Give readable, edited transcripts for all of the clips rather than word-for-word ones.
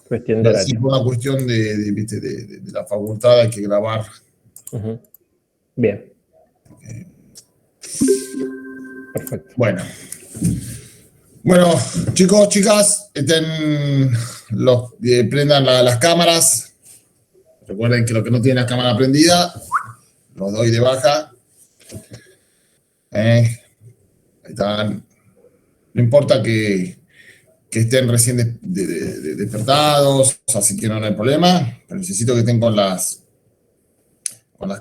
cuestión de así horario. por una cuestión de la facultad hay que grabar. Bien. Perfecto. Bueno, chicos, chicas, prendan las cámaras. Recuerden que los que no tienen la cámara prendida, los doy de baja. Ahí están. No importa que estén recién despertados, así que no hay problema, pero necesito que estén con las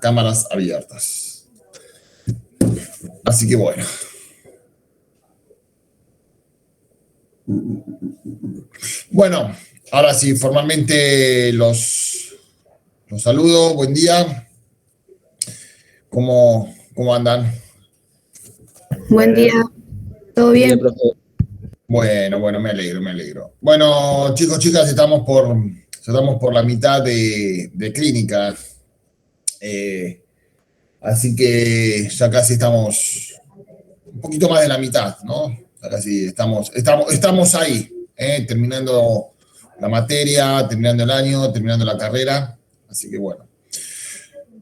cámaras abiertas. Así que bueno. Bueno, ahora sí, formalmente los saludo. Buen día. ¿Cómo andan? Buen día, ¿todo bien? Bueno, me alegro. Bueno, chicos, chicas, estamos por la mitad de clínica. Así que ya casi estamos un poquito más de la mitad, ¿no? Ya casi estamos ahí, terminando la materia, terminando el año, terminando la carrera. Así que bueno.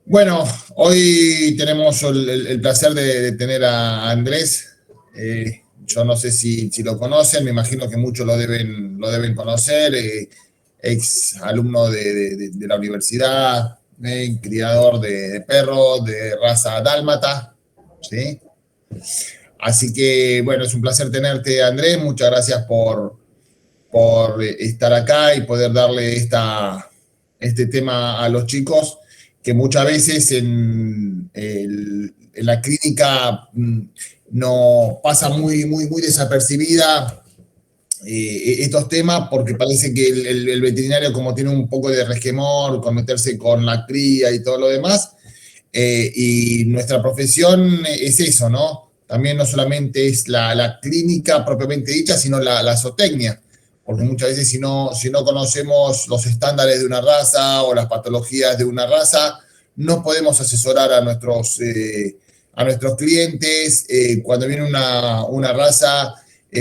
Bueno, hoy tenemos el placer de tener a Andrés. Yo no sé si lo conocen, me imagino que muchos lo deben conocer. Ex alumno de la universidad, criador de perros de raza dálmata, ¿sí? Así que, bueno, es un placer tenerte, Andrés. Muchas gracias por estar acá y poder darle este tema a los chicos, que muchas veces en la clínica no pasa muy desapercibida estos temas, porque parece que el veterinario, como tiene un poco de resquemor con meterse con la cría y todo lo demás, y nuestra profesión es eso, ¿no? También no solamente es la clínica propiamente dicha, sino la zootecnia, porque muchas veces si no conocemos los estándares de una raza o las patologías de una raza, no podemos asesorar a nuestros clientes. Cuando viene una raza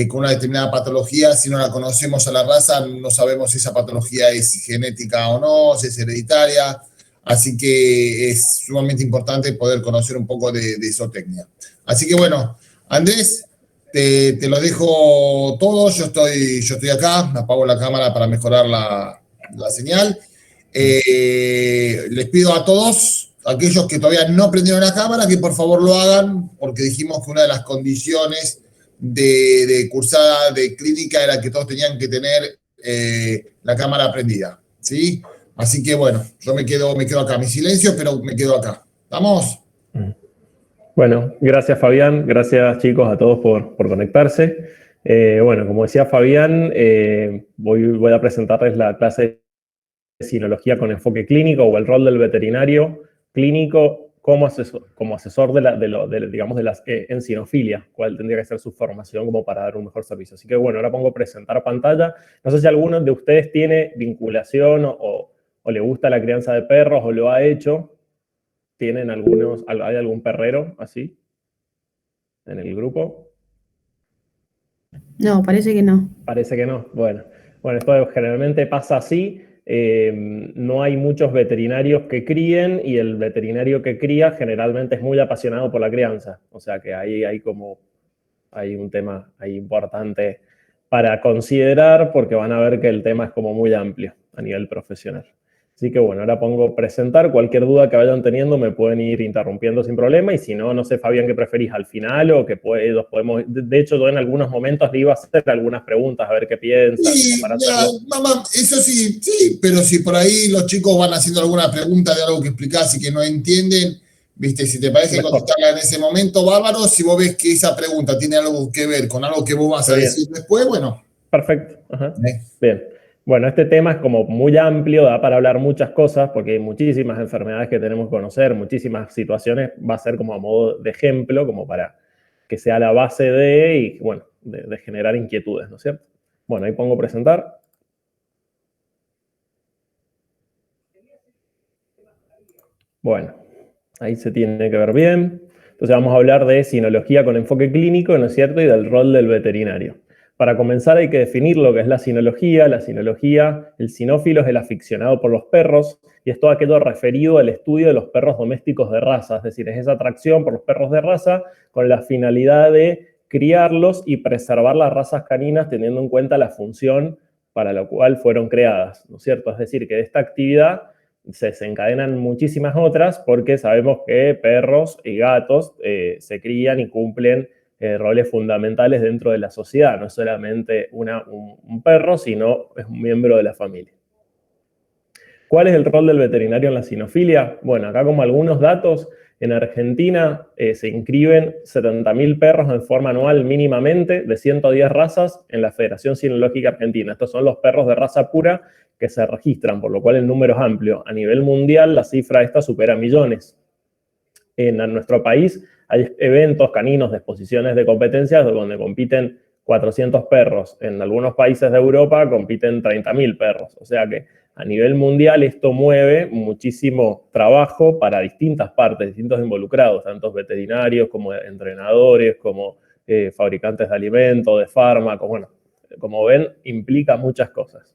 con una determinada patología, si no la conocemos a la raza, no sabemos si esa patología es genética o no, si es hereditaria. Así que es sumamente importante poder conocer un poco de zootecnia. Así que bueno, Andrés, te lo dejo todo. Yo estoy acá, apago la cámara para mejorar la señal. Les pido a todos, aquellos que todavía no prendieron la cámara, que por favor lo hagan, porque dijimos que una de las condiciones de cursada de clínica era que todos tenían que tener la cámara prendida, ¿sí? Así que bueno, yo me quedo acá. Mi silencio, pero me quedo acá. ¿Estamos? Bueno, gracias Fabián, gracias chicos a todos por conectarse. Bueno, como decía Fabián, voy a presentarles la clase de sinología con enfoque clínico, o el rol del veterinario clínico como asesor digamos, de las encinofilia, cuál tendría que ser su formación como para dar un mejor servicio. Así que bueno, ahora pongo presentar pantalla. No sé si alguno de ustedes tiene vinculación o le gusta la crianza de perros o lo ha hecho. ¿Hay algún perrero así en el grupo? No, parece que no. Parece que no. Bueno, esto generalmente pasa así. No hay muchos veterinarios que críen, y el veterinario que cría generalmente es muy apasionado por la crianza. O sea que ahí hay un tema ahí importante para considerar, porque van a ver que el tema es como muy amplio a nivel profesional. Así que bueno, ahora pongo presentar. Cualquier duda que vayan teniendo me pueden ir interrumpiendo sin problema, y si no, no sé, Fabián, ¿qué preferís al final o que los podemos? De hecho, yo en algunos momentos le iba a hacer algunas preguntas a ver qué piensan. Sí, mamá, eso sí, pero si por ahí los chicos van haciendo alguna pregunta de algo que explicás y que no entienden, viste, si te parece Mejor. contestarla en ese momento, bárbaro. Si vos ves que esa pregunta tiene algo que ver con algo que vos vas a decir después, bueno. Perfecto. Ajá. Bien. Bueno, este tema es como muy amplio, da para hablar muchas cosas, porque hay muchísimas enfermedades que tenemos que conocer, muchísimas situaciones. Va a ser como a modo de ejemplo, como para que sea la base y bueno, de generar inquietudes, ¿no es cierto? Bueno, ahí pongo presentar. Bueno, ahí se tiene que ver bien. Entonces vamos a hablar de sinología con enfoque clínico, ¿no es cierto? Y del rol del veterinario. Para comenzar hay que definir lo que es la sinología. La sinología, el sinófilo es el aficionado por los perros, y es todo aquello referido al estudio de los perros domésticos de raza, es decir, es esa atracción por los perros de raza con la finalidad de criarlos y preservar las razas caninas teniendo en cuenta la función para la cual fueron creadas, ¿no es cierto? Es decir, que de esta actividad se desencadenan muchísimas otras porque sabemos que perros y gatos se crían y cumplen roles fundamentales dentro de la sociedad. No es solamente un perro, sino es un miembro de la familia. ¿Cuál es el rol del veterinario en la sinofilia? Bueno, acá como algunos datos, en Argentina se inscriben 70.000 perros en forma anual mínimamente de 110 razas en la Federación Sinológica Argentina. Estos son los perros de raza pura que se registran, por lo cual el número es amplio. A nivel mundial la cifra esta supera millones. En nuestro país hay eventos caninos de exposiciones de competencias donde compiten 400 perros. En algunos países de Europa compiten 30.000 perros. O sea que a nivel mundial esto mueve muchísimo trabajo para distintas partes, distintos involucrados, tanto veterinarios como entrenadores, como fabricantes de alimentos, de fármacos. Bueno, como ven, implica muchas cosas.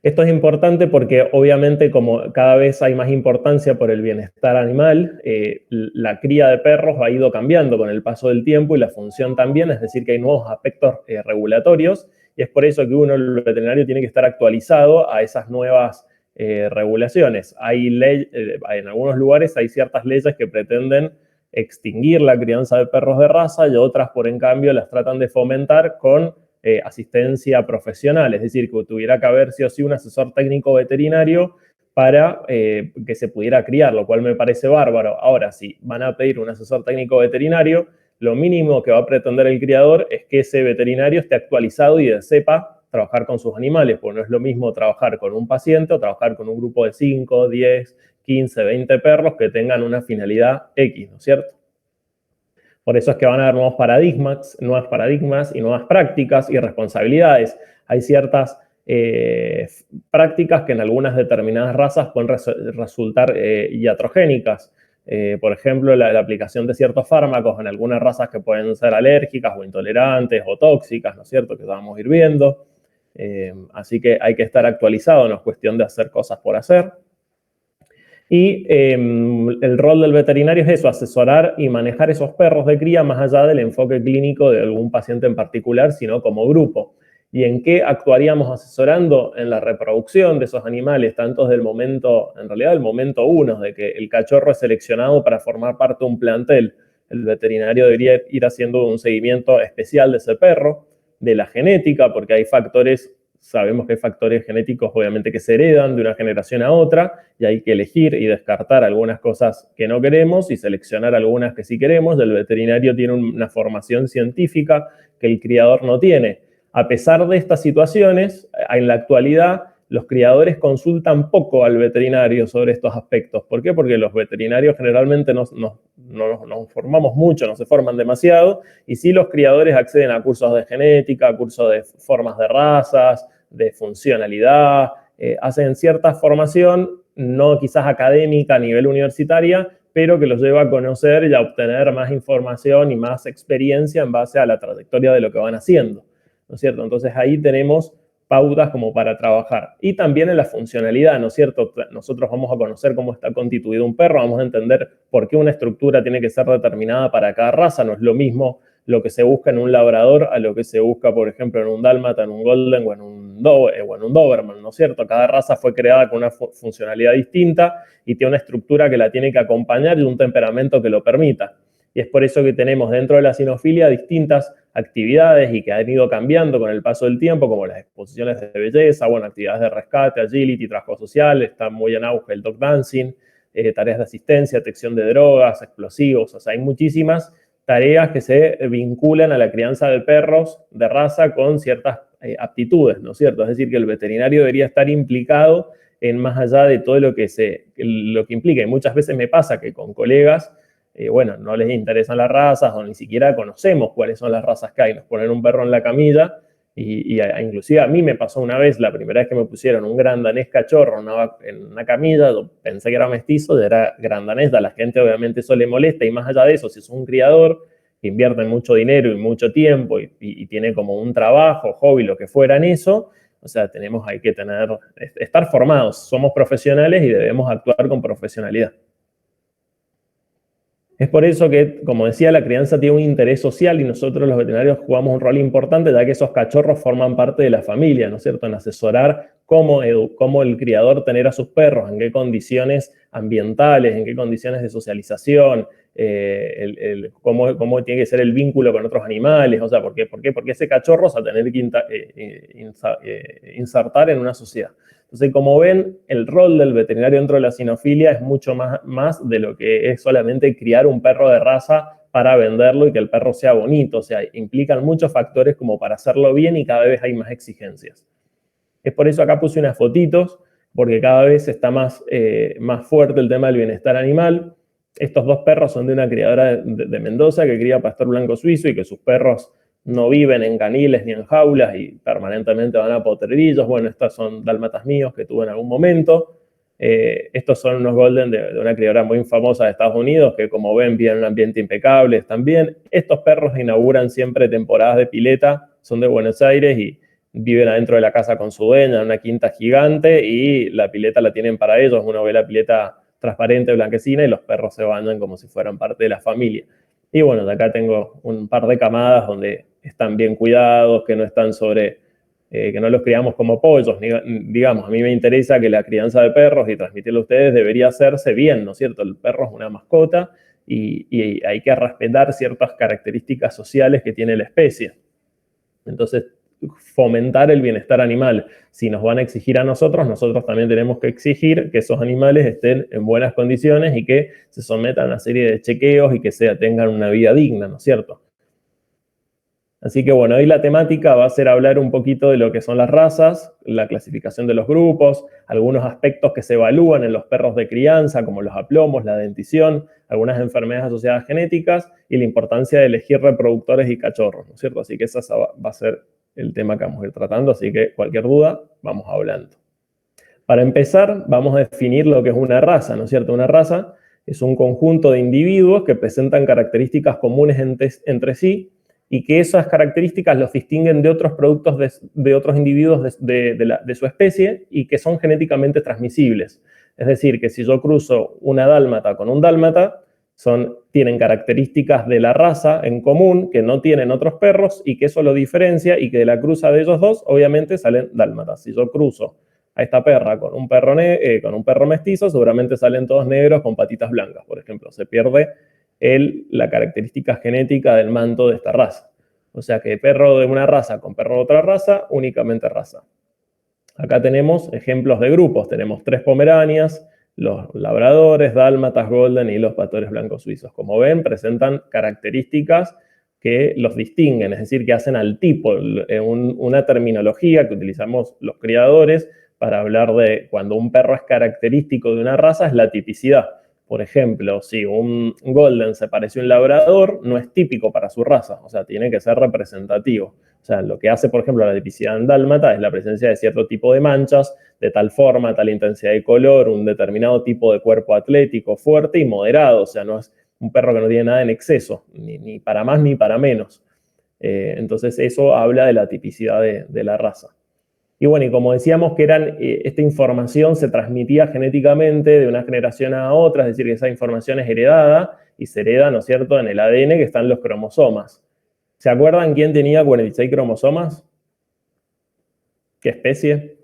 Esto es importante porque obviamente como cada vez hay más importancia por el bienestar animal, la cría de perros ha ido cambiando con el paso del tiempo y la función también, es decir, que hay nuevos aspectos regulatorios, y es por eso que uno, el veterinario, tiene que estar actualizado a esas nuevas regulaciones. En algunos lugares hay ciertas leyes que pretenden extinguir la crianza de perros de raza y otras, por en cambio, las tratan de fomentar con asistencia profesional, es decir, que tuviera que haber sí o sí un asesor técnico veterinario para que se pudiera criar, lo cual me parece bárbaro. Ahora, si van a pedir un asesor técnico veterinario, lo mínimo que va a pretender el criador es que ese veterinario esté actualizado y sepa trabajar con sus animales, porque no es lo mismo trabajar con un paciente o trabajar con un grupo de 5, 10, 15, 20 perros que tengan una finalidad X, ¿no es cierto? Por eso es que van a haber nuevos paradigmas y nuevas prácticas y responsabilidades. Hay ciertas prácticas que en algunas determinadas razas pueden resultar iatrogénicas. Por ejemplo, la aplicación de ciertos fármacos en algunas razas que pueden ser alérgicas o intolerantes o tóxicas, ¿no es cierto? Que vamos a ir viendo. Así que hay que estar actualizado, no es cuestión de hacer cosas por hacer. Y el rol del veterinario es eso, asesorar y manejar esos perros de cría más allá del enfoque clínico de algún paciente en particular, sino como grupo. ¿Y en qué actuaríamos asesorando? En la reproducción de esos animales, tanto del momento, en realidad del momento uno, de que el cachorro es seleccionado para formar parte de un plantel. El veterinario debería ir haciendo un seguimiento especial de ese perro, de la genética, porque hay factores. Sabemos que hay factores genéticos obviamente que se heredan de una generación a otra y hay que elegir y descartar algunas cosas que no queremos y seleccionar algunas que sí queremos. El veterinario tiene una formación científica que el criador no tiene. A pesar de estas situaciones, en la actualidad los criadores consultan poco al veterinario sobre estos aspectos. ¿Por qué? Porque los veterinarios generalmente no nos formamos mucho, no se forman demasiado, y sí los criadores acceden a cursos de genética, a cursos de formas de razas, de funcionalidad, hacen cierta formación, no quizás académica a nivel universitaria, pero que los lleva a conocer y a obtener más información y más experiencia en base a la trayectoria de lo que van haciendo, ¿no es cierto? Entonces ahí tenemos pautas como para trabajar. Y también en la funcionalidad, ¿no es cierto? Nosotros vamos a conocer cómo está constituido un perro, vamos a entender por qué una estructura tiene que ser determinada para cada raza. No es lo mismo lo que se busca en un labrador a lo que se busca, por ejemplo, en un dálmata, en un golden o en un doberman, ¿no es cierto? Cada raza fue creada con una funcionalidad distinta y tiene una estructura que la tiene que acompañar y un temperamento que lo permita. Y es por eso que tenemos dentro de la sinofilia distintas actividades y que han ido cambiando con el paso del tiempo, como las exposiciones de belleza, bueno, actividades de rescate, agility, trabajo social, está muy en auge el dog dancing, tareas de asistencia, detección de drogas, explosivos, o sea, hay muchísimas tareas que se vinculan a la crianza de perros de raza con ciertas aptitudes, ¿no es cierto? Es decir, que el veterinario debería estar implicado en más allá de todo lo que implica. Y muchas veces me pasa que con colegas, bueno, no les interesan las razas o ni siquiera conocemos cuáles son las razas que hay. Nos ponen un perro en la camilla y inclusive a mí me pasó una vez, la primera vez que me pusieron un gran danés cachorro en una camilla, yo pensé que era mestizo, era gran danés, a la gente obviamente eso le molesta, y más allá de eso, si es un criador que invierten mucho dinero y mucho tiempo y tiene como un trabajo, hobby, lo que fuera en eso. O sea, hay que estar formados, somos profesionales y debemos actuar con profesionalidad. Es por eso que, como decía, la crianza tiene un interés social y nosotros los veterinarios jugamos un rol importante, ya que esos cachorros forman parte de la familia, ¿no es cierto? En asesorar cómo el criador tener a sus perros, en qué condiciones ambientales, en qué condiciones de socialización, cómo tiene que ser el vínculo con otros animales, o sea, ¿por qué? Porque ese cachorro se va a tener que insertar en una sociedad. Entonces, como ven, el rol del veterinario dentro de la cinofilia es mucho más de lo que es solamente criar un perro de raza para venderlo y que el perro sea bonito. O sea, implican muchos factores como para hacerlo bien y cada vez hay más exigencias. Es por eso acá puse unas fotitos, porque cada vez está más fuerte el tema del bienestar animal. Estos dos perros son de una criadora de Mendoza que cría pastor blanco suizo y que sus perros no viven en caniles ni en jaulas y permanentemente van a potrerillos. Bueno, estos son dálmatas míos que tuve en algún momento. Estos son unos golden de una criadora muy famosa de Estados Unidos que, como ven, viven en un ambiente impecable, están bien. Estos perros inauguran siempre temporadas de pileta, son de Buenos Aires y viven adentro de la casa con su dueña en una quinta gigante y la pileta la tienen para ellos. Uno ve la pileta transparente, blanquecina y los perros se bañan como si fueran parte de la familia. Y bueno, de acá tengo un par de camadas donde están bien cuidados, que no están que no los criamos como pollos. Digamos, a mí me interesa que la crianza de perros y transmitirlo a ustedes debería hacerse bien, ¿no es cierto? El perro es una mascota y hay que respetar ciertas características sociales que tiene la especie. Entonces, fomentar el bienestar animal. Si nos van a exigir a nosotros también tenemos que exigir que esos animales estén en buenas condiciones y que se sometan a una serie de chequeos y que tengan una vida digna, ¿no es cierto? Así que bueno, hoy la temática va a ser hablar un poquito de lo que son las razas, la clasificación de los grupos, algunos aspectos que se evalúan en los perros de crianza, como los aplomos, la dentición, algunas enfermedades asociadas genéticas y la importancia de elegir reproductores y cachorros, ¿no es cierto? Así que ese va a ser el tema que vamos a ir tratando, así que cualquier duda, vamos hablando. Para empezar, vamos a definir lo que es una raza, ¿no es cierto? Una raza es un conjunto de individuos que presentan características comunes entre sí y que esas características los distinguen de otros productos de otros individuos de su especie y que son genéticamente transmisibles. Es decir, que si yo cruzo una dálmata con un dálmata, tienen características de la raza en común que no tienen otros perros y que eso lo diferencia y que de la cruza de ellos dos, obviamente, salen dálmatas. Si yo cruzo a esta perra con un perro mestizo, seguramente salen todos negros con patitas blancas, por ejemplo. Se pierde la característica genética del manto de esta raza. O sea que perro de una raza con perro de otra raza, únicamente raza. Acá tenemos ejemplos de grupos. Tenemos 3 pomeranias, los labradores, dálmatas, golden y los pastores blancos suizos. Como ven, presentan características que los distinguen, es decir, que hacen al tipo, una terminología que utilizamos los criadores para hablar de cuando un perro es característico de una raza, es la tipicidad. Por ejemplo, si un golden se parece a un labrador, no es típico para su raza, o sea, tiene que ser representativo. O sea, lo que hace, por ejemplo, la tipicidad en dálmata es la presencia de cierto tipo de manchas, de tal forma, tal intensidad de color, un determinado tipo de cuerpo atlético, fuerte y moderado. O sea, no es un perro que no tiene nada en exceso, ni para más ni para menos. Entonces, eso habla de la tipicidad de la raza. Y bueno, y como decíamos que esta información se transmitía genéticamente de una generación a otra, es decir, que esa información es heredada y se hereda, ¿no es cierto?, en el ADN que están los cromosomas. ¿Se acuerdan quién tenía 46 cromosomas? ¿Qué especie?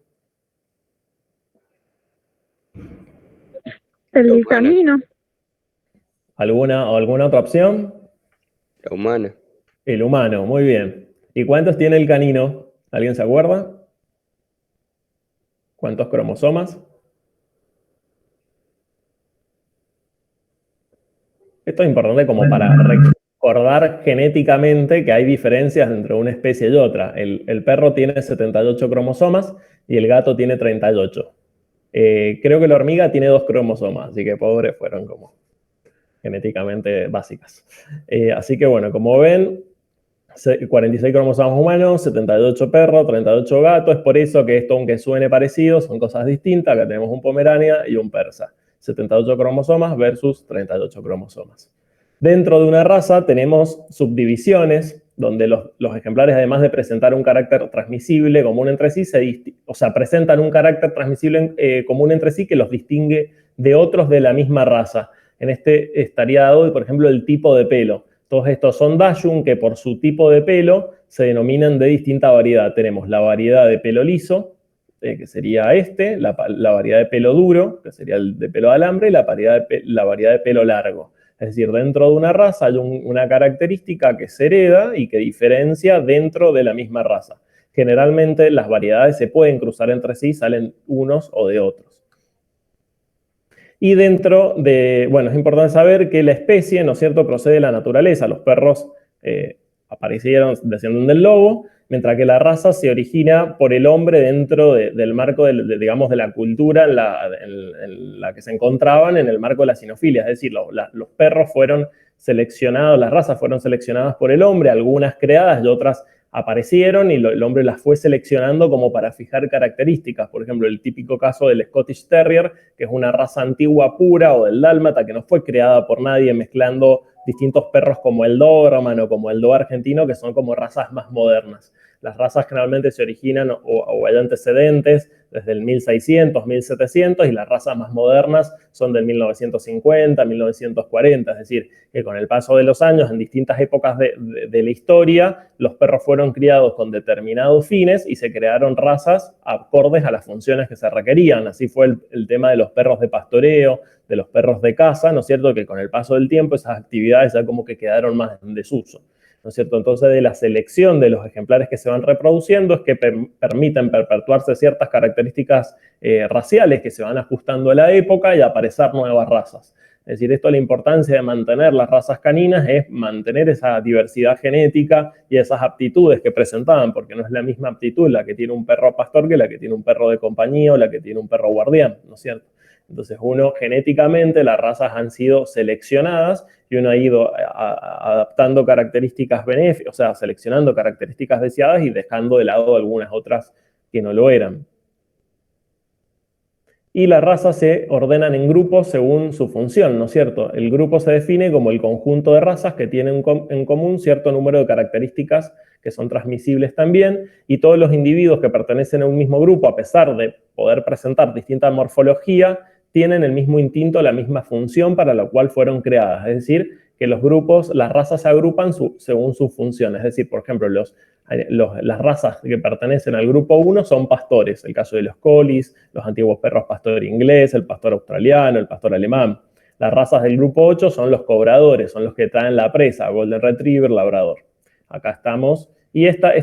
El canino. ¿Alguna otra opción? La humana. El humano, muy bien. ¿Y cuántos tiene el canino? ¿Alguien se acuerda? ¿Cuántos cromosomas? Esto es importante como para recordar genéticamente que hay diferencias entre una especie y otra. El perro tiene 78 cromosomas y el gato tiene 38. Creo que la hormiga tiene 2 cromosomas, así que pobres fueron como genéticamente básicas. Así que bueno, como ven, 46 cromosomas humanos, 78 perros, 38 gatos. Es por eso que esto, aunque suene parecido, son cosas distintas. Acá tenemos un pomerania y un persa. 78 cromosomas versus 38 cromosomas. Dentro de una raza tenemos subdivisiones, donde los ejemplares, además de presentar un carácter transmisible común entre sí, presentan un carácter transmisible común entre sí que los distingue de otros de la misma raza. En este estaría dado, por ejemplo, el tipo de pelo. Todos estos son Dachshund, que por su tipo de pelo se denominan de distinta variedad. Tenemos la variedad de pelo liso, que sería la variedad de pelo duro, que sería el de pelo de alambre, y la variedad de pelo largo. Es decir, dentro de una raza hay una característica que se hereda y que diferencia dentro de la misma raza. Generalmente las variedades se pueden cruzar entre sí, salen unos o de otros. Y dentro de, bueno, es importante saber que la especie, ¿no es cierto?, procede de la naturaleza. Los perros aparecieron, descienden del lobo, mientras que la raza se origina por el hombre dentro del marco, digamos, de la cultura en la que se encontraban, en el marco de la sinofilia. Es decir, los perros fueron seleccionados, las razas fueron seleccionadas por el hombre, algunas creadas y otras aparecieron, y el hombre las fue seleccionando como para fijar características. Por ejemplo, el típico caso del Scottish Terrier, que es una raza antigua pura, o del Dálmata, que no fue creada por nadie mezclando distintos perros como el Doberman o como el Dogo argentino, que son como razas más modernas. Las razas generalmente se originan o hay antecedentes desde el 1600, 1700, y las razas más modernas son del 1950, 1940. Es decir, que con el paso de los años, en distintas épocas de la historia, los perros fueron criados con determinados fines y se crearon razas acordes a las funciones que se requerían. Así fue el tema de los perros de pastoreo, de los perros de caza, ¿no es cierto?, que con el paso del tiempo esas actividades ya como que quedaron más en desuso, ¿no es cierto? Entonces, de la selección de los ejemplares que se van reproduciendo es que permiten perpetuarse ciertas características raciales que se van ajustando a la época y aparecer nuevas razas. Es decir, esto, la importancia de mantener las razas caninas es mantener esa diversidad genética y esas aptitudes que presentaban, porque no es la misma aptitud la que tiene un perro pastor que la que tiene un perro de compañía o la que tiene un perro guardián, ¿no es cierto? Entonces, genéticamente las razas han sido seleccionadas y uno ha ido adaptando características benéficas, o sea, seleccionando características deseadas y dejando de lado algunas otras que no lo eran. Y las razas se ordenan en grupos según su función, ¿no es cierto? El grupo se define como el conjunto de razas que tienen en común cierto número de características que son transmisibles también, y todos los individuos que pertenecen a un mismo grupo, a pesar de poder presentar distinta morfología, tienen el mismo instinto, la misma función para la cual fueron creadas. Es decir, que los grupos, las razas se agrupan según sus funciones. Es decir, por ejemplo, las razas que pertenecen al grupo 1 son pastores, el caso de los collies, los antiguos perros pastor inglés, el pastor australiano, el pastor alemán. Las razas del grupo 8 son los cobradores, son los que traen la presa, golden retriever, labrador. Acá estamos. Y estas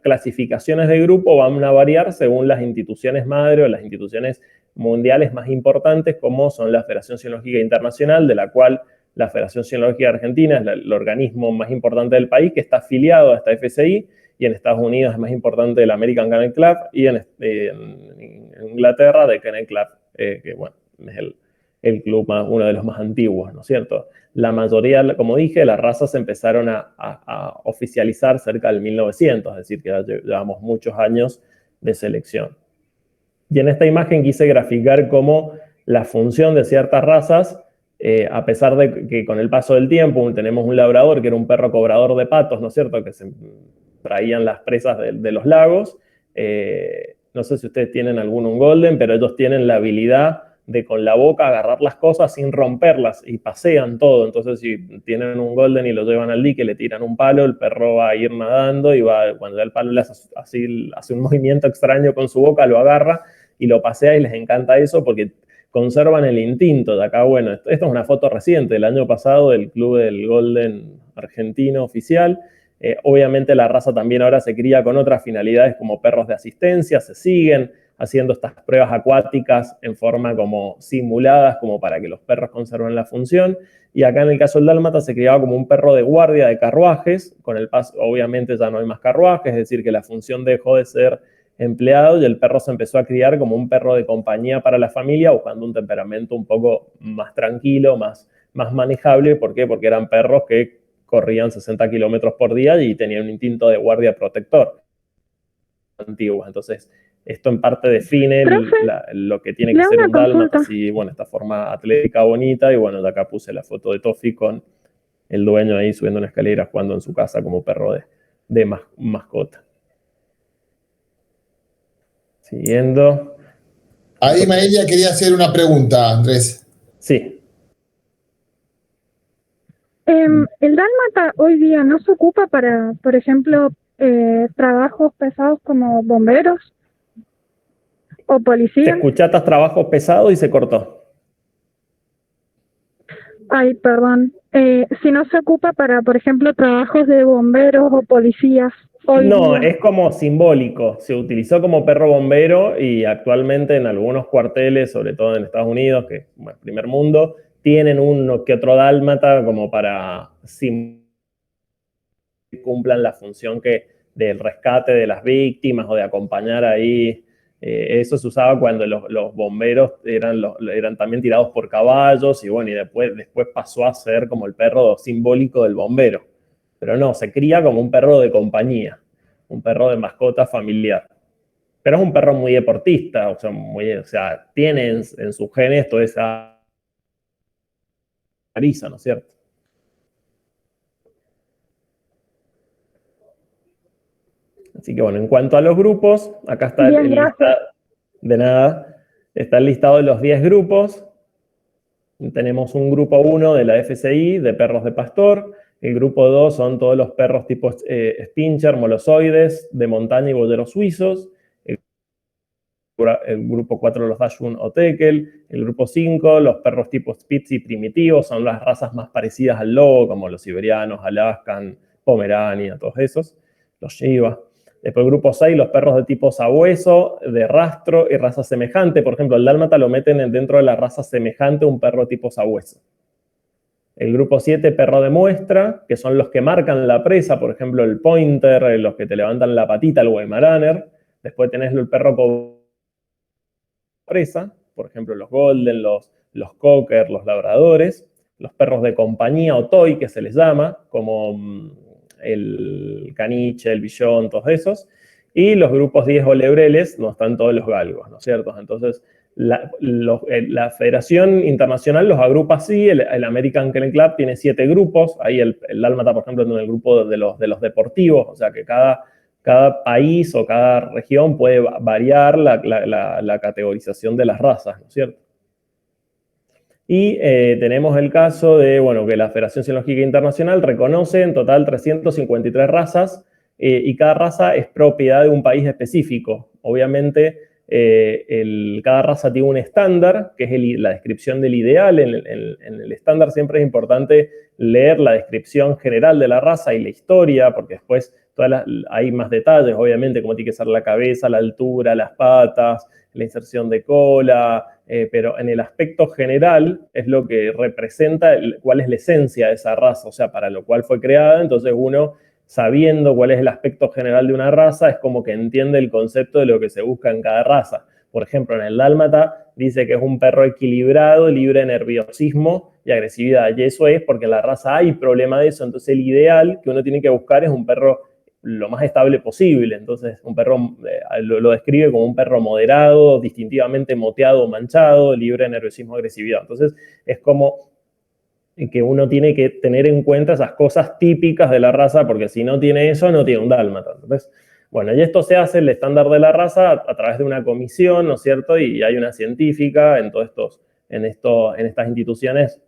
clasificaciones de grupo van a variar según las instituciones madre o las instituciones mundiales más importantes, como son la Federación Cinológica Internacional, de la cual la Federación Cinológica Argentina es el organismo más importante del país, que está afiliado a esta FCI, y en Estados Unidos es más importante el American Kennel Club, y en Inglaterra de Kennel Club, que bueno, es el club uno de los más antiguos, ¿no es cierto? La mayoría, como dije, las razas empezaron a oficializar cerca del 1900, es decir, que ya llevamos muchos años de selección. Y en esta imagen quise graficar cómo la función de ciertas razas, a pesar de que con el paso del tiempo tenemos un labrador que era un perro cobrador de patos, ¿no es cierto?, que se traían las presas de los lagos. No sé si ustedes tienen un golden, pero ellos tienen la habilidad de con la boca agarrar las cosas sin romperlas y pasean todo. Entonces, si tienen un golden y lo llevan al dique, le tiran un palo, el perro va a ir nadando y cuando el palo le hace un movimiento extraño con su boca, lo agarra y lo pasea, y les encanta eso porque conservan el instinto de acá. Bueno, esto es una foto reciente del año pasado del Club del Golden argentino oficial. Obviamente la raza también ahora se cría con otras finalidades como perros de asistencia, se siguen haciendo estas pruebas acuáticas en forma como simuladas, como para que los perros conserven la función. Y acá en el caso del dálmata se criaba como un perro de guardia de carruajes. Con el paso, obviamente ya no hay más carruajes, es decir, que la función dejó de ser empleado y el perro se empezó a criar como un perro de compañía para la familia, buscando un temperamento un poco más tranquilo, más manejable. ¿Por qué? Porque eran perros que corrían 60 kilómetros por día y tenían un instinto de guardia protector antiguo. Entonces, esto en parte define lo que tiene que ser un dálmata, así, bueno, esta forma atlética bonita. Y bueno, de acá puse la foto de Toffee con el dueño ahí subiendo una escalera jugando en su casa como perro de mascota. Siguiendo. Ahí Maelia quería hacer una pregunta, Andrés. Sí. El dálmata hoy día no se ocupa para, por ejemplo, trabajos pesados como bomberos o Te policías. escuchaste trabajos pesados y se cortó. Ay, perdón. Si no se ocupa para, por ejemplo, trabajos de bomberos o policías. Hoy No, día. es como simbólico. Se utilizó como perro bombero y actualmente en algunos cuarteles, sobre todo en Estados Unidos, que es el primer mundo, tienen uno que otro dálmata como para que cumplan la función del rescate de las víctimas o de acompañar ahí. Eso se usaba cuando los bomberos eran también tirados por caballos y bueno, y después pasó a ser como el perro simbólico del bombero. Pero no, se cría como un perro de compañía, un perro de mascota familiar. Pero es un perro muy deportista, o sea tiene en sus genes toda esa cariza, ¿no es cierto? Así que bueno, en cuanto a los grupos, acá está Bien, gracias. de nada, está el listado de los 10 grupos. Tenemos un grupo 1 de la FCI, de perros de pastor. El grupo 2 son todos los perros tipo Pinscher, Molosoides, de montaña y boyeros suizos. El grupo 4 los Dachshund o Tekel. El grupo 5, los perros tipo Spitz y primitivos, son las razas más parecidas al lobo, como los siberianos, Alaskan, Pomerania, todos esos. Los Shiba. Después el grupo 6, los perros de tipo sabueso, de rastro y raza semejante. Por ejemplo, el dálmata lo meten dentro de la raza semejante a un perro tipo sabueso. El grupo 7, perro de muestra, que son los que marcan la presa, por ejemplo, el pointer, los que te levantan la patita, el weimaraner. Después tenés el perro presa, por ejemplo, los golden, los cocker, los labradores. Los perros de compañía o toy, que se les llama, como el caniche, el billón, todos esos, y los grupos 10 o lebreles, no están todos los galgos, ¿no es cierto? Entonces, la Federación Internacional los agrupa así, el American Kennel Club tiene 7 grupos, ahí el dálmata, por ejemplo, en el grupo de los deportivos, o sea que cada país o cada región puede variar la categorización de las razas, ¿no es cierto? Y tenemos el caso de, bueno, que la Federación Cinológica Internacional reconoce en total 353 razas y cada raza es propiedad de un país específico. Obviamente, cada raza tiene un estándar, que es la descripción del ideal. En el estándar siempre es importante leer la descripción general de la raza y la historia, porque después hay más detalles, obviamente, como tiene que ser la cabeza, la altura, las patas, la inserción de cola, pero en el aspecto general es lo que representa cuál es la esencia de esa raza, o sea, para lo cual fue creada. Entonces uno, sabiendo cuál es el aspecto general de una raza, es como que entiende el concepto de lo que se busca en cada raza. Por ejemplo, en el dálmata dice que es un perro equilibrado, libre de nerviosismo y agresividad, y eso es porque en la raza hay problema de eso. Entonces el ideal que uno tiene que buscar es un perro lo más estable posible. Entonces, un perro lo describe como un perro moderado, distintivamente moteado o manchado, libre de nerviosismo y agresividad. Entonces, es como que uno tiene que tener en cuenta esas cosas típicas de la raza, porque si no tiene eso, no tiene un dálmata. Entonces, bueno, y esto se hace el estándar de la raza a través de una comisión, ¿no es cierto? Y hay una científica en estas instituciones.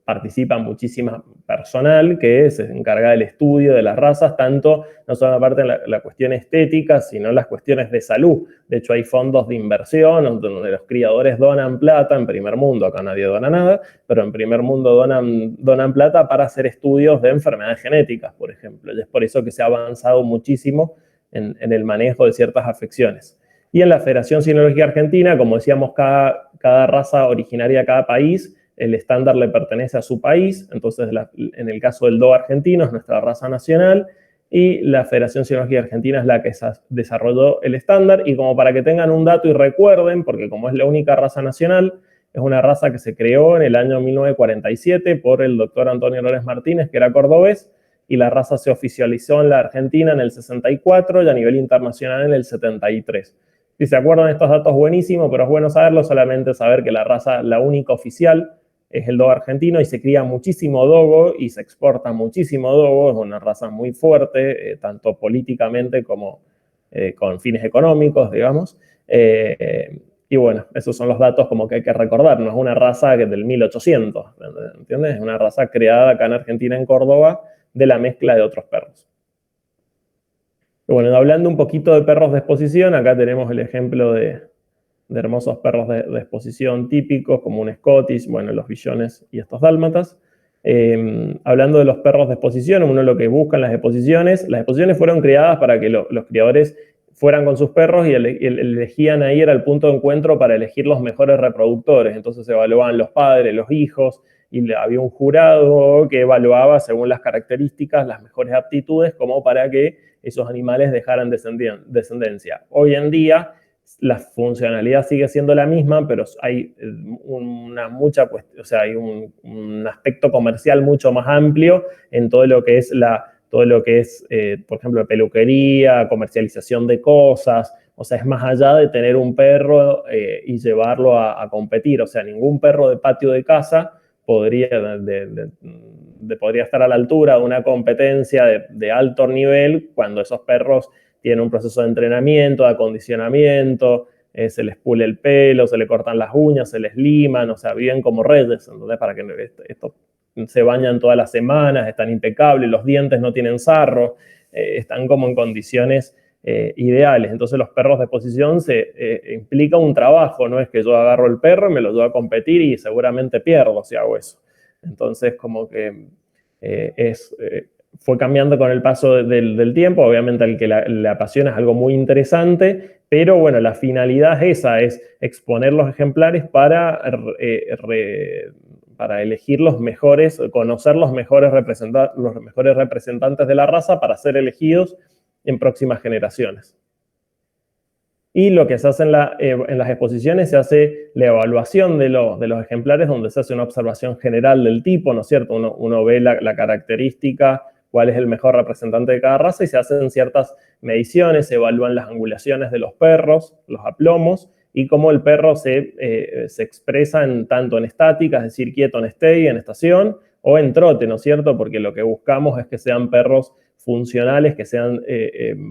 Participa muchísima personal que se encarga del estudio de las razas, tanto no solo aparte de la cuestión estética, sino las cuestiones de salud. De hecho, hay fondos de inversión donde los criadores donan plata en primer mundo. Acá nadie dona nada, pero en primer mundo donan plata para hacer estudios de enfermedades genéticas, por ejemplo. Y es por eso que se ha avanzado muchísimo en el manejo de ciertas afecciones. Y en la Federación Cinológica Argentina, como decíamos, cada raza originaria de cada país, el estándar le pertenece a su país. Entonces, en el caso del DOA argentino es nuestra raza nacional y la Federación Cinológica Argentina es la que desarrolló el estándar. Y como para que tengan un dato y recuerden, porque como es la única raza nacional, es una raza que se creó en el año 1947 por el doctor Antonio Lores Martínez, que era cordobés, y la raza se oficializó en la Argentina en el 64 y a nivel internacional en el 73. Si se acuerdan, estos datos buenísimos, pero es bueno saberlo, solamente saber que la raza, la única oficial, es el dogo argentino y se cría muchísimo dogo y se exporta muchísimo dogo, es una raza muy fuerte, tanto políticamente como con fines económicos, digamos. Y bueno, esos son los datos como que hay que recordar, no es una raza que del 1800, ¿entiendes? Es una raza creada acá en Argentina, en Córdoba, de la mezcla de otros perros. Y bueno, hablando un poquito de perros de exposición, acá tenemos el ejemplo de hermosos perros de exposición típicos, como un Scottish, bueno, los billones y estos dálmatas. Hablando de los perros de exposición, uno lo que busca en las exposiciones fueron creadas para que los criadores fueran con sus perros y elegían ahí, era el punto de encuentro para elegir los mejores reproductores. Entonces se evaluaban los padres, los hijos, y había un jurado que evaluaba según las características, las mejores aptitudes, como para que esos animales dejaran descendencia. Hoy en día la funcionalidad sigue siendo la misma, pero hay hay un aspecto comercial mucho más amplio en todo lo que es por ejemplo, peluquería, comercialización de cosas. O sea, es más allá de tener un perro y llevarlo a competir. O sea, ningún perro de patio de casa podría estar a la altura de una competencia de alto nivel cuando esos perros tienen un proceso de entrenamiento, de acondicionamiento, se les pule el pelo, se les cortan las uñas, se les liman, o sea, viven como reyes. Entonces, para que esto se bañan todas las semanas, están impecables, los dientes no tienen sarro, están como en condiciones ideales. Entonces los perros de exposición implica un trabajo, no es que yo agarro el perro y me lo llevo a competir y seguramente pierdo si hago eso. Entonces como que fue cambiando con el paso del tiempo, obviamente al que le apasiona es algo muy interesante, pero bueno, la finalidad es esa, es exponer los ejemplares para elegir los mejores, conocer los mejores representantes de la raza para ser elegidos en próximas generaciones. Y lo que se hace en las exposiciones, se hace la evaluación de los ejemplares, donde se hace una observación general del tipo, ¿no es cierto? Uno ve la característica, cuál es el mejor representante de cada raza, y se hacen ciertas mediciones, se evalúan las angulaciones de los perros, los aplomos, y cómo el perro se expresa tanto en estática, es decir, quieto en stay, en estación, o en trote, ¿no es cierto? Porque lo que buscamos es que sean perros funcionales, que sean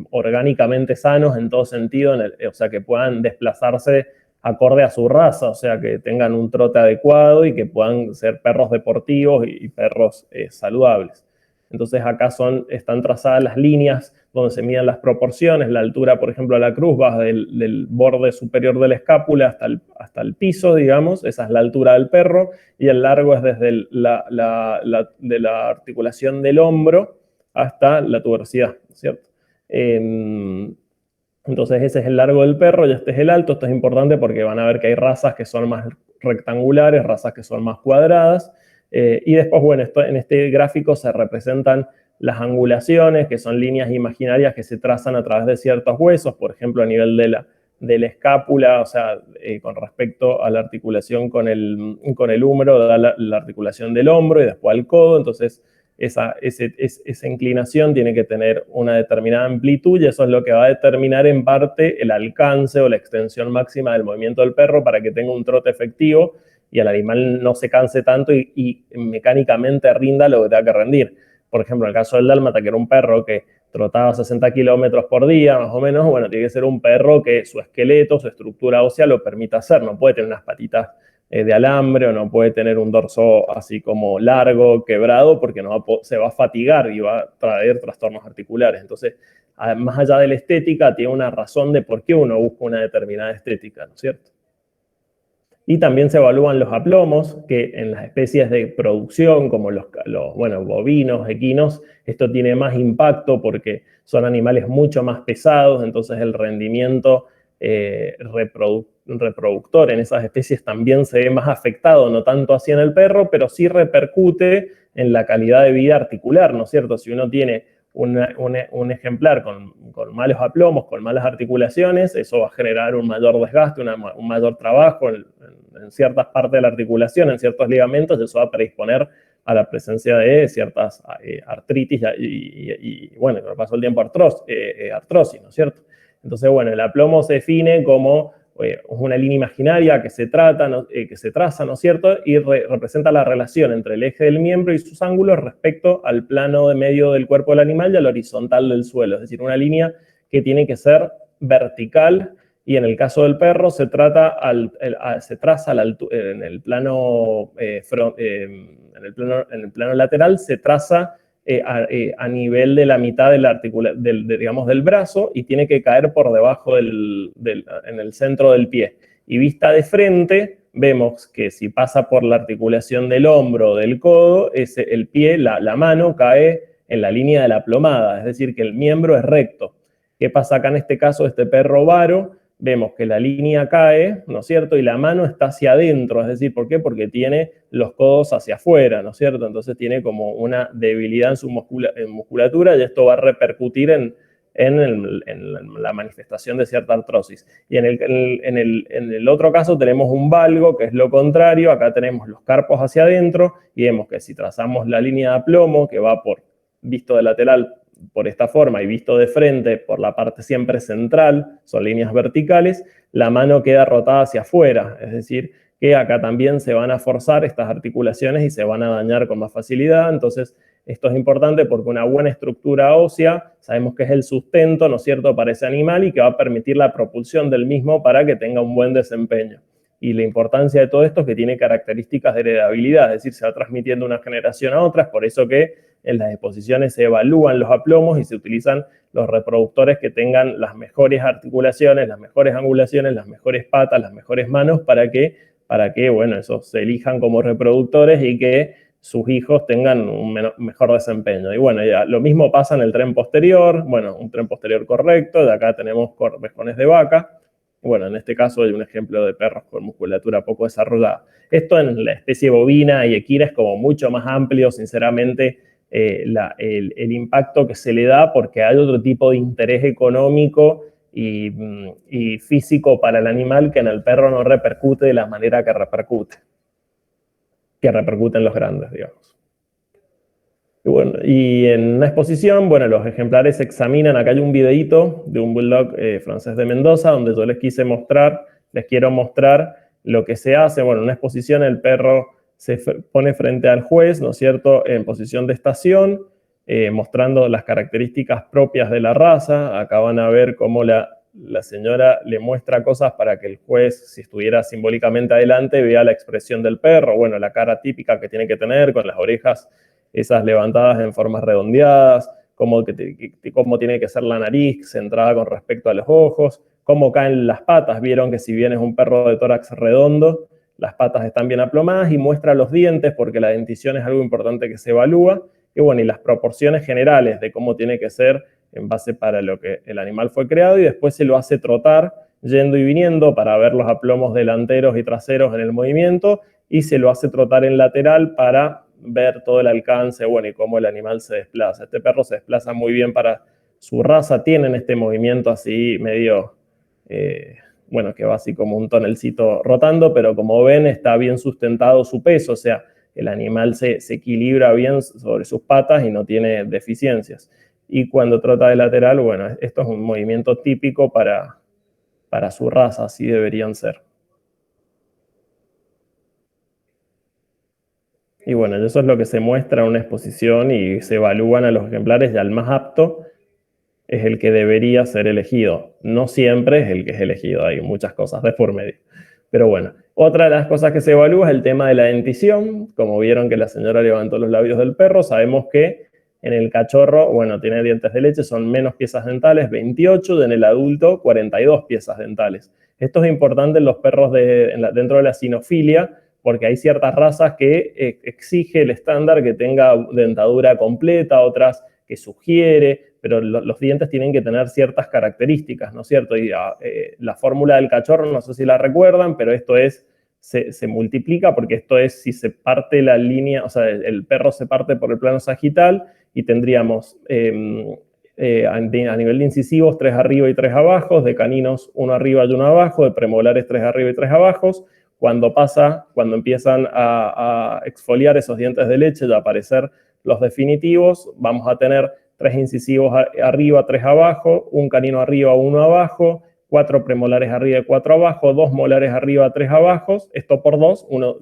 orgánicamente sanos en todo sentido, o sea, que puedan desplazarse acorde a su raza, o sea, que tengan un trote adecuado y que puedan ser perros deportivos y perros saludables. Entonces acá están trazadas las líneas donde se miden las proporciones, la altura, por ejemplo, a la cruz va del borde superior de la escápula hasta el piso, digamos, esa es la altura del perro, y el largo es desde de la articulación del hombro hasta la tuberosidad, ¿cierto? Entonces ese es el largo del perro y este es el alto. Esto es importante porque van a ver que hay razas que son más rectangulares, razas que son más cuadradas, y después, bueno, en este gráfico se representan las angulaciones, que son líneas imaginarias que se trazan a través de ciertos huesos, por ejemplo, a nivel de la escápula, o sea, con respecto a la articulación con el húmero, da la articulación del hombro y después al codo. Entonces esa inclinación tiene que tener una determinada amplitud y eso es lo que va a determinar en parte el alcance o la extensión máxima del movimiento del perro para que tenga un trote efectivo y el animal no se canse tanto y mecánicamente rinda lo que tenga que rendir. Por ejemplo, en el caso del dálmata, que era un perro que trotaba 60 kilómetros por día, más o menos, bueno, tiene que ser un perro que su esqueleto, su estructura ósea lo permita hacer. No puede tener unas patitas de alambre o no puede tener un dorso así como largo, quebrado, porque se va a fatigar y va a traer trastornos articulares. Entonces, más allá de la estética, tiene una razón de por qué uno busca una determinada estética, ¿no es cierto? Y también se evalúan los aplomos, que en las especies de producción, como los bovinos, equinos, esto tiene más impacto porque son animales mucho más pesados, entonces el rendimiento reproductor en esas especies también se ve más afectado, no tanto así en el perro, pero sí repercute en la calidad de vida articular, ¿no es cierto? Si uno tiene un ejemplar con malos aplomos, con malas articulaciones, eso va a generar un mayor desgaste, un mayor trabajo en ciertas partes de la articulación, en ciertos ligamentos, y eso va a predisponer a la presencia de ciertas artritis y bueno, con el paso del tiempo artrosis, ¿no es cierto? Entonces, bueno, el aplomo se define como es una línea imaginaria que se traza, ¿no es cierto? Y representa la relación entre el eje del miembro y sus ángulos respecto al plano de medio del cuerpo del animal y al horizontal del suelo. Es decir, una línea que tiene que ser vertical, y en el caso del perro se traza en el plano lateral, se traza a nivel de la mitad del brazo, y tiene que caer por debajo en el centro del pie. Y vista de frente, vemos que si pasa por la articulación del hombro o del codo, el pie, la mano, cae en la línea de la plomada, es decir, que el miembro es recto. ¿Qué pasa acá en este caso? Este perro varo, vemos que la línea cae, ¿no es cierto? Y la mano está hacia adentro, es decir, ¿por qué? Porque tiene los codos hacia afuera, ¿no es cierto? Entonces tiene como una debilidad en su musculatura, y esto va a repercutir en la manifestación de cierta artrosis. Y en el otro caso tenemos un valgo, que es lo contrario. Acá tenemos los carpos hacia adentro, y vemos que si trazamos la línea de aplomo, que va visto de lateral por esta forma y visto de frente por la parte siempre central, son líneas verticales, la mano queda rotada hacia afuera, es decir, que acá también se van a forzar estas articulaciones y se van a dañar con más facilidad. Entonces, esto es importante porque una buena estructura ósea, sabemos que es el sustento, ¿no es cierto?, para ese animal, y que va a permitir la propulsión del mismo para que tenga un buen desempeño. Y la importancia de todo esto es que tiene características de heredabilidad, es decir, se va transmitiendo de una generación a otra. Es por eso que en las exposiciones se evalúan los aplomos y se utilizan los reproductores que tengan las mejores articulaciones, las mejores angulaciones, las mejores patas, las mejores manos, para que bueno, esos se elijan como reproductores y que sus hijos tengan un mejor desempeño. Y bueno, ya, lo mismo pasa en el tren posterior. Bueno, un tren posterior correcto, de acá tenemos corvejones de vaca. Bueno, en este caso hay un ejemplo de perros con musculatura poco desarrollada. Esto en la especie bovina y equina es como mucho más amplio, sinceramente, el impacto que se le da, porque hay otro tipo de interés económico y físico para el animal que en el perro no repercute de la manera que repercuten los grandes, digamos. Y bueno, y en una exposición, bueno, los ejemplares se examinan. Acá hay un videíto de un bulldog francés de Mendoza, donde yo les quiero mostrar lo que se hace. Bueno, en una exposición el perro se pone frente al juez, ¿no es cierto?, en posición de estación, mostrando las características propias de la raza. Acá van a ver cómo la señora le muestra cosas para que el juez, si estuviera simbólicamente adelante, vea la expresión del perro. Bueno, la cara típica que tiene que tener, con las orejas esas levantadas en formas redondeadas, cómo tiene que ser la nariz centrada con respecto a los ojos, cómo caen las patas. Vieron que si bien es un perro de tórax redondo, las patas están bien aplomadas, y muestra los dientes, porque la dentición es algo importante que se evalúa. Y bueno, y las proporciones generales de cómo tiene que ser en base para lo que el animal fue creado, y después se lo hace trotar yendo y viniendo para ver los aplomos delanteros y traseros en el movimiento, y se lo hace trotar en lateral para ver todo el alcance, bueno, y cómo el animal se desplaza. Este perro se desplaza muy bien para su raza, tienen este movimiento así medio, bueno, que va así como un tonelcito rotando, pero como ven está bien sustentado su peso, o sea, el animal se equilibra bien sobre sus patas y no tiene deficiencias. Y cuando trota de lateral, bueno, esto es un movimiento típico para su raza, así deberían ser. Y bueno, eso es lo que se muestra en una exposición, y se evalúan a los ejemplares, y al más apto es el que debería ser elegido. No siempre es el que es elegido, hay muchas cosas de por medio. Pero bueno, otra de las cosas que se evalúa es el tema de la dentición. Como vieron que la señora levantó los labios del perro, sabemos que en el cachorro, bueno, tiene dientes de leche, son menos piezas dentales, 28, y en el adulto 42 piezas dentales. Esto es importante en los perros dentro de la cinofilia, porque hay ciertas razas que exige el estándar que tenga dentadura completa, otras que sugiere, pero los dientes tienen que tener ciertas características, ¿no es cierto? Y la fórmula del cachorro, no sé si la recuerdan, pero esto se multiplica, porque esto es si se parte la línea, o sea, el perro se parte por el plano sagital, y tendríamos a nivel de incisivos 3 arriba y 3 abajo, de caninos 1 arriba y 1 abajo, de premolares 3 arriba y 3 abajo. Cuando empiezan a exfoliar esos dientes de leche y a aparecer los definitivos, vamos a tener 3 incisivos arriba, 3 abajo, un canino arriba, 1 abajo, 4 premolares arriba y 4 abajo, 2 molares arriba, 3 abajo, esto por 2, uno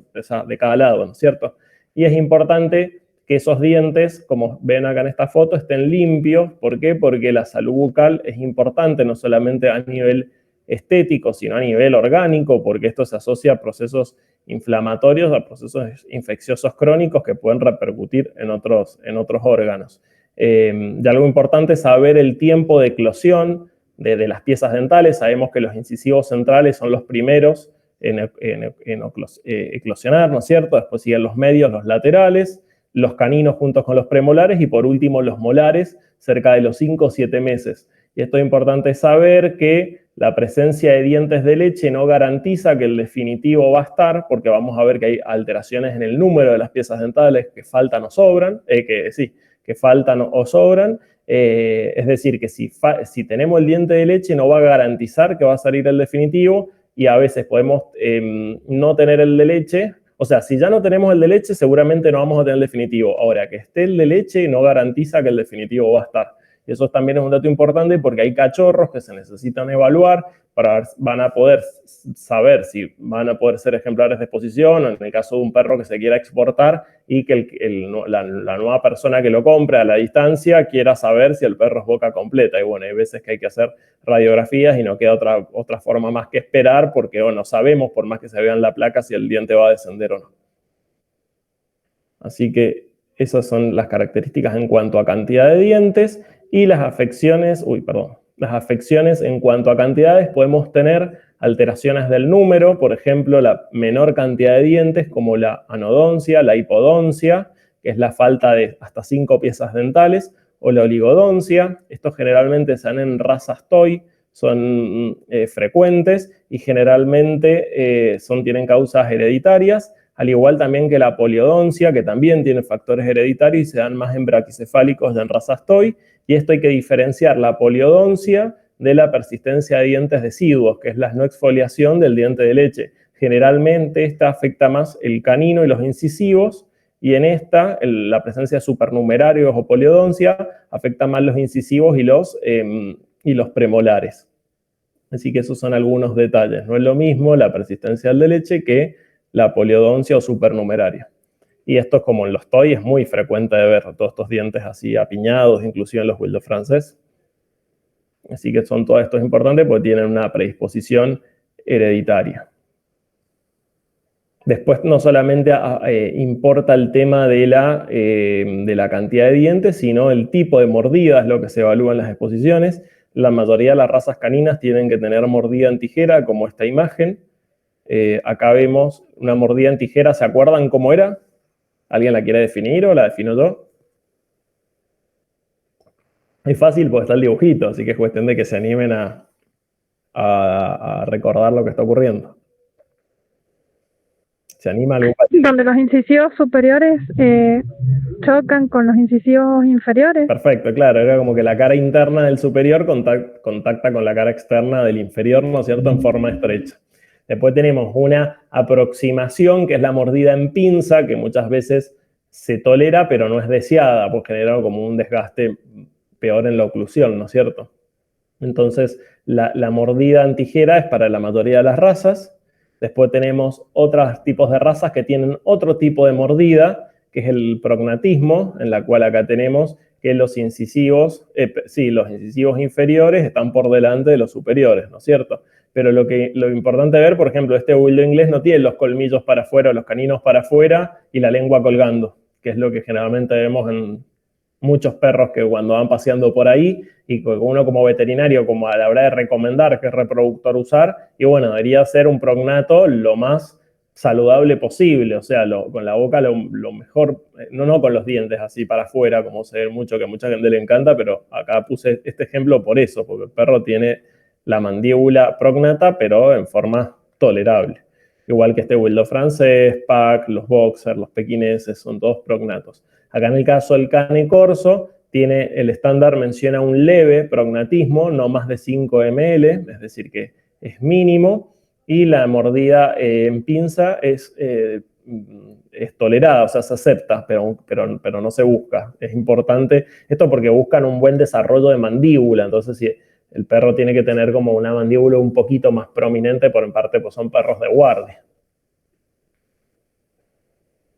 de cada lado, ¿no es cierto? Y es importante que esos dientes, como ven acá en esta foto, estén limpios. ¿Por qué? Porque la salud bucal es importante, no solamente a nivel estético, sino a nivel orgánico, porque esto se asocia a procesos inflamatorios, a procesos infecciosos crónicos que pueden repercutir en otros órganos. Y algo importante es saber el tiempo de eclosión de las piezas dentales. Sabemos que los incisivos centrales son los primeros en eclosionar, ¿no es cierto? Después siguen los medios, los laterales, los caninos juntos con los premolares y por último los molares cerca de los 5 o 7 meses. Y esto es importante saber que la presencia de dientes de leche no garantiza que el definitivo va a estar, porque vamos a ver que hay alteraciones en el número de las piezas dentales que faltan o sobran, que faltan o sobran. Es decir, que si tenemos el diente de leche no va a garantizar que va a salir el definitivo, y a veces podemos no tener el de leche. O sea, si ya no tenemos el de leche, seguramente no vamos a tener el definitivo. Ahora, que esté el de leche no garantiza que el definitivo va a estar. Y eso también es un dato importante porque hay cachorros que se necesitan evaluar van a poder saber si van a poder ser ejemplares de exposición, o en el caso de un perro que se quiera exportar y que la nueva persona que lo compre a la distancia quiera saber si el perro es boca completa. Y bueno, hay veces que hay que hacer radiografías y no queda otra forma más que esperar porque no sabemos, por más que se vea en la placa, si el diente va a descender o no. Así que esas son las características en cuanto a cantidad de dientes. Y las afecciones, las afecciones en cuanto a cantidades, podemos tener alteraciones del número, por ejemplo, la menor cantidad de dientes, como la anodoncia, la hipodoncia, que es la falta de hasta 5 piezas dentales, o la oligodoncia. Estos generalmente se dan en razas toy, son frecuentes y generalmente tienen causas hereditarias, al igual también que la poliodoncia, que también tiene factores hereditarios y se dan más en braquicefálicos de en razas toy. Y esto hay que diferenciar la poliodoncia de la persistencia de dientes deciduos, que es la no exfoliación del diente de leche. Generalmente esta afecta más el canino y los incisivos, y en esta, la presencia de supernumerarios o poliodoncia afecta más los incisivos y los premolares. Así que esos son algunos detalles. No es lo mismo la persistencia del de leche que la poliodoncia o supernumeraria. Y esto, como en los toy, es muy frecuente de ver todos estos dientes así apiñados, inclusive en los bulldog francés. Así que todo esto es importante porque tienen una predisposición hereditaria. Después no solamente importa el tema de la cantidad de dientes, sino el tipo de mordida es lo que se evalúa en las exposiciones. La mayoría de las razas caninas tienen que tener mordida en tijera, como esta imagen. Acá vemos una mordida en tijera. ¿Se acuerdan cómo era? ¿Alguien la quiere definir o la defino yo? Es fácil porque está el dibujito, así que es cuestión de que se animen a recordar lo que está ocurriendo. ¿Se anima algún? Donde los incisivos superiores chocan con los incisivos inferiores. Perfecto, claro. Era como que la cara interna del superior contacta con la cara externa del inferior, ¿no es cierto?, en forma estrecha. Después tenemos una aproximación, que es la mordida en pinza, que muchas veces se tolera, pero no es deseada, pues genera como un desgaste peor en la oclusión, ¿no es cierto? Entonces, la mordida en tijera es para la mayoría de las razas. Después tenemos otros tipos de razas que tienen otro tipo de mordida, que es el prognatismo, en la cual acá tenemos que los incisivos inferiores están por delante de los superiores, ¿no es cierto? Pero lo importante ver, por ejemplo, este bulldog inglés no tiene los colmillos para afuera, los caninos para afuera y la lengua colgando, que es lo que generalmente vemos en muchos perros que cuando van paseando por ahí, y uno como veterinario, como a la hora de recomendar qué reproductor usar, y bueno, debería ser un prognato lo más saludable posible, o sea, con la boca lo mejor, no con los dientes así para afuera, como se ve mucho, que a mucha gente le encanta, pero acá puse este ejemplo por eso, porque el perro tiene la mandíbula prognata, pero en forma tolerable. Igual que este bulldog francés, pack, los boxers, los pequineses, son todos prognatos. Acá en el caso del cane corso, el estándar menciona un leve prognatismo, no más de 5 ml, es decir que es mínimo, y la mordida en pinza es tolerada, o sea, se acepta, pero no se busca. Es importante esto porque buscan un buen desarrollo de mandíbula, entonces si El perro tiene que tener como una mandíbula un poquito más prominente, por en parte pues son perros de guardia.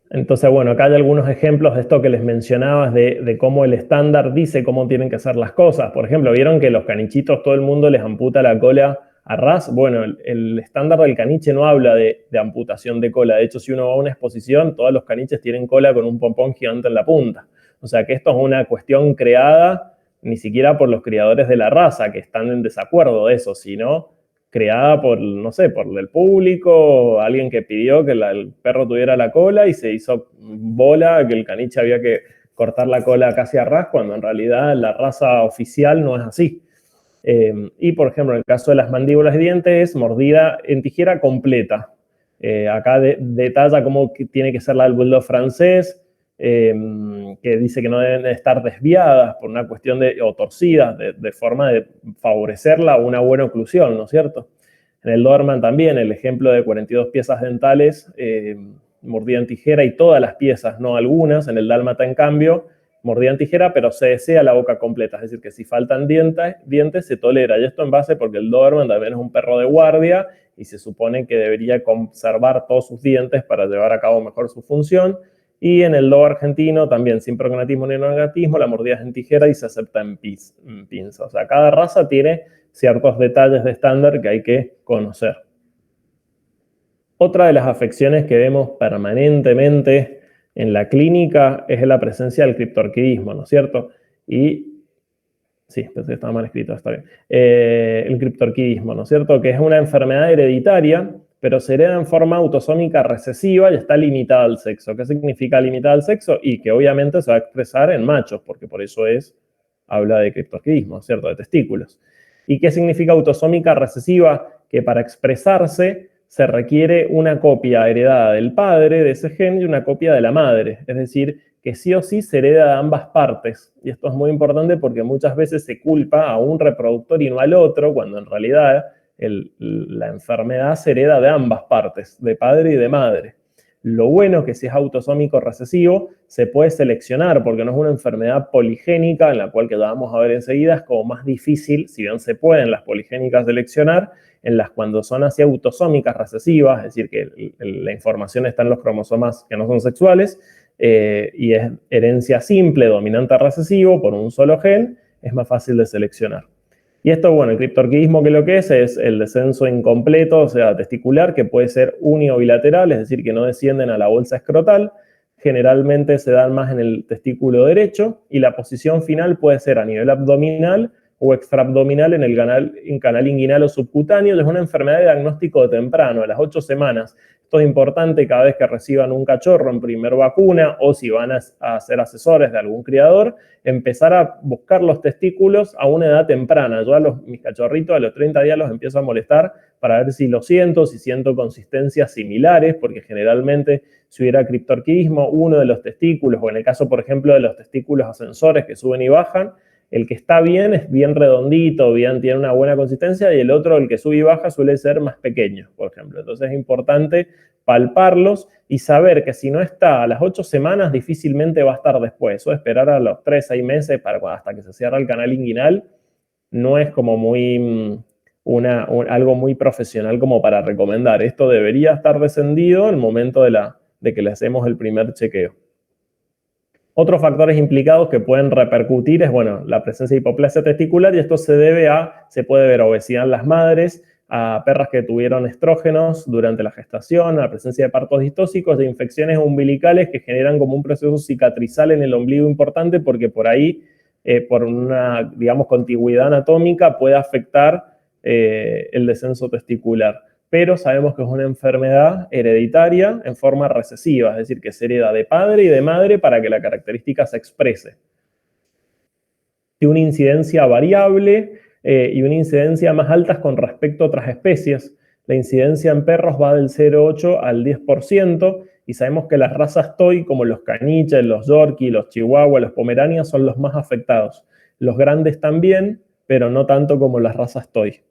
Entonces, bueno, acá hay algunos ejemplos de esto que les mencionabas, de cómo el estándar dice cómo tienen que ser las cosas. Por ejemplo, ¿vieron que los canichitos todo el mundo les amputa la cola a ras? Bueno, el estándar del caniche no habla de amputación de cola. De hecho, si uno va a una exposición, todos los caniches tienen cola con un pompón gigante en la punta. O sea que esto es una cuestión creada ni siquiera por los criadores de la raza, que están en desacuerdo de eso, sino creada por, no sé, por el público, alguien que pidió que el perro tuviera la cola y se hizo bola, que el caniche había que cortar la cola casi a ras, cuando en realidad la raza oficial no es así. Y, por ejemplo, en el caso de las mandíbulas y dientes, es mordida en tijera completa. Acá detalla cómo tiene que ser la del bulldog francés, que dice que no deben estar desviadas por una cuestión o torcidas, de forma de favorecerla una buena oclusión, ¿no es cierto? En el Doberman también, el ejemplo de 42 piezas dentales, mordida en tijera y todas las piezas, no algunas. En el Dálmata, en cambio, mordida en tijera, pero se desea la boca completa, es decir, que si faltan dientes se tolera. Y esto en base porque el Doberman también es un perro de guardia y se supone que debería conservar todos sus dientes para llevar a cabo mejor su función. Y en el lobo argentino también, sin prognatismo ni neonatismo, la mordida es en tijera y se acepta en pinza. O sea, cada raza tiene ciertos detalles de estándar que hay que conocer. Otra de las afecciones que vemos permanentemente en la clínica es la presencia del criptorquidismo, ¿no es cierto? Y sí, pensé que estaba mal escrito, está bien. El criptorquidismo, ¿no es cierto? Que es una enfermedad hereditaria, pero se hereda en forma autosómica recesiva y está limitada al sexo. ¿Qué significa limitada al sexo? Y que obviamente se va a expresar en machos, porque por eso habla de criptorquidismo, ¿cierto? De testículos. ¿Y qué significa autosómica recesiva? Que para expresarse se requiere una copia heredada del padre de ese gen y una copia de la madre. Es decir, que sí o sí se hereda de ambas partes. Y esto es muy importante porque muchas veces se culpa a un reproductor y no al otro, cuando en realidad la enfermedad se hereda de ambas partes, de padre y de madre. Lo bueno es que si es autosómico recesivo, se puede seleccionar, porque no es una enfermedad poligénica, en la cual, que ya vamos a ver enseguida, es como más difícil, si bien se pueden las poligénicas seleccionar, en las cuando son así autosómicas recesivas, es decir, que la información está en los cromosomas que no son sexuales, y es herencia simple, dominante recesivo, por un solo gen, es más fácil de seleccionar. Y esto, bueno, el criptorquidismo, que lo que es el descenso incompleto, o sea, testicular, que puede ser uni o bilateral, es decir, que no descienden a la bolsa escrotal. Generalmente se dan más en el testículo derecho, y la posición final puede ser a nivel abdominal o extraabdominal en el canal inguinal o subcutáneo. Es una enfermedad de diagnóstico temprano, a las 8 semanas. Esto es importante cada vez que reciban un cachorro en primer vacuna, o si van a ser asesores de algún criador, empezar a buscar los testículos a una edad temprana. Yo mis cachorritos a los 30 días los empiezo a molestar para ver si si siento consistencias similares, porque generalmente si hubiera criptorquidismo, uno de los testículos, o en el caso, por ejemplo, de los testículos ascensores que suben y bajan, el que está bien es bien redondito, tiene una buena consistencia, y el otro, el que sube y baja, suele ser más pequeño, por ejemplo. Entonces es importante palparlos y saber que si no está a las 8 semanas, difícilmente va a estar después. O esperar a los 3, 6 meses hasta que se cierra el canal inguinal, no es como algo muy profesional como para recomendar. Esto debería estar descendido en el momento de que le hacemos el primer chequeo. Otros factores implicados que pueden repercutir es, bueno, la presencia de hipoplasia testicular, y esto se puede ver a obesidad en las madres, a perras que tuvieron estrógenos durante la gestación, a la presencia de partos distóxicos, de infecciones umbilicales que generan como un proceso cicatrizal en el ombligo importante, porque por ahí, por una, digamos, contigüidad anatómica, puede afectar el descenso testicular. Pero sabemos que es una enfermedad hereditaria en forma recesiva, es decir, que se hereda de padre y de madre para que la característica se exprese. Tiene una incidencia variable y una incidencia más alta con respecto a otras especies. La incidencia en perros va del 0,8 al 10%, y sabemos que las razas toy, como los caniches, los yorkie, los chihuahua, los pomeranias, son los más afectados. Los grandes también, pero no tanto como las razas toy.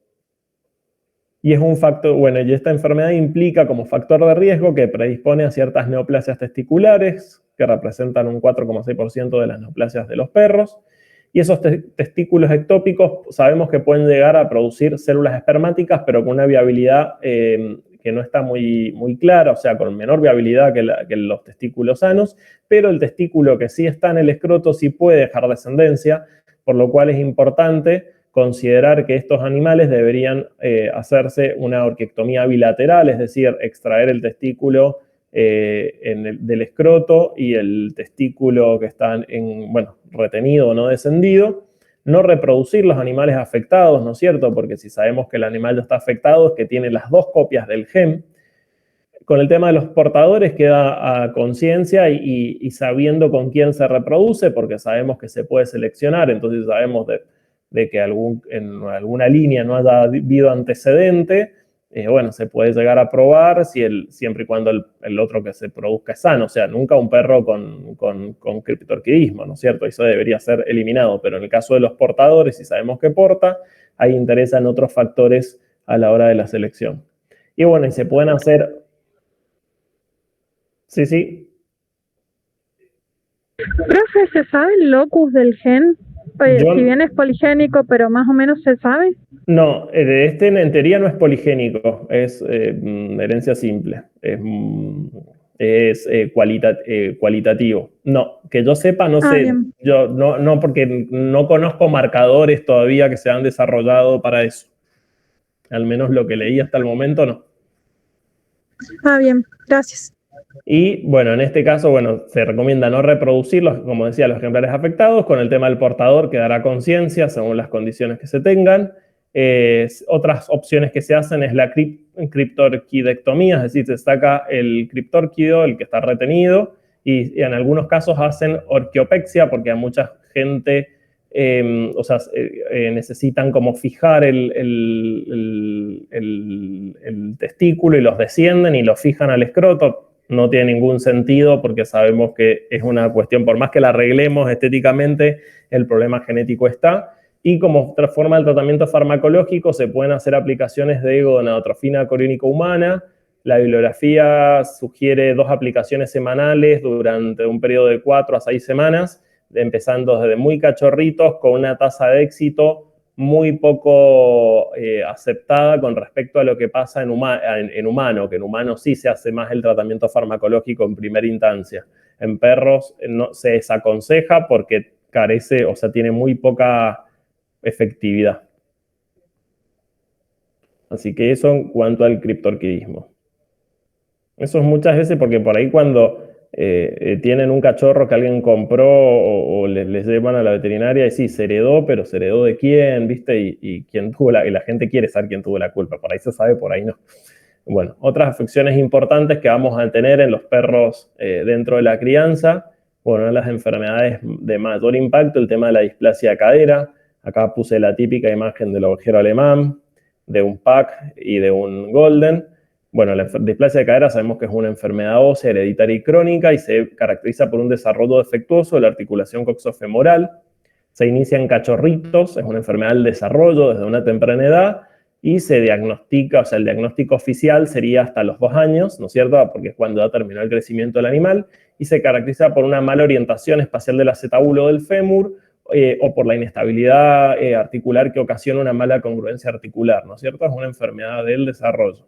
Y es un factor, bueno, y esta enfermedad implica como factor de riesgo que predispone a ciertas neoplasias testiculares, que representan un 4,6% de las neoplasias de los perros, y esos testículos ectópicos sabemos que pueden llegar a producir células espermáticas, pero con una viabilidad que no está muy clara, o sea, con menor viabilidad que los testículos sanos, pero el testículo que sí está en el escroto sí puede dejar descendencia, por lo cual es importante considerar que estos animales deberían hacerse una orquiectomía bilateral, es decir, extraer el testículo del escroto y el testículo que está retenido o no descendido, no reproducir los animales afectados, ¿no es cierto? Porque si sabemos que el animal ya está afectado es que tiene las dos copias del gen. Con el tema de los portadores queda a conciencia y sabiendo con quién se reproduce, porque sabemos que se puede seleccionar, entonces sabemos de que en alguna línea no haya habido antecedente, se puede llegar a probar siempre y cuando el otro que se produzca es sano, o sea, nunca un perro con criptorquidismo, ¿no es cierto? Eso debería ser eliminado, pero en el caso de los portadores, si sabemos que porta, ahí interesan otros factores a la hora de la selección. Y bueno, y se pueden hacer... Sí, sí. Profe, ¿se sabe el locus del gen? Si bien es poligénico, pero más o menos se sabe. No, en teoría no es poligénico, es herencia simple, es cualitativo. No, que yo sepa, no sé, bien. yo no porque no conozco marcadores todavía que se han desarrollado para eso. Al menos lo que leí hasta el momento no. Bien, gracias. Y bueno, en este caso, se recomienda no reproducirlos, como decía, los ejemplares afectados. Con el tema del portador quedará conciencia según las condiciones que se tengan. Otras opciones que se hacen es la criptorquidectomía, es decir, se saca el criptórquido, el que está retenido, y en algunos casos hacen orquiopexia porque a mucha gente necesitan como fijar el testículo y los descienden y los fijan al escroto. No tiene ningún sentido porque sabemos que es una cuestión, por más que la arreglemos estéticamente, el problema genético está. Y como forma del tratamiento farmacológico se pueden hacer aplicaciones de gonadotrofina coriónica humana. La bibliografía sugiere 2 aplicaciones semanales durante un periodo de 4 a 6 semanas, empezando desde muy cachorritos con una tasa de éxito muy poco aceptada con respecto a lo que pasa en humano, que en humano sí se hace más el tratamiento farmacológico en primera instancia. En perros no se desaconseja porque carece, o sea, tiene muy poca efectividad. Así que eso en cuanto al criptorquidismo. Eso es muchas veces porque por ahí cuando tienen un cachorro que alguien compró o les llevan a la veterinaria y sí, se heredó, pero se heredó de quién, ¿viste? Y quién tuvo y la gente quiere saber quién tuvo la culpa. Por ahí se sabe, por ahí no. Bueno, otras afecciones importantes que vamos a tener en los perros dentro de la crianza, las enfermedades de mayor impacto, el tema de la displasia de cadera. Acá puse la típica imagen del ovejero alemán, de un Pug y de un Golden. Bueno, la displasia de cadera sabemos que es una enfermedad ósea hereditaria y crónica y se caracteriza por un desarrollo defectuoso de la articulación coxofemoral. Se inicia en cachorritos, es una enfermedad del desarrollo desde una temprana edad y se diagnostica, o sea, el diagnóstico oficial sería hasta los 2 años, ¿no es cierto? Porque es cuando ya terminó el crecimiento del animal y se caracteriza por una mala orientación espacial del acetábulo del fémur o por la inestabilidad articular que ocasiona una mala congruencia articular, ¿no es cierto? Es una enfermedad del desarrollo.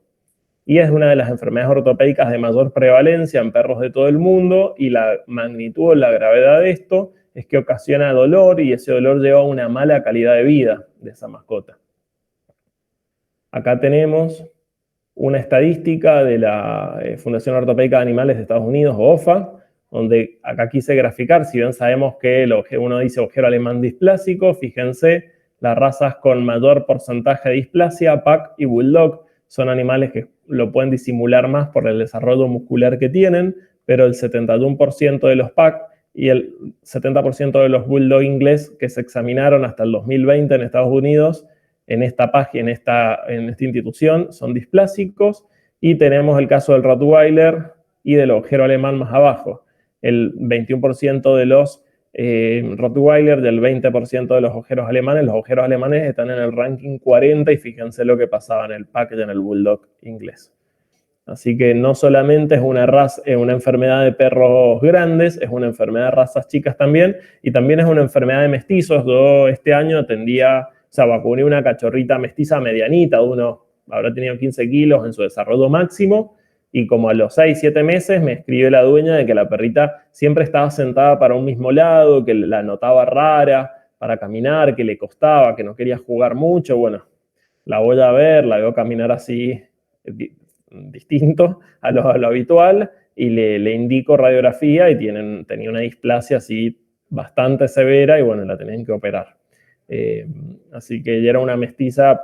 Y es una de las enfermedades ortopédicas de mayor prevalencia en perros de todo el mundo y la magnitud o la gravedad de esto es que ocasiona dolor y ese dolor lleva a una mala calidad de vida de esa mascota. Acá tenemos una estadística de la Fundación Ortopédica de Animales de Estados Unidos, OFA, donde acá quise graficar, si bien sabemos que uno dice ovejero alemán displásico, fíjense, las razas con mayor porcentaje de displasia, Pug y Bulldog, son animales que lo pueden disimular más por el desarrollo muscular que tienen, pero el 71% de los Pug y el 70% de los Bulldog inglés que se examinaron hasta el 2020 en Estados Unidos, en esta página, en esta institución, son displásicos, y tenemos el caso del Rottweiler y del ovejero alemán más abajo. El 21% de los Rottweiler, del 20% de los ojeros alemanes. Los ojeros alemanes están en el ranking 40 y fíjense lo que pasaba en el Pug y en el Bulldog inglés. Así que no solamente es una enfermedad de perros grandes, es una enfermedad de razas chicas también, y también es una enfermedad de mestizos. Yo este año vacuné una cachorrita mestiza medianita, habrá tenido 15 kilos en su desarrollo máximo, y como a los 6, 7 meses me escribió la dueña de que la perrita siempre estaba sentada para un mismo lado, que la notaba rara para caminar, que le costaba, que no quería jugar mucho. Bueno, la voy a ver, la veo caminar así distinto a lo habitual, y le indico radiografía y tenía una displasia así bastante severa y bueno, la tenían que operar. Así que ella era una mestiza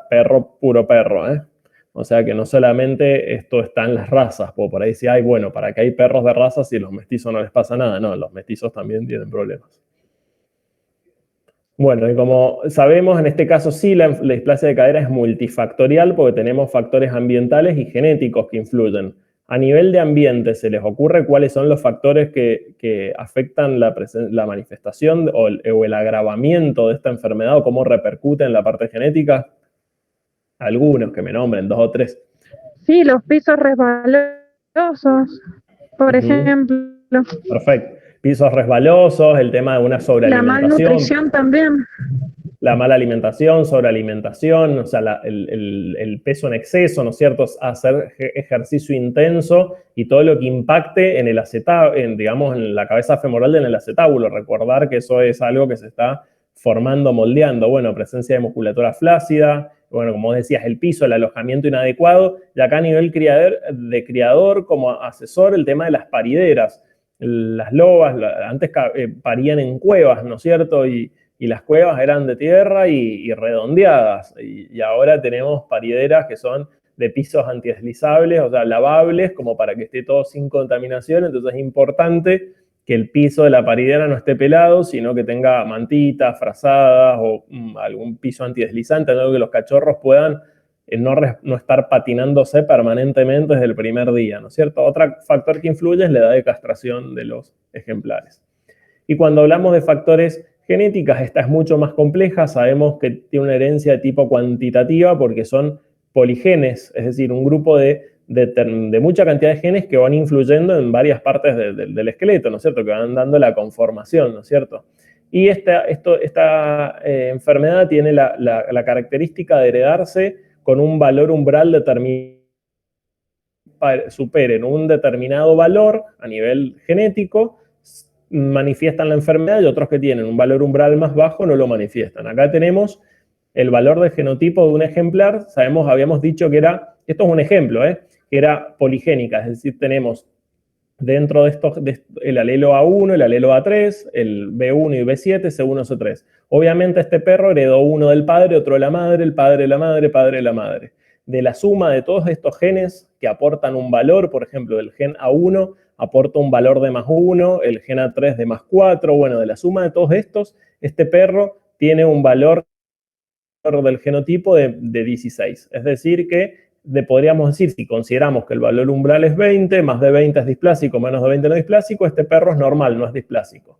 puro perro, ¿eh? O sea que no solamente esto está en las razas, por ahí decía, bueno, ¿para qué hay perros de razas y a los mestizos no les pasa nada? No, los mestizos también tienen problemas. Bueno, y como sabemos, en este caso sí, la displasia de cadera es multifactorial porque tenemos factores ambientales y genéticos que influyen. A nivel de ambiente, ¿se les ocurre cuáles son los factores que afectan la manifestación o el agravamiento de esta enfermedad o cómo repercute en la parte genética? Algunos que me nombren, 2 o 3. Sí, los pisos resbalosos, por ejemplo. Perfecto. Pisos resbalosos, el tema de una sobrealimentación. La malnutrición también. La mala alimentación, sobrealimentación, o sea, el peso en exceso, ¿no es cierto? Hacer ejercicio intenso y todo lo que impacte en digamos, en la cabeza femoral en el acetábulo. Recordar que eso es algo que se está formando, moldeando. Bueno, presencia de musculatura flácida, bueno, como decías, el piso, el alojamiento inadecuado, y acá a nivel de criador, como asesor, el tema de las parideras. Las lobas antes parían en cuevas, ¿no es cierto? Y las cuevas eran de tierra y redondeadas. Y ahora tenemos parideras que son de pisos antideslizables, o sea, lavables, como para que esté todo sin contaminación. Entonces es importante que el piso de la paridera no esté pelado, sino que tenga mantitas, frazadas o algún piso antideslizante, algo que los cachorros puedan no estar patinándose permanentemente desde el primer día, ¿no es cierto? Otro factor que influye es la edad de castración de los ejemplares. Y cuando hablamos de factores genéticas, esta es mucho más compleja. Sabemos que tiene una herencia de tipo cuantitativa porque son poligenes, es decir, un grupo de mucha cantidad de genes que van influyendo en varias partes del esqueleto, ¿no es cierto? Que van dando la conformación, ¿no es cierto? Y esta enfermedad tiene la característica de heredarse con un valor umbral determinado, superen un determinado valor a nivel genético, manifiestan la enfermedad, y otros que tienen un valor umbral más bajo no lo manifiestan. Acá tenemos el valor de genotipo de un ejemplar. Habíamos dicho que esto es un ejemplo, que era poligénica, es decir, tenemos dentro de estos el alelo A1, el alelo A3, el B1 y B7, C1, C3. Obviamente este perro heredó uno del padre, otro de la madre, el padre de la madre, padre de la madre. De la suma de todos estos genes que aportan un valor, por ejemplo, el gen A1 aporta un valor de +1, el gen A3 de +4, bueno, de la suma de todos estos, este perro tiene un valor del genotipo de 16. Es decir que podríamos decir, si consideramos que el valor umbral es 20, más de 20 es displásico, menos de 20 no es displásico, este perro es normal, no es displásico.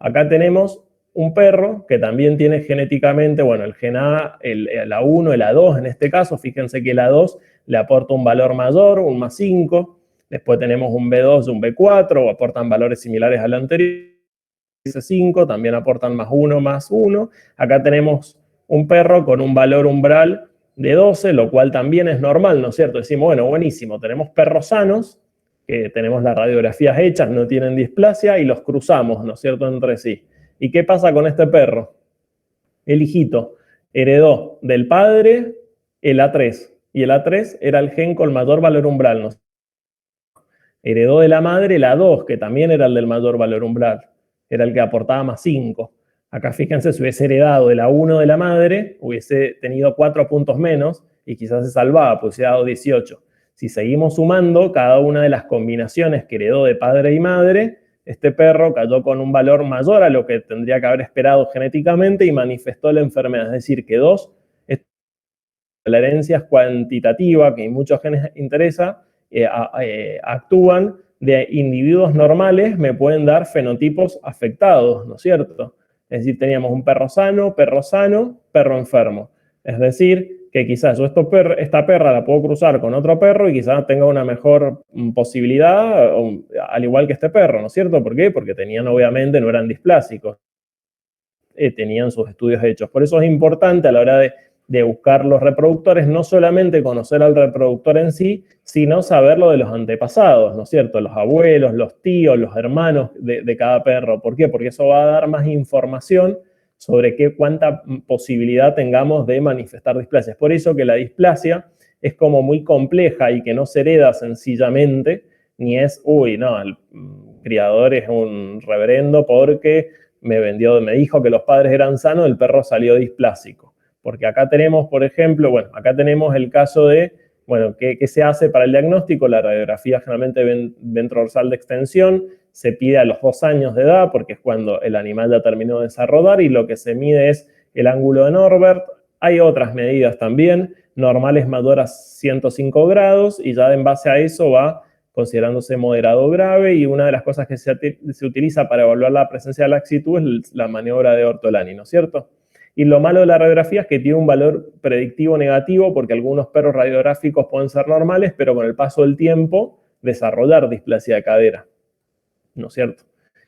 Acá tenemos un perro que también tiene genéticamente, bueno, el gen A, el A1, el A2 en este caso, fíjense que el A2 le aporta un valor mayor, un +5, después tenemos un B2 y un B4, o aportan valores similares al anterior, C5 también aportan +1, +1. Acá tenemos un perro con un valor umbral de 12, lo cual también es normal, ¿no es cierto? Decimos, bueno, buenísimo, tenemos perros sanos, que tenemos las radiografías hechas, no tienen displasia, y los cruzamos, ¿no es cierto?, entre sí. ¿Y qué pasa con este perro? El hijito heredó del padre el A3, y el A3 era el gen con mayor valor umbral, ¿no? Heredó de la madre el A2, que también era el del mayor valor umbral, era el que aportaba +5. Acá fíjense, si hubiese heredado el A1 de la madre, hubiese tenido 4 puntos menos y quizás se salvaba, pues hubiese dado 18. Si seguimos sumando cada una de las combinaciones que heredó de padre y madre, este perro cayó con un valor mayor a lo que tendría que haber esperado genéticamente y manifestó la enfermedad. Es decir, que la herencia es cuantitativa, que en muchos genes interesa, actúan de individuos normales, me pueden dar fenotipos afectados, ¿no es cierto? Es decir, teníamos un perro sano, perro enfermo. Es decir, que quizás yo esta perra la puedo cruzar con otro perro y quizás tenga una mejor posibilidad, al igual que este perro, ¿no es cierto? ¿Por qué? Porque tenían, obviamente, no eran displásicos, tenían sus estudios hechos. Por eso es importante a la hora de buscar los reproductores, no solamente conocer al reproductor en sí, sino saberlo de los antepasados, ¿no es cierto? Los abuelos, los tíos, los hermanos de cada perro. ¿Por qué? Porque eso va a dar más información sobre cuánta posibilidad tengamos de manifestar displasias. Por eso que la displasia es como muy compleja y que no se hereda sencillamente, ni es, uy, no, el criador es un reverendo porque me dijo que los padres eran sanos, el perro salió displásico. Porque acá tenemos, por ejemplo, acá tenemos el caso de, ¿qué se hace para el diagnóstico? La radiografía generalmente ventrodorsal de extensión se pide a los 2 años de edad, porque es cuando el animal ya terminó de desarrollar, y lo que se mide es el ángulo de Norbert. Hay otras medidas también, normal es mayor a 105 grados, y ya en base a eso va considerándose moderado o grave, y una de las cosas que se utiliza para evaluar la presencia de laxitud es la maniobra de Ortolani, ¿no es cierto? Y lo malo de la radiografía es que tiene un valor predictivo negativo, porque algunos perros radiográficos pueden ser normales, pero con el paso del tiempo desarrollar displasia de cadera, ¿no es cierto?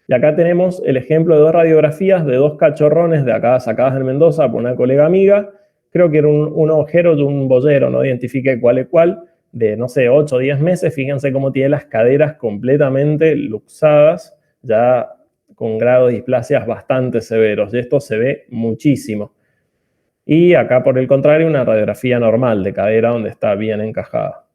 Y acá tenemos el ejemplo de 2 radiografías de 2 cachorrones de acá sacadas en Mendoza por una colega amiga. Creo que era un ovejero y un boyero, no identifiqué cuál es cuál, de, no sé, 8 o 10 meses. Fíjense cómo tiene las caderas completamente luxadas, ya con grados de displasias bastante severos, y esto se ve muchísimo. Y acá, por el contrario, una radiografía normal de cadera donde está bien encajada.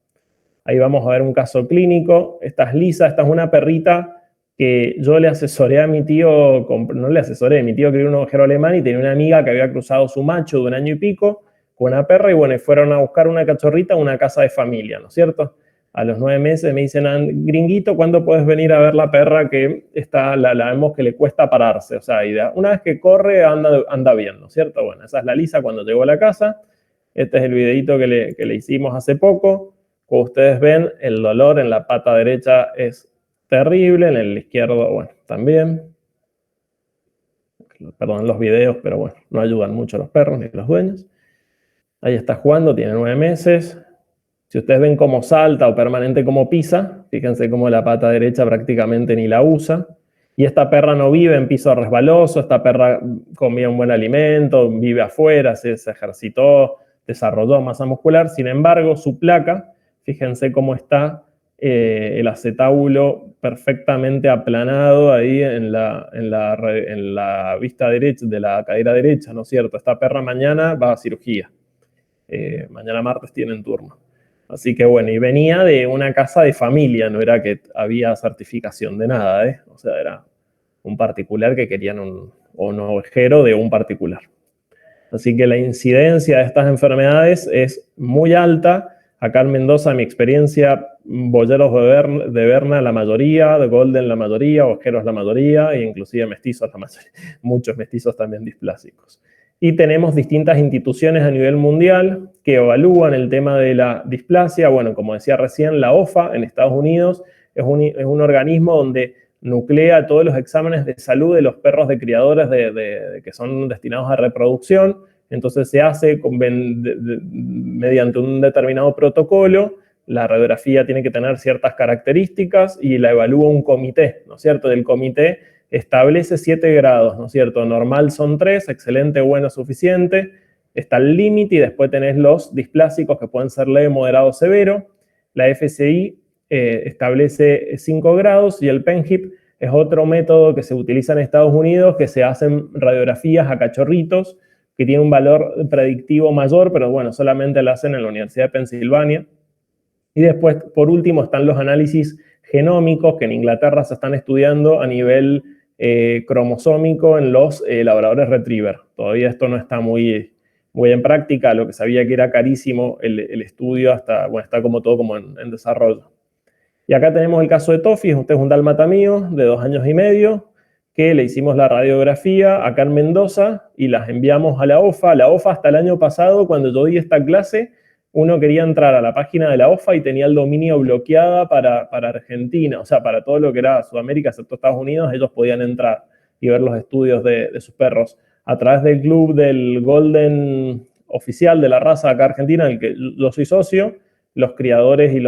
Ahí vamos a ver un caso clínico. Esta es Lisa, esta es una perrita que yo le asesoré a mi tío, no le asesoré, mi tío quería un ovejero alemán y tenía una amiga que había cruzado su macho de 1 año y pico con una perra, y fueron a buscar una cachorrita a una casa de familia, ¿no es cierto? A los 9 meses me dicen, gringuito, ¿cuándo puedes venir a ver la perra que la vemos que le cuesta pararse? O sea, una vez que corre, anda bien, ¿no es cierto? Bueno, esa es la Lisa cuando llegó a la casa. Este es el videito que le hicimos hace poco. Como ustedes ven, el dolor en la pata derecha es terrible, en el izquierdo, también. Perdón los videos, pero no ayudan mucho a los perros ni a los dueños. Ahí está jugando, tiene 9 meses. Si ustedes ven cómo salta o permanente cómo pisa, fíjense cómo la pata derecha prácticamente ni la usa. Y esta perra no vive en piso resbaloso, esta perra comía un buen alimento, vive afuera, se ejercitó, desarrolló masa muscular. Sin embargo, su placa, fíjense cómo está el acetábulo perfectamente aplanado ahí en la vista derecha, de la cadera derecha, ¿no es cierto? Esta perra mañana va a cirugía. Mañana martes tienen turno. Así que y venía de una casa de familia, no era que había certificación de nada, ¿eh? O sea, era un particular que querían un ovejero de un particular. Así que la incidencia de estas enfermedades es muy alta. Acá en Mendoza, en mi experiencia, boyeros de Berna la mayoría, de Golden la mayoría, ovejeros la mayoría, e inclusive mestizos la mayoría, muchos mestizos también displásicos. Y tenemos distintas instituciones a nivel mundial que evalúan el tema de la displasia. Como decía recién, la OFA en Estados Unidos es un organismo donde nuclea todos los exámenes de salud de los perros de criadores que son destinados a reproducción. Entonces se hace mediante un determinado protocolo. La radiografía tiene que tener ciertas características y la evalúa un comité, ¿no es cierto? Del comité establece 7 grados, ¿no es cierto? Normal son 3, excelente, bueno, suficiente. Está el límite y después tenés los displásicos que pueden ser leve, moderado, severo. La FCI establece 5 grados y el PENHIP es otro método que se utiliza en Estados Unidos, que se hacen radiografías a cachorritos que tiene un valor predictivo mayor, pero solamente lo hacen en la Universidad de Pensilvania. Y después, por último, están los análisis genómicos que en Inglaterra se están estudiando a nivel cromosómico en los labradores retriever. Todavía esto no está muy en práctica, lo que sabía que era carísimo el estudio, está como todo como en desarrollo. Y acá tenemos el caso de Tofi, este es un dálmata mío de 2 años y medio, que le hicimos la radiografía acá en Mendoza y las enviamos a la OFA. La OFA hasta el año pasado, cuando yo di esta clase, uno quería entrar a la página de la OFA y tenía el dominio bloqueada para Argentina, o sea, para todo lo que era Sudamérica, excepto Estados Unidos, ellos podían entrar y ver los estudios de sus perros. A través del club del Golden oficial de la raza acá argentina, en el que yo soy socio. Los criadores y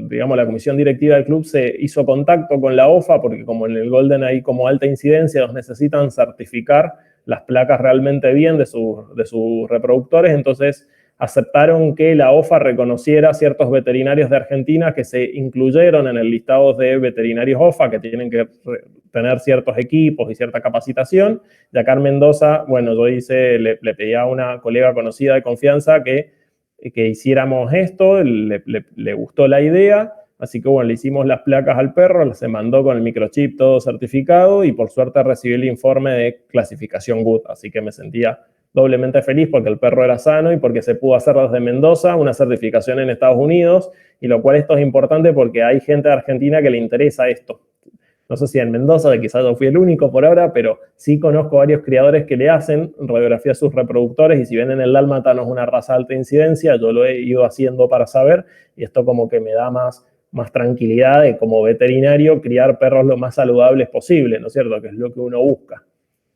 digamos, la comisión directiva del club se hizo contacto con la OFA, porque como en el Golden hay como alta incidencia, los necesitan certificar las placas realmente bien de sus reproductores, entonces aceptaron que la OFA reconociera ciertos veterinarios de Argentina que se incluyeron en el listado de veterinarios OFA, que tienen que tener ciertos equipos y cierta capacitación. Y acá en Mendoza, bueno, yo le pedí a una colega conocida de confianza que hiciéramos esto, le gustó la idea, así que bueno, le hicimos las placas al perro, se mandó con el microchip todo certificado y por suerte recibí el informe de clasificación Good, así que me sentía doblemente feliz porque el perro era sano y porque se pudo hacer desde Mendoza una certificación en Estados Unidos, y lo cual esto es importante porque hay gente de Argentina que le interesa esto. No sé si en Mendoza, quizás yo fui el único por ahora, pero sí conozco varios criadores que le hacen radiografía a sus reproductores, y si ven en el dálmata no es una raza de alta incidencia, yo lo he ido haciendo para saber, y esto como que me da más tranquilidad de, como veterinario, criar perros lo más saludables posible, ¿no es cierto? Que es lo que uno busca.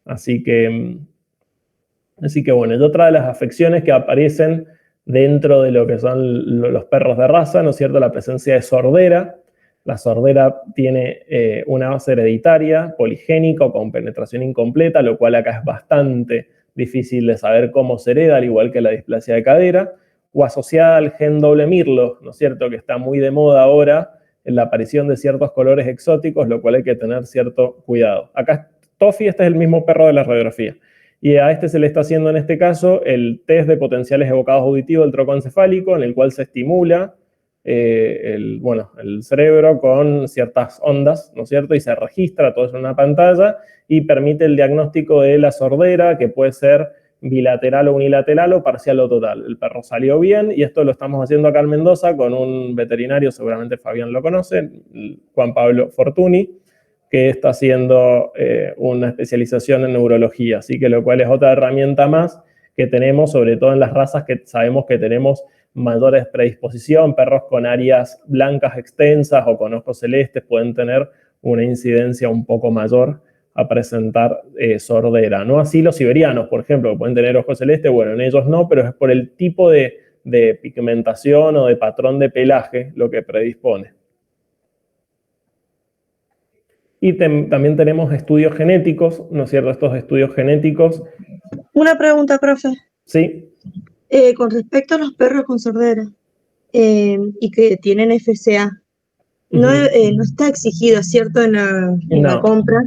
Así que bueno, y otra de las afecciones que aparecen dentro de lo que son los perros de raza, ¿no es cierto? La presencia de sordera. La sordera tiene una base hereditaria, poligénico, con penetración incompleta, lo cual acá es bastante difícil de saber cómo se hereda, al igual que la displasia de cadera, o asociada al gen doble mirlo, ¿no es cierto?, que está muy de moda ahora en la aparición de ciertos colores exóticos, lo cual hay que tener cierto cuidado. Acá Toffee, este es el mismo perro de la radiografía, y a este se le está haciendo en este caso el test de potenciales evocados auditivos del trocoencefálico, en el cual se estimula el cerebro con ciertas ondas, ¿no es cierto? Y se registra todo eso en una pantalla y permite el diagnóstico de la sordera, que puede ser bilateral o unilateral o parcial o total. El perro salió bien y esto lo estamos haciendo acá en Mendoza con un veterinario, seguramente Fabián lo conoce, Juan Pablo Fortuny, que está haciendo una especialización en neurología, así que lo cual es otra herramienta más que tenemos, sobre todo en las razas que sabemos que tenemos mayores predisposición. Perros con áreas blancas extensas o con ojos celestes pueden tener una incidencia un poco mayor a presentar sordera. No así los siberianos, por ejemplo, que pueden tener ojos celestes, bueno, en ellos no, pero es por el tipo de pigmentación o de patrón de pelaje lo que predispone. Y también tenemos estudios genéticos, ¿no es cierto? Estos estudios genéticos. Una pregunta, profe. Sí. Con respecto a los perros con sordera y que tienen FCA, no está exigido, ¿cierto?, en la compra.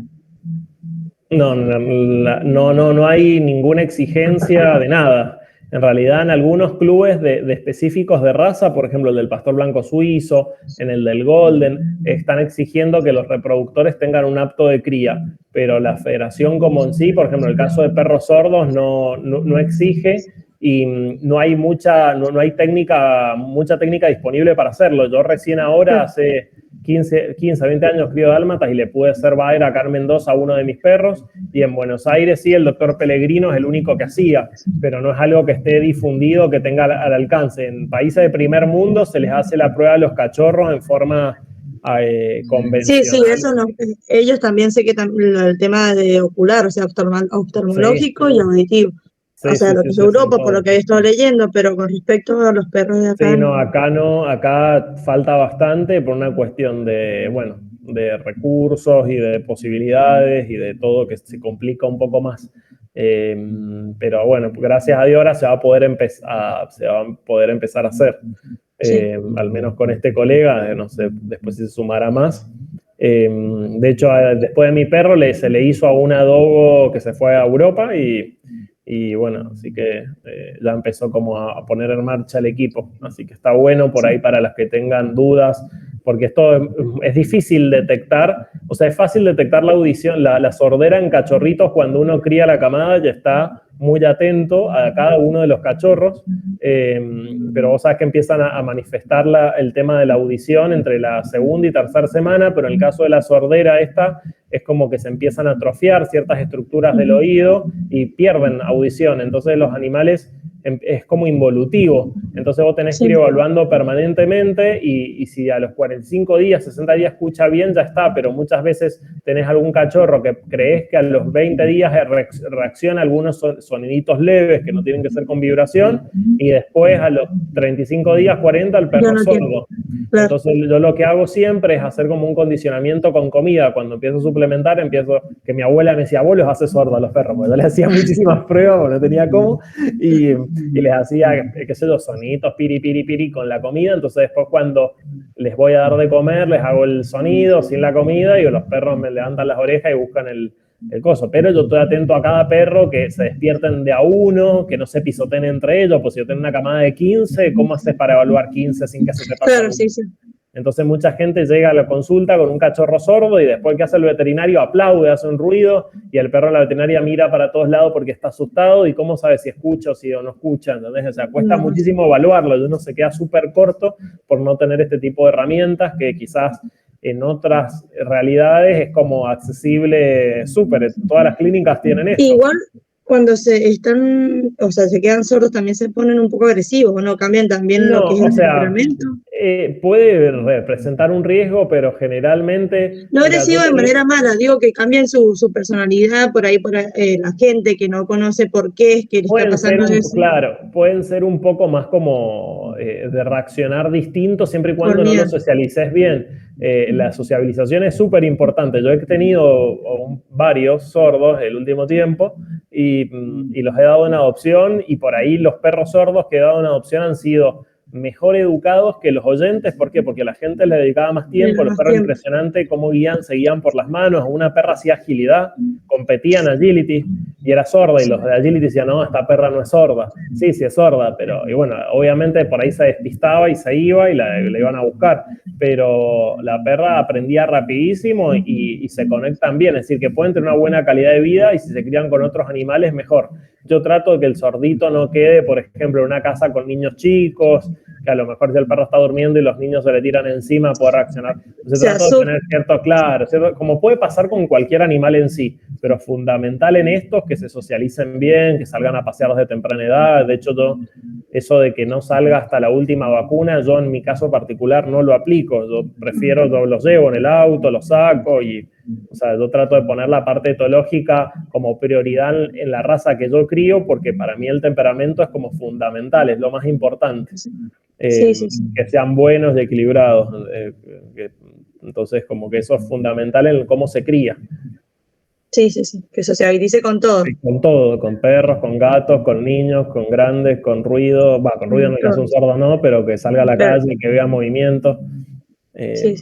No hay ninguna exigencia de nada. En realidad, en algunos clubes de específicos de raza, por ejemplo, el del pastor blanco suizo, en el del Golden, están exigiendo que los reproductores tengan un apto de cría, pero la federación como en sí, por ejemplo, en el caso de perros sordos, no exige, y no hay mucha técnica disponible para hacerlo. Yo recién ahora, hace 15, 20 años crío dálmatas y le pude hacer Baer acá en Mendoza a uno de mis perros, y en Buenos Aires sí, el doctor Pellegrino es el único que hacía, pero no es algo que esté difundido, que tenga al alcance. En países de primer mundo se les hace la prueba a los cachorros en forma convencional. Sí, eso no. Ellos también sé que el tema de ocular, o sea, oftalmológico y auditivo. O sea, lo que es Europa, por lo que he estado leyendo, pero con respecto a los perros de acá. Sí, acá falta bastante por una cuestión de recursos y de posibilidades y de todo, que se complica un poco más. Pero bueno, gracias a Dios ahora se va a poder empezar a hacer. Al menos con este colega, no sé, después se sumará más. De hecho, después de mi perro se le hizo a una dogo que se fue a Europa y bueno, así que ya empezó como a poner en marcha el equipo. Así que está bueno por ahí para las que tengan dudas, porque esto es difícil detectar. O sea, es fácil detectar la audición, la sordera en cachorritos cuando uno cría la camada y está muy atento a cada uno de los cachorros, pero vos sabés que empiezan a manifestar el tema de la audición entre la segunda y tercera semana, pero en el caso de la sordera es como que se empiezan a atrofiar ciertas estructuras del oído y pierden audición. Entonces los animales es como involutivo. Entonces vos tenés que ir evaluando permanentemente y si a los 45 días, 60 días escucha bien, ya está, pero muchas veces tenés algún cachorro que crees que a los 20 días reacciona a algunos soniditos leves que no tienen que ser con vibración y después a los 35 días, 40, el perro es sordo. Claro. Entonces yo lo que hago siempre es hacer como un condicionamiento con comida. Cuando empiezo a suplementar, que mi abuela me decía, vos los haces sordos a los perros, porque yo les hacía muchísimas pruebas, porque no tenía cómo, y les hacía, qué sé yo, soniditos, piri, piri, piri con la comida. Entonces después cuando les voy a dar de comer, les hago el sonido sin la comida y los perros me levantan las orejas y buscan el coso. Pero yo estoy atento a cada perro, que se despierten de a uno, que no se pisoteen entre ellos, pues si yo tengo una camada de 15, ¿cómo haces para evaluar 15 sin que se te pase? Claro, sí, sí. Entonces mucha gente llega a la consulta con un cachorro sordo y después que hace el veterinario aplaude, hace un ruido y el perro en la veterinaria mira para todos lados porque está asustado y cómo sabe si escucha o si no escucha, ¿entendés? O sea, cuesta muchísimo evaluarlo y uno se queda súper corto por no tener este tipo de herramientas que quizás en otras realidades es como accesible súper. Todas las clínicas tienen esto. Igual cuando se quedan sordos también se ponen un poco agresivos, ¿no? Cambian también lo que es el temperamento. Puede representar un riesgo, pero generalmente... No agresivo de manera mala, digo que cambian su personalidad por ahí, la gente que no conoce por qué es que le está pasando eso. Claro, pueden ser un poco más como de reaccionar distinto siempre y cuando no lo socialices bien. La sociabilización es súper importante. Yo he tenido varios sordos el último tiempo y los he dado en adopción y por ahí los perros sordos que he dado en adopción han sido mejor educados que los oyentes. ¿Por qué? Porque la gente le dedicaba más tiempo, los perros impresionante cómo se guían por las manos, una perra hacía agilidad, competía en agility y era sorda y los de agility decían, no, esta perra no es sorda. Sí es sorda, pero y bueno, obviamente por ahí se despistaba y se iba y la iban a buscar, pero la perra aprendía rapidísimo y se conectan bien, es decir, que pueden tener una buena calidad de vida y si se crían con otros animales, mejor. Yo trato de que el sordito no quede, por ejemplo, en una casa con niños chicos, que a lo mejor si el perro está durmiendo y los niños se le tiran encima, puede reaccionar. Entonces trato de tener cierto, como puede pasar con cualquier animal en sí, pero fundamental en esto es que se socialicen bien, que salgan a pasear desde temprana edad. De hecho, eso de que no salga hasta la última vacuna, yo en mi caso particular no lo aplico. Yo los llevo en el auto, los saco o sea, yo trato de poner la parte etológica como prioridad en la raza que yo crío, porque para mí el temperamento es como fundamental, es lo más importante. Que sean buenos y equilibrados. Entonces, como que eso es fundamental en cómo se cría. Sí, que sociabilice con todo. Sí, con todo, con perros, con gatos, con niños, con grandes, con ruido. Con ruido en el caso de un sordo no, pero que salga a la calle, que vea movimiento. Sí.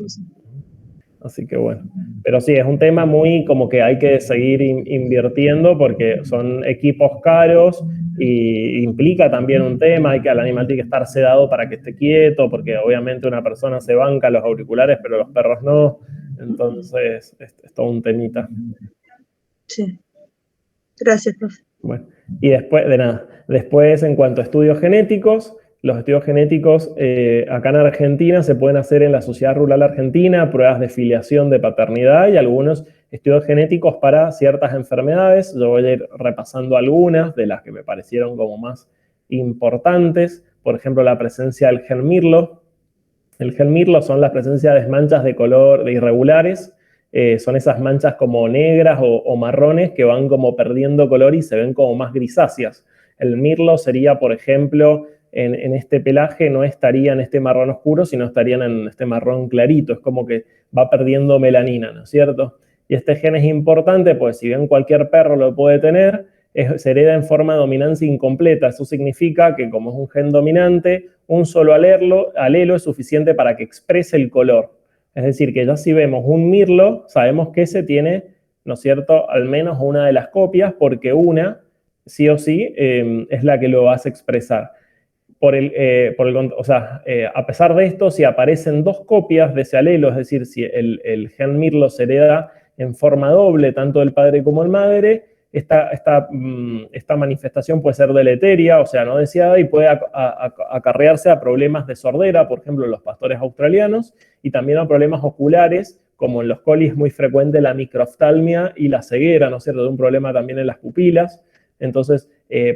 Así que bueno, pero sí, es un tema muy como que hay que seguir invirtiendo porque son equipos caros y implica también un tema, el animal tiene que estar sedado para que esté quieto, porque obviamente una persona se banca los auriculares, pero los perros no, entonces es todo un temita. Sí, gracias, profe. Bueno, y después en cuanto a estudios genéticos, los estudios genéticos acá en Argentina se pueden hacer en la Sociedad Rural Argentina, pruebas de filiación de paternidad y algunos estudios genéticos para ciertas enfermedades. Yo voy a ir repasando algunas de las que me parecieron como más importantes. Por ejemplo, la presencia del gen Mirlo. El gen Mirlo son la presencia de manchas de color irregulares. Son esas manchas como negras o marrones que van como perdiendo color y se ven como más grisáceas. El Mirlo sería, por ejemplo, en este pelaje no estaría en este marrón oscuro, sino estarían en este marrón clarito. Es como que va perdiendo melanina, ¿no es cierto? Y este gen es importante, pues si bien cualquier perro lo puede tener, se hereda en forma de dominancia incompleta. Eso significa que como es un gen dominante, un solo alelo es suficiente para que exprese el color. Es decir, que ya si vemos un mirlo, sabemos que ese tiene, ¿no es cierto?, al menos una de las copias, porque una, sí o sí, es la que lo hace expresar. A pesar de esto, si aparecen dos copias de ese alelo, es decir, si el gen mirlo se hereda en forma doble, tanto del padre como del madre, esta manifestación puede ser deleteria, o sea, no deseada, y puede acarrearse a problemas de sordera, por ejemplo, en los pastores australianos, y también a problemas oculares, como en los colis es muy frecuente la microftalmia y la ceguera, ¿no es cierto?, de un problema también en las pupilas. Entonces,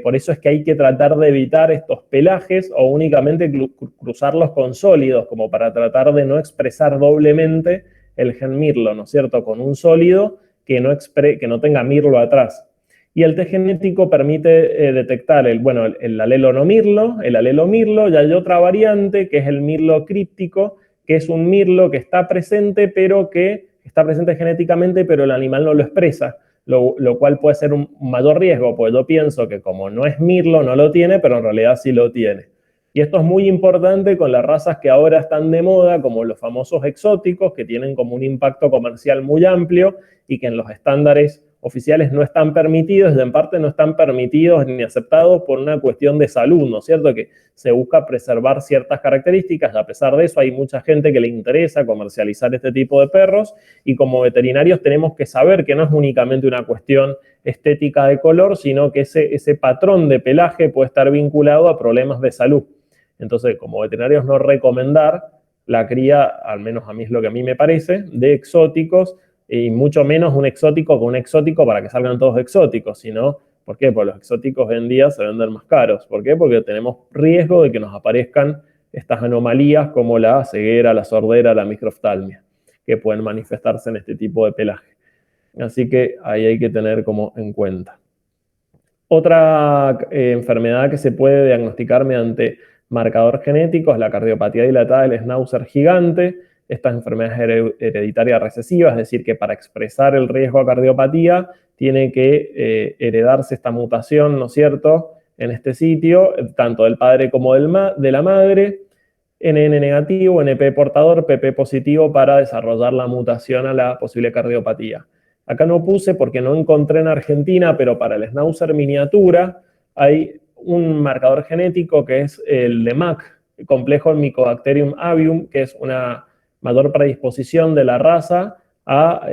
Por eso es que hay que tratar de evitar estos pelajes o únicamente cruzarlos con sólidos, como para tratar de no expresar doblemente el gen mirlo, ¿no es cierto? Con un sólido que no tenga mirlo atrás. Y el test genético permite detectar el alelo no mirlo, el alelo mirlo, y hay otra variante que es el mirlo críptico, que es un mirlo que está presente, pero que está presente genéticamente, pero el animal no lo expresa. Lo cual puede ser un mayor riesgo, pues yo pienso que como no es mirlo, no lo tiene, pero en realidad sí lo tiene. Y esto es muy importante con las razas que ahora están de moda, como los famosos exóticos, que tienen como un impacto comercial muy amplio y que en los estándares oficiales no están permitidos, y en parte no están permitidos ni aceptados por una cuestión de salud, ¿no es cierto? Que se busca preservar ciertas características, y a pesar de eso hay mucha gente que le interesa comercializar este tipo de perros, y como veterinarios tenemos que saber que no es únicamente una cuestión estética de color, sino que ese patrón de pelaje puede estar vinculado a problemas de salud. Entonces, como veterinarios, no recomendar la cría, al menos a mí es lo que a mí me parece, de exóticos, y mucho menos un exótico con un exótico para que salgan todos exóticos, sino, ¿por qué? Porque los exóticos hoy en día se venden más caros. ¿Por qué? Porque tenemos riesgo de que nos aparezcan estas anomalías como la ceguera, la sordera, la microftalmia, que pueden manifestarse en este tipo de pelaje. Así que ahí hay que tener como en cuenta. Otra enfermedad que se puede diagnosticar mediante marcador genético es la cardiopatía dilatada del Schnauzer gigante. Esta enfermedad es hereditaria recesiva, es decir, que para expresar el riesgo a cardiopatía tiene que heredarse esta mutación, ¿no es cierto?, en este sitio, tanto del padre como de la madre, NN negativo, NP portador, PP positivo, para desarrollar la mutación a la posible cardiopatía. Acá no puse porque no encontré en Argentina, pero para el Schnauzer miniatura hay un marcador genético que es el de MAC, el complejo Mycobacterium avium, que es una mayor predisposición de la raza a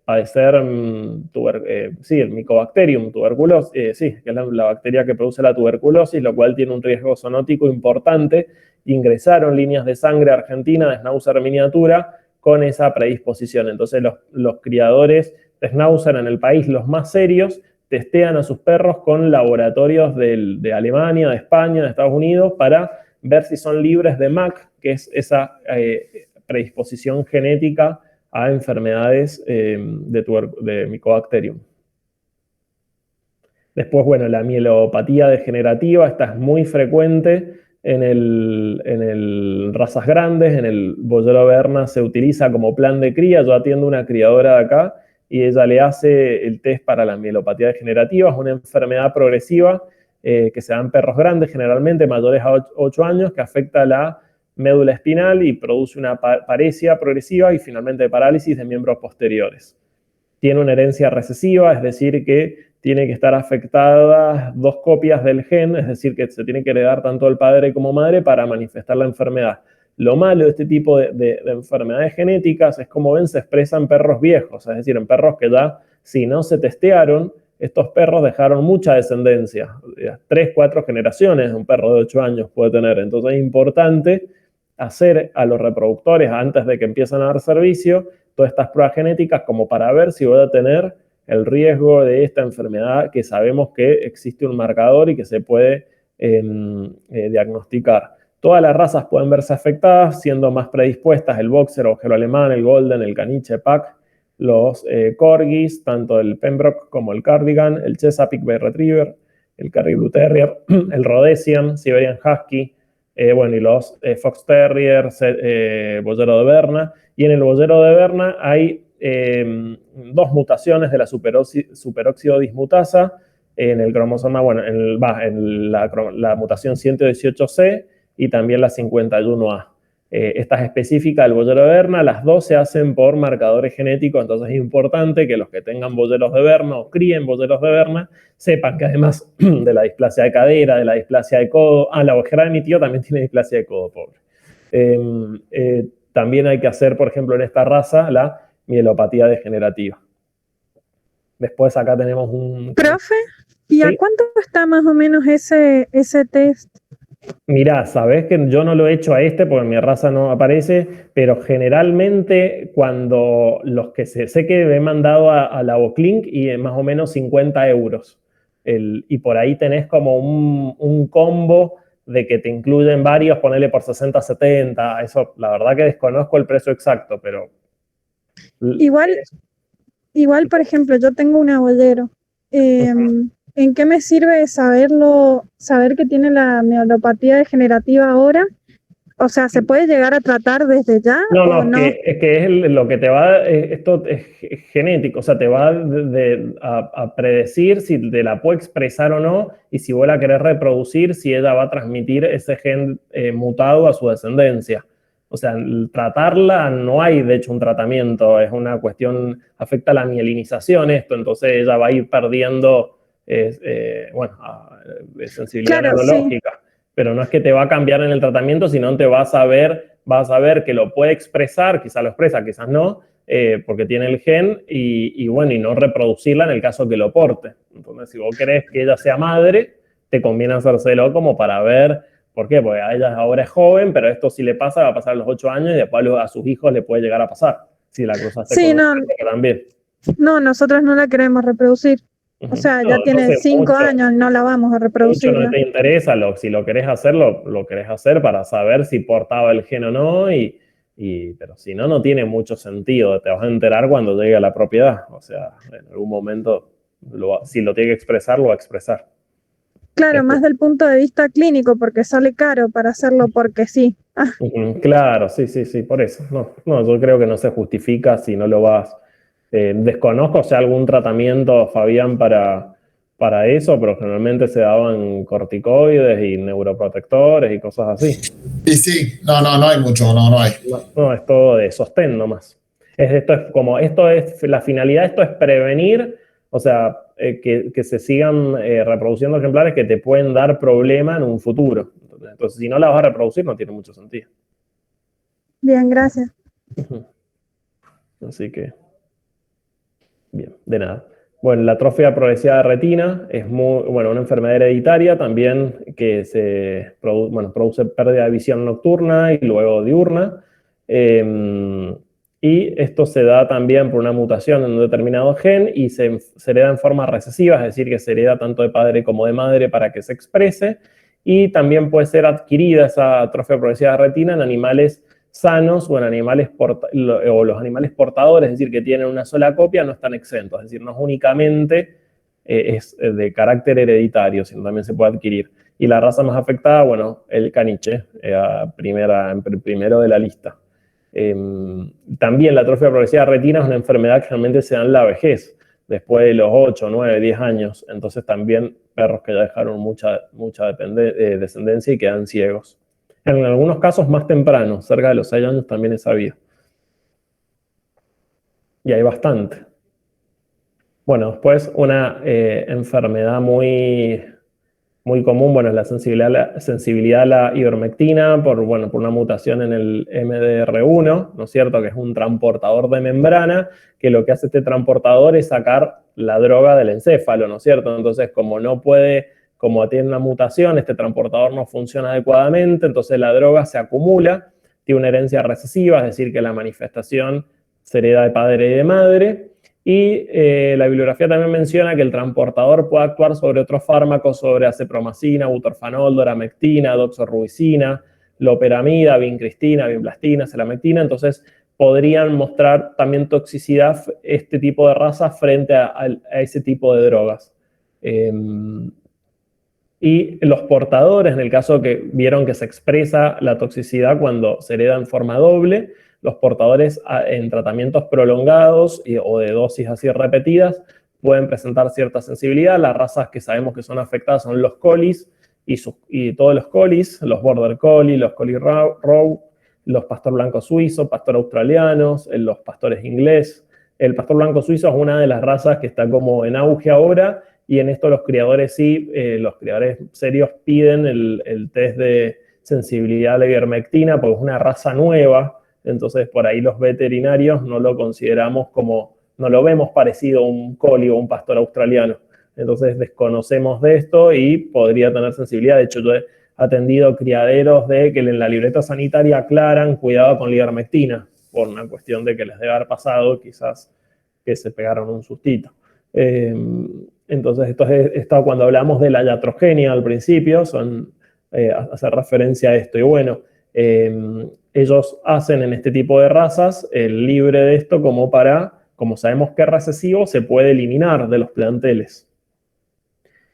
padecer el Mycobacterium tuberculosis, que es la bacteria que produce la tuberculosis, lo cual tiene un riesgo zoonótico importante. Ingresaron líneas de sangre a Argentina de Schnauzer miniatura con esa predisposición. Entonces los criadores de Schnauzer en el país, los más serios, testean a sus perros con laboratorios de Alemania, de España, de Estados Unidos, para ver si son libres de MAC, que es esa predisposición genética a enfermedades de Mycobacterium. Después, bueno, la mielopatía degenerativa, esta es muy frecuente en razas grandes. En el boyero Berna se utiliza como plan de cría. Yo atiendo una criadora de acá y ella le hace el test para la mielopatía degenerativa. Es una enfermedad progresiva que se da en perros grandes, generalmente mayores a 8 años, que afecta la médula espinal y produce una paresia progresiva y finalmente parálisis de miembros posteriores. Tiene una herencia recesiva, es decir, que tiene que estar afectadas 2 copias del gen, es decir, que se tiene que heredar tanto el padre como madre para manifestar la enfermedad. Lo malo de este tipo de enfermedades genéticas es, como ven, se expresa en perros viejos, es decir, en perros que ya, si no se testearon, estos perros dejaron mucha descendencia. 3, 4 generaciones de un perro de 8 años puede tener. Entonces es importante hacer a los reproductores, antes de que empiecen a dar servicio, todas estas pruebas genéticas como para ver si voy a tener el riesgo de esta enfermedad, que sabemos que existe un marcador y que se puede diagnosticar. Todas las razas pueden verse afectadas, siendo más predispuestas el boxer, ojero alemán, el golden, el caniche pack, los corgis, tanto el Pembroke como el cardigan, el Chesapeake Bay Retriever, el Kerry Blue Terrier, el Rhodesian, Siberian Husky, y los Fox Terrier, boyero de Berna. Y en el boyero de Berna hay 2 mutaciones de la superóxido dismutasa en el cromosoma, en la mutación 118C y también la 51A. Esta es específica del boyero de Berna. Las 2 se hacen por marcadores genéticos, entonces es importante que los que tengan boyeros de Berna o críen boyeros de Berna sepan que además de la displasia de cadera, de la displasia de codo, la ojera de mi tío también tiene displasia de codo, pobre. También hay que hacer, por ejemplo, en esta raza, la mielopatía degenerativa. Después acá tenemos un... Profe, ¿y ¿sí? ¿A cuánto está más o menos ese test? Mirá, sabés que yo no lo he hecho a porque mi raza no aparece, pero generalmente cuando los que sé que he mandado a la Voclink y más o menos 50 euros. y por ahí tenés como un combo de que te incluyen varios, ponele por 60, 70, eso la verdad que desconozco el precio exacto, pero... Igual, por ejemplo, yo tengo un abuelero. ¿En qué me sirve saber que tiene la mielopatía degenerativa ahora? O sea, ¿se puede llegar a tratar desde ya? No, es que lo que te va, esto es genético, o sea, te va a predecir si te la puede expresar o no, y si vos la querés reproducir, si ella va a transmitir ese gen mutado a su descendencia. O sea, tratarla no hay, de hecho, un tratamiento, es una cuestión, afecta la mielinización esto, entonces ella va a ir perdiendo, sensibilidad neurológica. Sí. Pero no es que te va a cambiar en el tratamiento, sino te vas a ver que lo puede expresar, quizás lo expresa, quizás no, porque tiene el gen, y no reproducirla en el caso que lo porte. Entonces, si vos querés que ella sea madre, te conviene hacérselo como para ver, ¿por qué? Porque a ella ahora es joven, pero esto si le pasa, va a pasar a los 8 años, y después a sus hijos le puede llegar a pasar, si la cruzaste con un que también. No, nosotros no la queremos reproducir. O sea, ya tiene 5 años, no la vamos a reproducir. Mucho no te interesa, si lo querés hacer, lo querés hacer para saber si portaba el gen o no, pero si no, no tiene mucho sentido. Te vas a enterar cuando llegue a la propiedad. O sea, en algún momento, si lo tiene que expresar, lo va a expresar. Claro, más del punto de vista clínico, porque sale caro para hacerlo porque sí. Claro, sí, por eso. No, yo creo que no se justifica si no lo vas... desconozco si hay algún tratamiento, Fabián, para eso, pero generalmente se daban corticoides y neuroprotectores y cosas así. Y sí, no hay mucho, no hay. No, es todo de sostén nomás. La finalidad de esto es prevenir, o sea, que se sigan reproduciendo ejemplares que te pueden dar problema en un futuro. Entonces, si no la vas a reproducir, no tiene mucho sentido. Bien, gracias. Así que, bien, de nada. Bueno, la atrofia progresiva de retina es una enfermedad hereditaria también que produce pérdida de visión nocturna y luego diurna. Y esto se da también por una mutación en un determinado gen y se hereda en forma recesiva, es decir, que se hereda tanto de padre como de madre para que se exprese. Y también puede ser adquirida esa atrofia progresiva de retina en animales sanos o en animales o los animales portadores, es decir, que tienen una sola copia, no están exentos, es decir, no es únicamente es de carácter hereditario, sino también se puede adquirir. Y la raza más afectada, el caniche, primero de la lista. También la atrofia progresiva de retina es una enfermedad que realmente se da en la vejez, después de los 8, 9, 10 años, entonces también perros que ya dejaron mucha descendencia y quedan ciegos. En algunos casos más temprano, cerca de los 6 años también es sabido. Y hay bastante. Bueno, después una enfermedad muy común, es la sensibilidad a la ivermectina por una mutación en el MDR1, ¿no es cierto? Que es un transportador de membrana, que lo que hace este transportador es sacar la droga del encéfalo, ¿no es cierto? Entonces, como tiene una mutación, este transportador no funciona adecuadamente, entonces la droga se acumula, tiene una herencia recesiva, es decir, que la manifestación se hereda de padre y de madre, y la bibliografía también menciona que el transportador puede actuar sobre otros fármacos, sobre acepromacina, butorfanol, doramectina, doxorubicina, loperamida, vincristina, vinblastina, selamectina, entonces podrían mostrar también toxicidad este tipo de razas frente a ese tipo de drogas. Y los portadores, en el caso que vieron que se expresa la toxicidad cuando se hereda en forma doble, los portadores en tratamientos prolongados o de dosis así repetidas pueden presentar cierta sensibilidad. Las razas que sabemos que son afectadas son los colis y todos los colis, los border collie, los collie row, los pastor blanco suizo, pastor australianos, los pastores inglés. El pastor blanco suizo es una de las razas que está como en auge ahora. Y en esto los criadores los criadores serios piden el test de sensibilidad a la ivermectina porque es una raza nueva, entonces por ahí los veterinarios no lo consideramos no lo vemos parecido a un collie o un pastor australiano. Entonces desconocemos de esto y podría tener sensibilidad. De hecho, yo he atendido criaderos que en la libreta sanitaria aclaran cuidado con la ivermectina, por una cuestión de que les debe haber pasado quizás que se pegaron un sustito. Entonces, esto cuando hablamos de la iatrogenia al principio, hace referencia a esto. Y bueno, ellos hacen en este tipo de razas el libre de esto como sabemos que es recesivo, se puede eliminar de los planteles.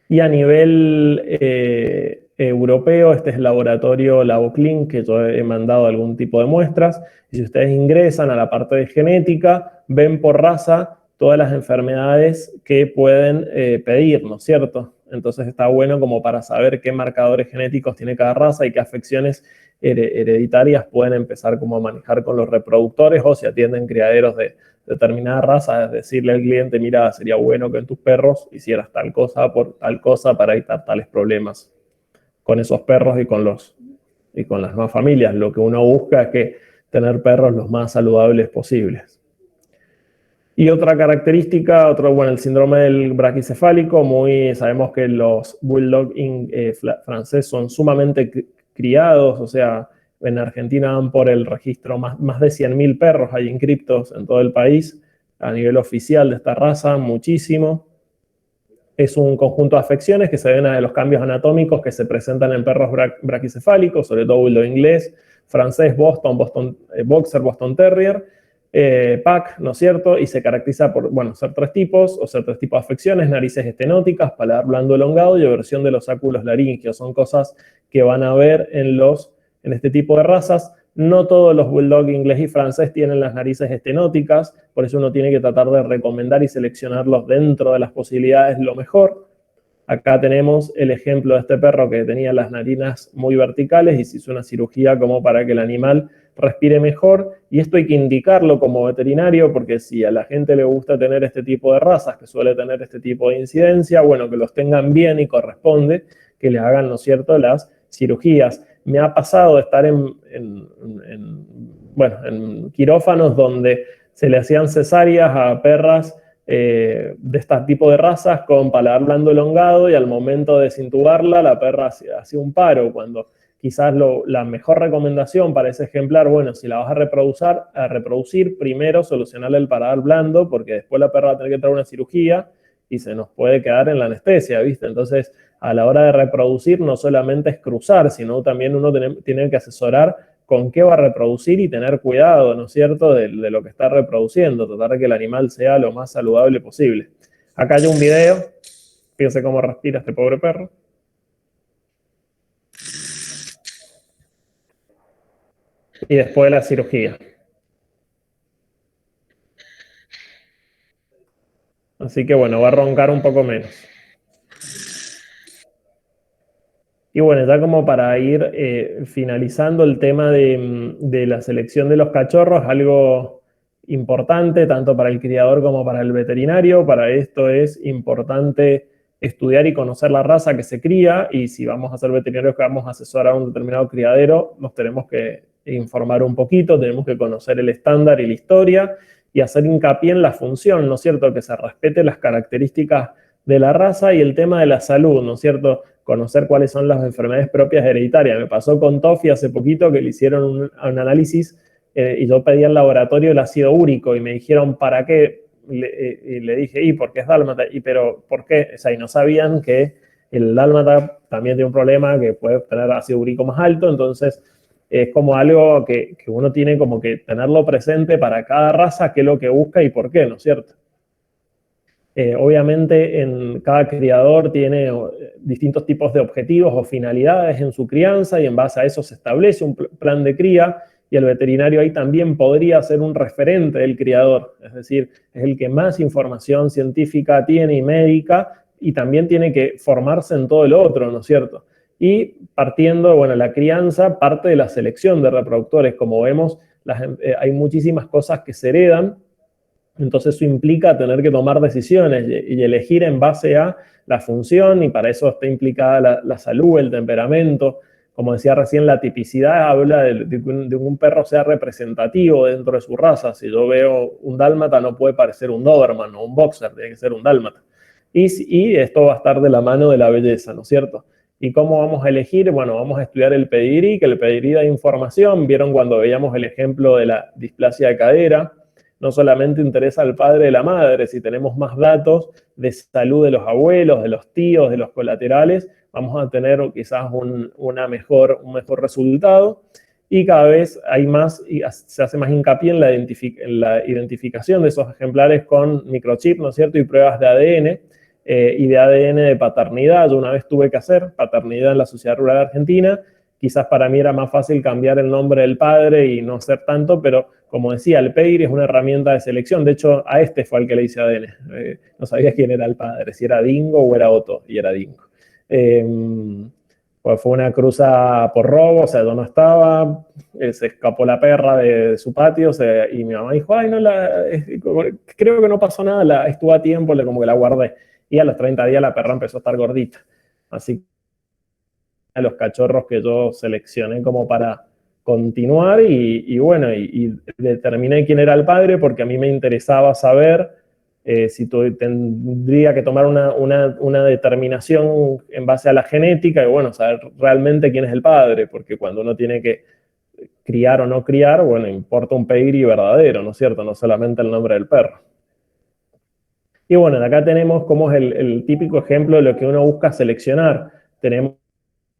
Y a nivel europeo, este es el laboratorio Laboclin, que yo he mandado algún tipo de muestras. Y si ustedes ingresan a la parte de genética, ven por raza todas las enfermedades que pueden pedir, ¿no es cierto? Entonces está bueno como para saber qué marcadores genéticos tiene cada raza y qué afecciones hereditarias pueden empezar como a manejar con los reproductores, o si atienden criaderos de determinada raza, es decirle al cliente, mira, sería bueno que en tus perros hicieras tal cosa por tal cosa para evitar tales problemas con esos perros y con las nuevas familias. Lo que uno busca es que tener perros los más saludables posibles. Y otra característica, el síndrome del braquicefálico, sabemos que los bulldog francés son sumamente criados, o sea, en Argentina van por el registro más de 100.000 perros hay inscriptos en todo el país, a nivel oficial de esta raza, muchísimo. Es un conjunto de afecciones que se deben a los cambios anatómicos que se presentan en perros braquicefálicos, sobre todo bulldog inglés, francés, boxer, Boston Terrier, PAC, ¿no es cierto? Y se caracteriza por, ser tres tipos de afecciones: narices estenóticas, paladar blando elongado y aversión de los áculos laringeos. Son cosas que van a ver en este tipo de razas. No todos los bulldog inglés y francés tienen las narices estenóticas, por eso uno tiene que tratar de recomendar y seleccionarlos dentro de las posibilidades lo mejor. Acá tenemos el ejemplo de este perro que tenía las narinas muy verticales y se hizo una cirugía como para que el animal respire mejor, y esto hay que indicarlo como veterinario, porque si a la gente le gusta tener este tipo de razas, que suele tener este tipo de incidencia, bueno, que los tengan bien y corresponde que le hagan, ¿no es cierto?, las cirugías. Me ha pasado de estar en quirófanos donde se le hacían cesáreas a perras de este tipo de razas con paladar blando elongado, y al momento de desintubarla, la perra hacía un paro, cuando quizás la mejor recomendación para ese ejemplar, si la vas a reproducir, primero solucionarle el paladar blando, porque después la perra va a tener que entrar a una cirugía y se nos puede quedar en la anestesia, ¿viste? Entonces, a la hora de reproducir, no solamente es cruzar, sino también uno tiene que asesorar con qué va a reproducir y tener cuidado, ¿no es cierto?, de lo que está reproduciendo, tratar de que el animal sea lo más saludable posible. Acá hay un video, fíjense cómo respira este pobre perro. Y después de la cirugía. Así que va a roncar un poco menos. Y ya como para ir finalizando el tema de la selección de los cachorros, algo importante tanto para el criador como para el veterinario. Para esto es importante estudiar y conocer la raza que se cría, y si vamos a ser veterinarios que vamos a asesorar a un determinado criadero, nos tenemos que informar un poquito, tenemos que conocer el estándar y la historia, y hacer hincapié en la función, ¿no es cierto?, que se respete las características de la raza y el tema de la salud, ¿no es cierto?, conocer cuáles son las enfermedades propias hereditarias. Me pasó con Toffee hace poquito que le hicieron un análisis y yo pedí al laboratorio el ácido úrico y me dijeron, ¿para qué? Y le dije, porque es dálmata, pero ¿por qué? O sea, y no sabían que el dálmata también tiene un problema que puede tener ácido úrico más alto. Entonces es como algo que uno tiene como que tenerlo presente para cada raza, qué es lo que busca y por qué, ¿no es cierto? Obviamente en cada criador tiene distintos tipos de objetivos o finalidades en su crianza, y en base a eso se establece un plan de cría, y el veterinario ahí también podría ser un referente del criador, es decir, es el que más información científica tiene y médica, y también tiene que formarse en todo lo otro, ¿no es cierto? Y partiendo, la crianza parte de la selección de reproductores. Como vemos, hay muchísimas cosas que se heredan. Entonces eso implica tener que tomar decisiones y elegir en base a la función, y para eso está implicada la salud, el temperamento. Como decía recién, la tipicidad habla de que un perro sea representativo dentro de su raza. Si yo veo un dálmata, no puede parecer un Doberman o un boxer, tiene que ser un dálmata. Y esto va a estar de la mano de la belleza, ¿no es cierto? ¿Y cómo vamos a elegir? Vamos a estudiar el pedigrí, que el pedigrí da información. Vieron cuando veíamos el ejemplo de la displasia de cadera. no solamente interesa al padre y la madre, si tenemos más datos de salud de los abuelos, de los tíos, de los colaterales, vamos a tener quizás un mejor resultado. Y cada vez hay más, y se hace más hincapié en la identificación de esos ejemplares con microchip, ¿no es cierto? Y pruebas de ADN y de ADN de paternidad. Yo una vez tuve que hacer paternidad en la Sociedad Rural Argentina. Quizás para mí era más fácil cambiar el nombre del padre y no hacer tanto, pero como decía, el PEIR es una herramienta de selección. De hecho, a este fue al que le hice ADN. No sabía quién era el padre, si era Dingo o era Otto, y era Dingo. Pues fue una cruza por robo, o sea, yo no estaba, se escapó la perra de su patio, y mi mamá dijo, ay, no, creo que no pasó nada, estuvo a tiempo, como que la guardé. Y a los 30 días la perra empezó a estar gordita. Así que a los cachorros que yo seleccioné como para continuar y bueno, y determiné quién era el padre porque a mí me interesaba saber si tendría que tomar una determinación en base a la genética y bueno, saber realmente quién es el padre, porque cuando uno tiene que criar o no criar, bueno, importa un pedigrí verdadero, ¿no es cierto? No solamente el nombre del perro. Y bueno, de acá tenemos como es el típico ejemplo de lo que uno busca seleccionar. Tenemos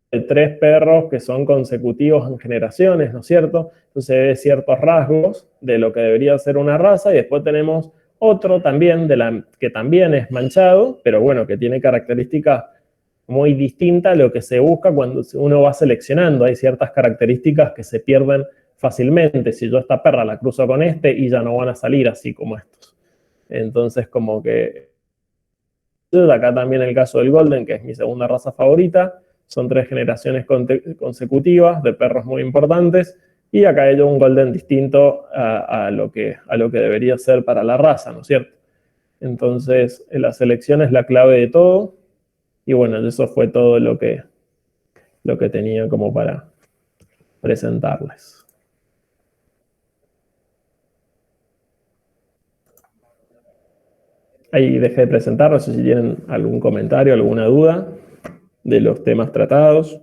3 perros que son consecutivos en generaciones, ¿no es cierto? Entonces ve ciertos rasgos de lo que debería ser una raza y después tenemos otro también que también es manchado, pero bueno, que tiene características muy distintas a lo que se busca cuando uno va seleccionando. Hay ciertas características que se pierden fácilmente. Si yo esta perra la cruzo con este y ya no van a salir así como estos. Entonces como que... Acá también el caso del Golden, que es mi segunda raza favorita. Son 3 generaciones consecutivas de perros muy importantes. Y acá hay un Golden distinto a lo que debería ser para la raza, ¿no es cierto? Entonces, la selección es la clave de todo. Y bueno, eso fue todo lo que tenía como para presentarles. Ahí dejé de presentar, no sé si tienen algún comentario, alguna duda de los temas tratados.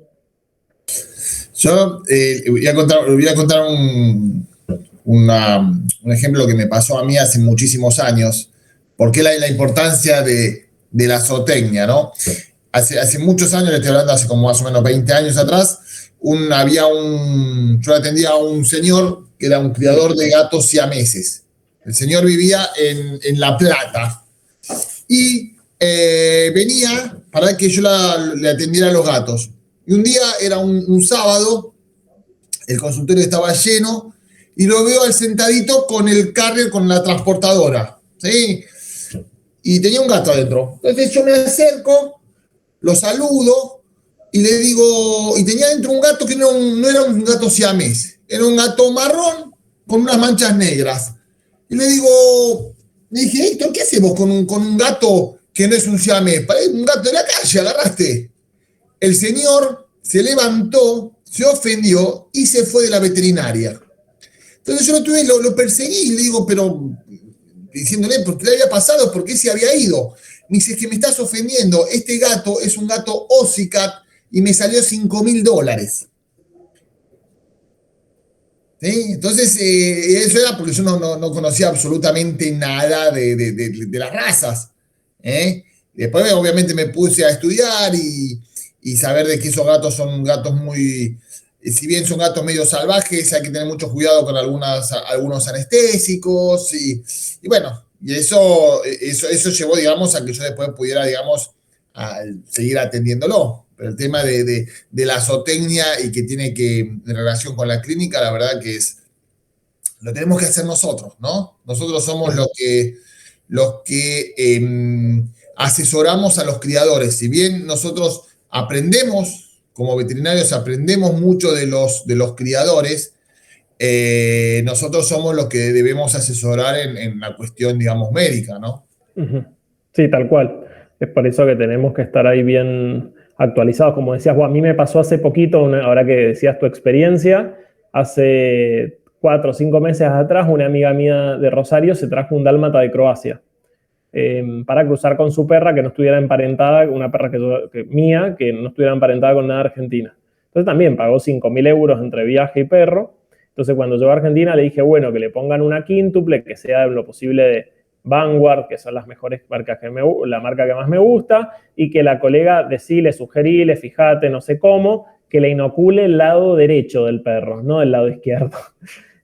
Yo voy a contar un ejemplo que me pasó a mí hace muchísimos años, porque la importancia de la zootecnia, ¿no? Hace muchos años, le estoy hablando hace como más o menos 20 años atrás, yo atendía a un señor que era un criador de gatos siameses. El señor vivía en La Plata y venía para que yo le atendiera a los gatos. Y un día era un sábado, el consultorio estaba lleno y lo veo al sentadito con el carrier, con la transportadora, ¿sí? Y tenía un gato adentro. Entonces yo me acerco, lo saludo y le digo, y tenía dentro un gato que no era un gato siamés, era un gato marrón con unas manchas negras. Y le dije, Héctor, ¿qué hacemos con un gato que no es un siamés? Un gato de la calle, agarraste. El señor se levantó, se ofendió y se fue de la veterinaria. Entonces yo lo perseguí y le digo, pero diciéndole por qué le había pasado, por qué se había ido. Me dice, es que me estás ofendiendo, este gato es un gato Ocicat y me salió $5.000. ¿Sí? Entonces, eso era porque yo no conocía absolutamente nada de las razas. Después, obviamente, me puse a estudiar y saber de que esos gatos son gatos muy... Si bien son gatos medio salvajes, hay que tener mucho cuidado con algunos anestésicos y bueno, y eso llevó, digamos, a que yo después pudiera, digamos, seguir atendiéndolo. Pero el tema de la zootecnia y que tiene en relación con la clínica, la verdad que lo tenemos que hacer nosotros, ¿no? Nosotros somos los que asesoramos a los criadores. Si bien nosotros aprendemos, como veterinarios aprendemos mucho de los criadores, nosotros somos los que debemos asesorar en la cuestión, digamos, médica, ¿no? Sí, tal cual. Es por eso que tenemos que estar ahí bien actualizados. Como decías, a mí me pasó hace poquito, ahora que decías tu experiencia, hace 4 o 5 meses atrás, una amiga mía de Rosario se trajo un dálmata de Croacia para cruzar con su perra que no estuviera emparentada, una perra mía, que no estuviera emparentada con nada argentina. Entonces también pagó 5.000 euros entre viaje y perro, Entonces, cuando llegó a Argentina, le dije, bueno, que le pongan una quíntuple, que sea lo posible de Vanguard, que son las mejores marcas la marca que más me gusta, y que la colega le sugerí, fíjate, no sé cómo, que le inocule el lado derecho del perro, no el lado izquierdo.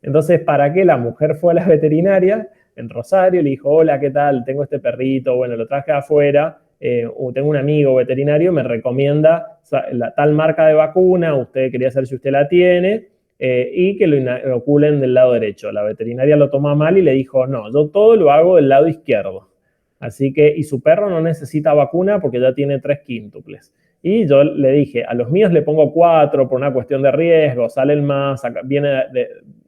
Entonces, ¿para qué? La mujer fue a la veterinaria en Rosario y le dijo, hola, ¿qué tal? Tengo este perrito, bueno, lo traje afuera, tengo un amigo veterinario, me recomienda la tal marca de vacuna, usted quería saber si usted la tiene, y que lo inoculen del lado derecho. La veterinaria lo tomó mal y le dijo, no, yo todo lo hago del lado izquierdo. Así que, y su perro no necesita vacuna porque ya tiene 3 quíntuples. Y yo le dije, a los míos le pongo 4 por una cuestión de riesgo, salen más, viene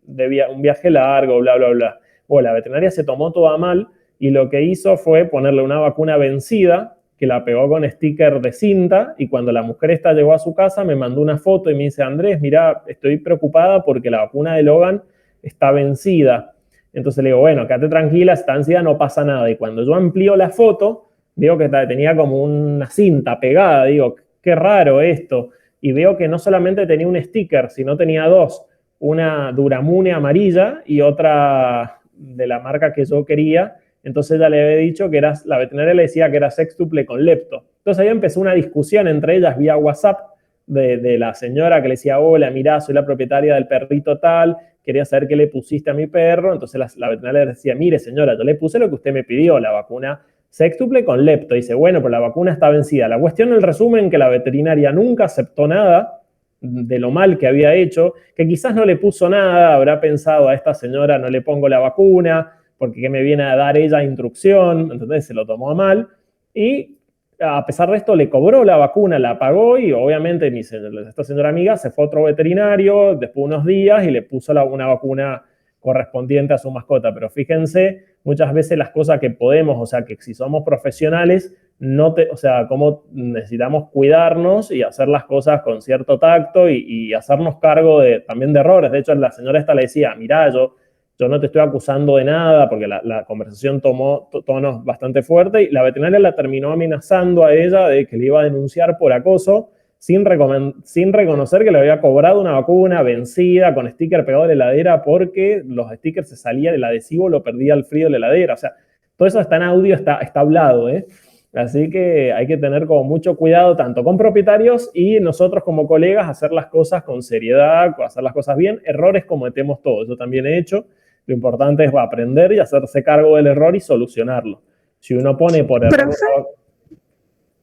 de un viaje largo, bla, bla, bla. Bueno, la veterinaria se tomó toda mal y lo que hizo fue ponerle una vacuna vencida que la pegó con sticker de cinta, y cuando la mujer esta llegó a su casa me mandó una foto y me dice, Andrés, mira, estoy preocupada porque la vacuna de Logan está vencida. Entonces le digo, bueno, quédate tranquila, está vencida, no pasa nada. Y cuando yo amplío la foto, veo que tenía como una cinta pegada, digo, qué raro esto. Y veo que no solamente tenía un sticker, sino tenía 2, una Duramune amarilla y otra de la marca que yo quería. Entonces ella le había dicho que la veterinaria le decía que era sextuple con lepto. Entonces ahí empezó una discusión entre ellas vía WhatsApp de la señora que le decía, hola, mirá, soy la propietaria del perrito tal, quería saber qué le pusiste a mi perro. Entonces la veterinaria le decía, mire señora, yo le puse lo que usted me pidió, la vacuna sextuple con lepto. Dice, bueno, pero la vacuna está vencida. La cuestión, el resumen, que la veterinaria nunca aceptó nada de lo mal que había hecho, que quizás no le puso nada, habrá pensado, a esta señora no le pongo la vacuna, porque ¿qué me viene a dar ella instrucción? Entonces se lo tomó a mal, y a pesar de esto le cobró la vacuna, la pagó, y obviamente esta señora amiga se fue a otro veterinario después de unos días y le puso una vacuna correspondiente a su mascota. Pero fíjense, muchas veces las cosas que podemos, o sea, que si somos profesionales, o sea, cómo necesitamos cuidarnos y hacer las cosas con cierto tacto y hacernos cargo también de errores. De hecho, la señora esta le decía, mirá, yo no te estoy acusando de nada, porque la conversación tomó tonos bastante fuertes, y la veterinaria la terminó amenazando a ella de que le iba a denunciar por acoso, sin reconocer que le había cobrado una vacuna vencida con sticker pegado de la heladera, porque los stickers se salían, el adhesivo lo perdía al frío de la heladera. O sea, todo eso está en audio, está hablado, ¿eh? Así que hay que tener como mucho cuidado, tanto con propietarios y nosotros como colegas, hacer las cosas con seriedad, hacer las cosas bien. Errores cometemos todos, yo también he hecho. Lo importante es aprender y hacerse cargo del error y solucionarlo. Si uno pone por error...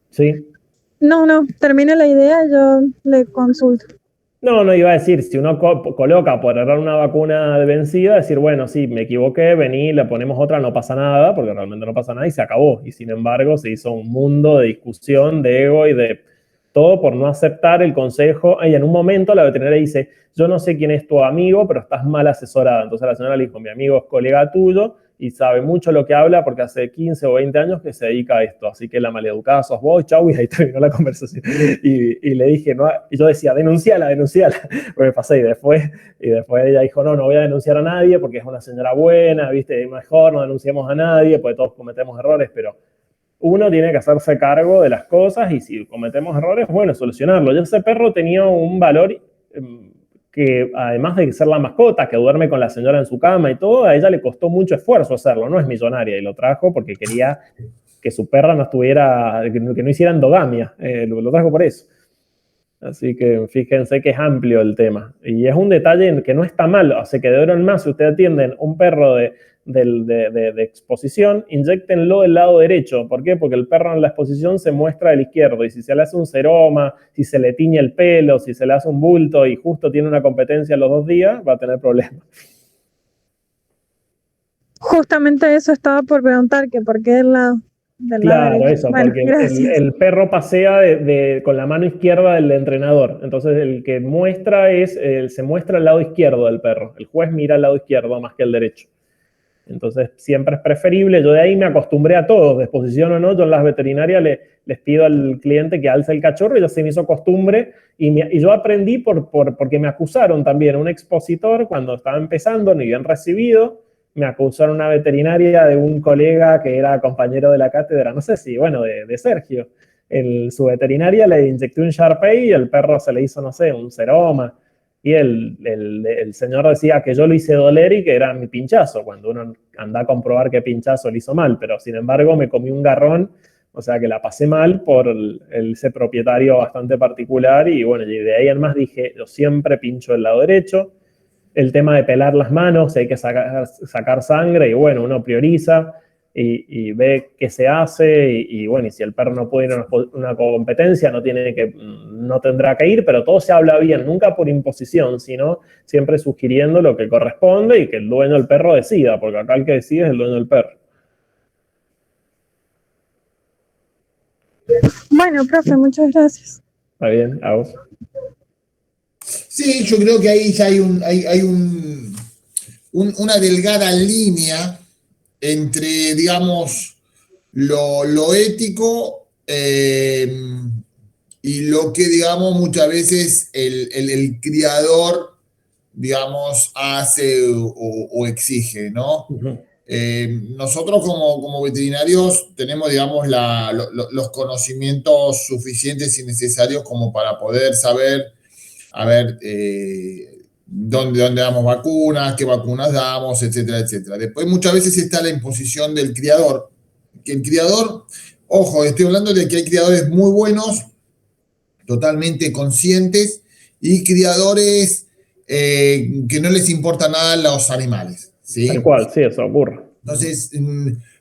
¿Sí? No, termine la idea y yo le consulto. No, iba a decir, si uno coloca por error una vacuna de vencida, decir, bueno, sí, me equivoqué, vení, le ponemos otra, no pasa nada, porque realmente no pasa nada y se acabó. Y sin embargo, se hizo un mundo de discusión, de ego y de todo por no aceptar el consejo. Y en un momento la veterinaria dice, yo no sé quién es tu amigo, pero estás mal asesorada. Entonces la señora le dijo, mi amigo es colega tuyo y sabe mucho lo que habla porque hace 15 o 20 años que se dedica a esto. Así que la maleducada sos vos, chau, y ahí terminó la conversación. Y le dije, no, y yo decía, denunciala, porque pasé, y después ella dijo, no voy a denunciar a nadie porque es una señora buena, viste, mejor no denunciamos a nadie, porque todos cometemos errores, pero uno tiene que hacerse cargo de las cosas, y si cometemos errores, bueno, solucionarlo. Yo, ese perro tenía un valor que, además de ser la mascota, que duerme con la señora en su cama y todo, a ella le costó mucho esfuerzo hacerlo, no es millonaria, y lo trajo porque quería que su perra no estuviera, que no hiciera endogamia, lo trajo por eso. Así que fíjense que es amplio el tema. Y es un detalle que no está mal. O sea, que de ahora en más, si ustedes atienden un perro de exposición, inyéctenlo del lado derecho. ¿Por qué? Porque el perro en la exposición se muestra del izquierdo. Y si se le hace un seroma, si se le tiñe el pelo, si se le hace un bulto y justo tiene una competencia los 2 días, va a tener problemas. Justamente eso estaba por preguntar, que por qué del lado Claro, derecho. eso, Bueno, porque el perro pasea con la mano izquierda del entrenador. Entonces el que muestra se muestra el lado izquierdo del perro. El juez mira el lado izquierdo más que el derecho. Entonces siempre es preferible. Yo de ahí me acostumbré a todos, de exposición o no. Yo en las veterinarias les pido al cliente que alce el cachorro, y ya se me hizo costumbre. Y yo aprendí porque me acusaron también. Un expositor, cuando estaba empezando, ni bien recibido, me acusaron una veterinaria de un colega que era compañero de la cátedra, no sé si, bueno, de Sergio. Su veterinaria le inyectó un Sharpei y el perro se le hizo, no sé, un seroma. Y el señor decía que yo lo hice doler y que era mi pinchazo, cuando uno anda a comprobar qué pinchazo le hizo mal, pero sin embargo me comí un garrón, o sea que la pasé mal por ese propietario bastante particular y bueno, y de ahí en más dije, yo siempre pincho el lado derecho. El tema de pelar las manos, hay que sacar sangre y bueno, uno prioriza y ve qué se hace y bueno, y si el perro no puede ir a una competencia, no tendrá que ir, pero todo se habla bien, nunca por imposición, sino siempre sugiriendo lo que corresponde y que el dueño del perro decida, porque acá el que decide es el dueño del perro. Bueno, profe, muchas gracias. ¿Está bien? ¿A vos? Sí, yo creo que ahí ya hay una delgada línea entre, digamos, lo ético y lo que, digamos, muchas veces el criador, digamos, hace o exige, ¿no? Uh-huh. Nosotros como veterinarios tenemos, digamos, los conocimientos suficientes y necesarios como para poder saber, a ver, dónde damos vacunas, qué vacunas damos, etcétera, etcétera. Después muchas veces está la imposición del criador, que el criador, ojo, estoy hablando de que hay criadores muy buenos, totalmente conscientes, y criadores que no les importa nada los animales, ¿sí? Tal cual, sí, eso ocurre. Entonces,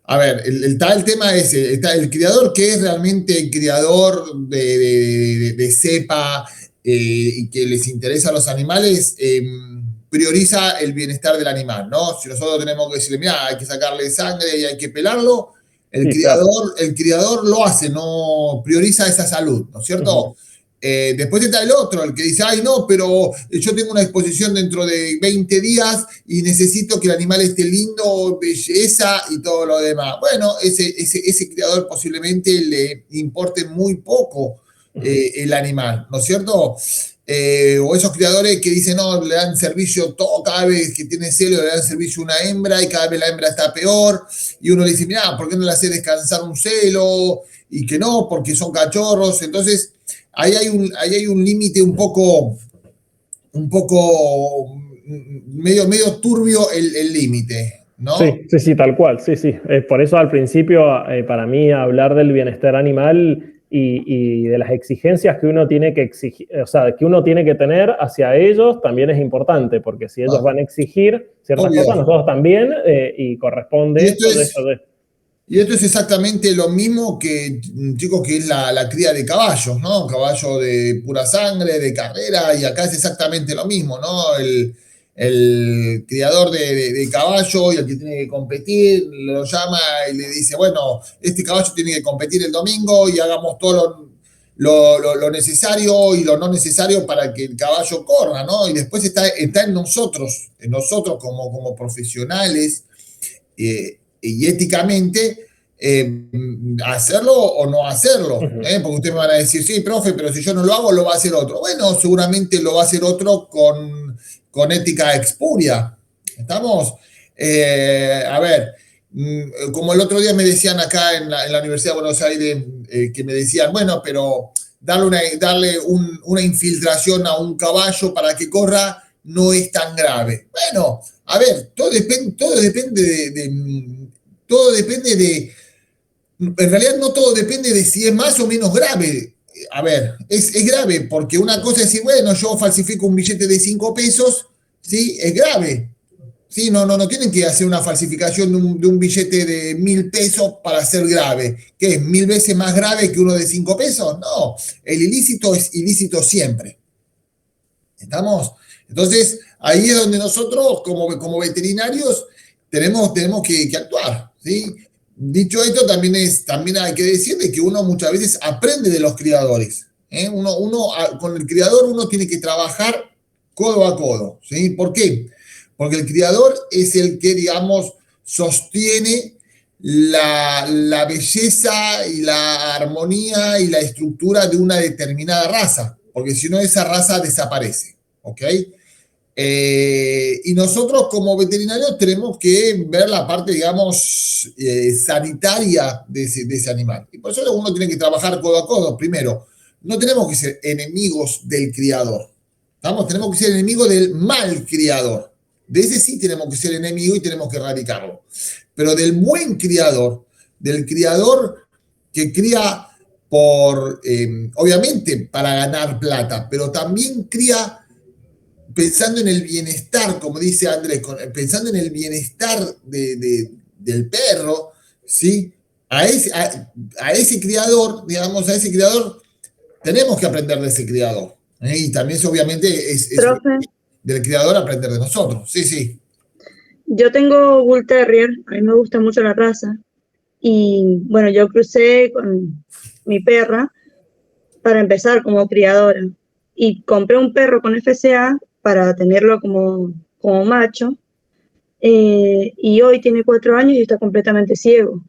a ver, el tema es, está el criador que es realmente el criador de cepa y que les interesa a los animales, prioriza el bienestar del animal, ¿no? Si nosotros tenemos que decirle, mira, hay que sacarle sangre y hay que pelarlo, el criador lo hace, no prioriza esa salud, ¿no es cierto? Uh-huh. Después está el otro, el que dice, ay no, pero yo tengo una exposición dentro de 20 días y necesito que el animal esté lindo, belleza y todo lo demás. Bueno, ese criador posiblemente le importe muy poco el animal, ¿no es cierto? O esos criadores que dicen, no, le dan servicio todo, cada vez que tiene celo le dan servicio a una hembra y cada vez la hembra está peor y uno le dice, mira, ¿por qué no le hace descansar un celo? Y que no, porque son cachorros. Entonces, ahí hay un límite un poco medio turbio el límite, ¿no? Sí, tal cual, sí. Por eso al principio, para mí, hablar del bienestar animal y de las exigencias que uno tiene que exigir, o sea, que uno tiene que tener hacia ellos también es importante, porque si ellos van a exigir ciertas cosas, nosotros también, y corresponde Y esto es exactamente lo mismo que, chicos, que es la cría de caballos, ¿no? Caballo de pura sangre, de carrera, y acá es exactamente lo mismo, ¿no? El criador de caballo y el que tiene que competir lo llama y le dice, bueno, este caballo tiene que competir el domingo y hagamos todo lo necesario y lo no necesario para que el caballo corra, ¿no? Y después está en nosotros como profesionales, y éticamente hacerlo o no hacerlo, porque ustedes me van a decir, sí, profe, pero si yo no lo hago, lo va a hacer otro. Bueno, seguramente lo va a hacer otro con ética expuria. ¿Estamos? A ver, como el otro día me decían acá en la Universidad de Buenos Aires, que me decían, bueno, pero darle una infiltración a un caballo para que corra no es tan grave. Bueno, a ver, todo depende de, en realidad no todo depende de si es más o menos grave. A ver, es grave porque una cosa es decir, bueno, yo falsifico un billete de 5 pesos, ¿sí? Es grave. ¿Sí? No tienen que hacer una falsificación de un billete de 1.000 pesos para ser grave. ¿Qué es? ¿1000 veces más grave que uno de 5 pesos? No, el ilícito es ilícito siempre. ¿Estamos? Entonces, ahí es donde nosotros, como veterinarios, tenemos que actuar, ¿sí? Dicho esto, también hay que decir de que uno muchas veces aprende de los criadores. Con el criador uno tiene que trabajar codo a codo, ¿sí? ¿Por qué? Porque el criador es el que, digamos, sostiene la belleza y la armonía y la estructura de una determinada raza, porque si no esa raza desaparece, ¿ok? Y nosotros como veterinarios tenemos que ver la parte, digamos, sanitaria de ese animal. Y por eso uno tiene que trabajar codo a codo. Primero, no tenemos que ser enemigos del criador. ¿Estamos? Tenemos que ser enemigo del mal criador. De ese sí tenemos que ser enemigo y tenemos que erradicarlo. Pero del buen criador, del criador que cría por, obviamente, para ganar plata, pero también cría pensando en el bienestar, como dice Andrés, pensando en el bienestar del perro, ¿sí? A ese criador, digamos, a ese criador, tenemos que aprender de ese criador. Y también, obviamente, es del criador aprender de nosotros. Sí, sí. Yo tengo Bull Terrier, a mí me gusta mucho la raza. Y bueno, yo crucé con mi perra para empezar como criadora. Y compré un perro con FCA para tenerlo como macho. Y hoy tiene 4 años y está completamente ciego.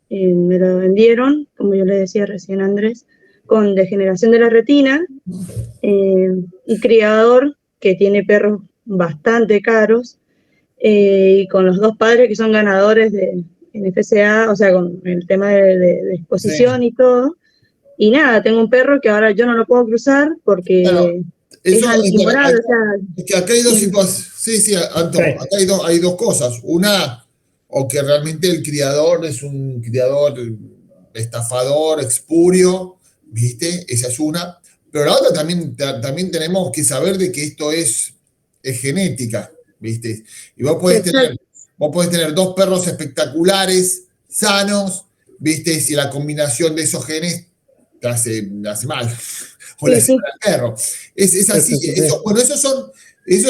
Me lo vendieron, como yo le decía recién a Andrés, con degeneración de la retina, un criador que tiene perros bastante caros, y con los 2 padres que son ganadores en FCA, o sea, con el tema de exposición sí. Y todo. Y nada, tengo un perro que ahora yo no lo puedo cruzar porque bueno, es antimoral. O sea, es que acá hay dos situaciones. Sí, sí, Anton, sí. Acá hay dos cosas. Una, o que realmente el criador es un criador estafador, expurio, ¿viste? Esa es una. Pero la otra también tenemos que saber de que esto es genética, ¿viste? Y vos podés tener 2 perros espectaculares, sanos, ¿viste? Si la combinación de esos genes te hace mal, o le hace mal al perro. Es así. Bueno, esos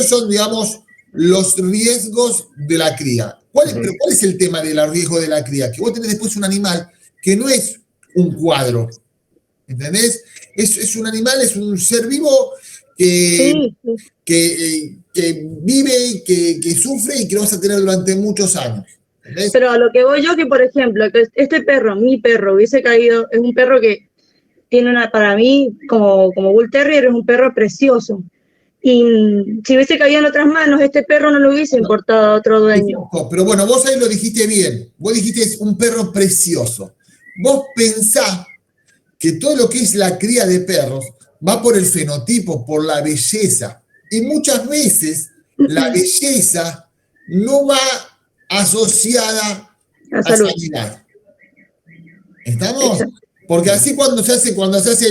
son, digamos, los riesgos de la cría. Pero ¿cuál es el tema del riesgo de la cría? Que vos tenés después un animal que no es un cuadro, ¿entendés? Es un animal, es un ser vivo que vive, que sufre y que lo vas a tener durante muchos años. ¿Entendés? Pero a lo que voy yo, que por ejemplo, que este perro, mi perro, hubiese caído, es un perro que tiene para mí, como Bull Terrier, es un perro precioso. Y si hubiese caído en otras manos, este perro no lo hubiese importado a otro dueño. Pero bueno, vos ahí lo dijiste bien. Vos dijiste es un perro precioso. Vos pensás que todo lo que es la cría de perros va por el fenotipo, por la belleza. Y muchas veces la belleza no va asociada a sanidad. ¿Estamos? Porque así cuando se hace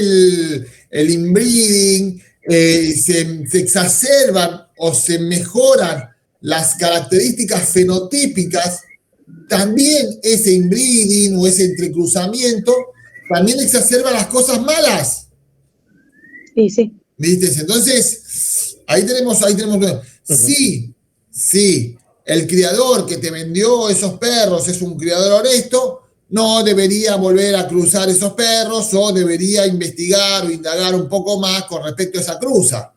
el inbreeding, se exacerban o se mejoran las características fenotípicas, también ese inbreeding o ese entrecruzamiento también exacerba las cosas malas. Sí, sí. ¿Viste? Entonces, ahí tenemos. Sí, el criador que te vendió esos perros es un criador honesto, no debería volver a cruzar esos perros o debería investigar o indagar un poco más con respecto a esa cruza.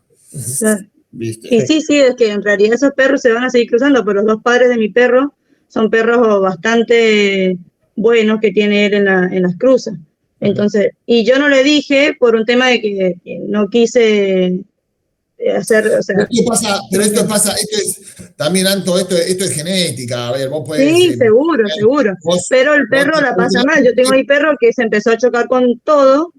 ¿Viste? Y sí, es que en realidad esos perros se van a seguir cruzando, pero los 2 padres de mi perro son perros bastante buenos que tiene él en las cruzas. Entonces, y yo no le dije por un tema de que no quise hacer, o sea, esto es también, Anto, esto es genética. A ver, vos podés. Sí, seguro. Pero el perro la pasa mal. Yo tengo mi perro que se empezó a chocar con todo.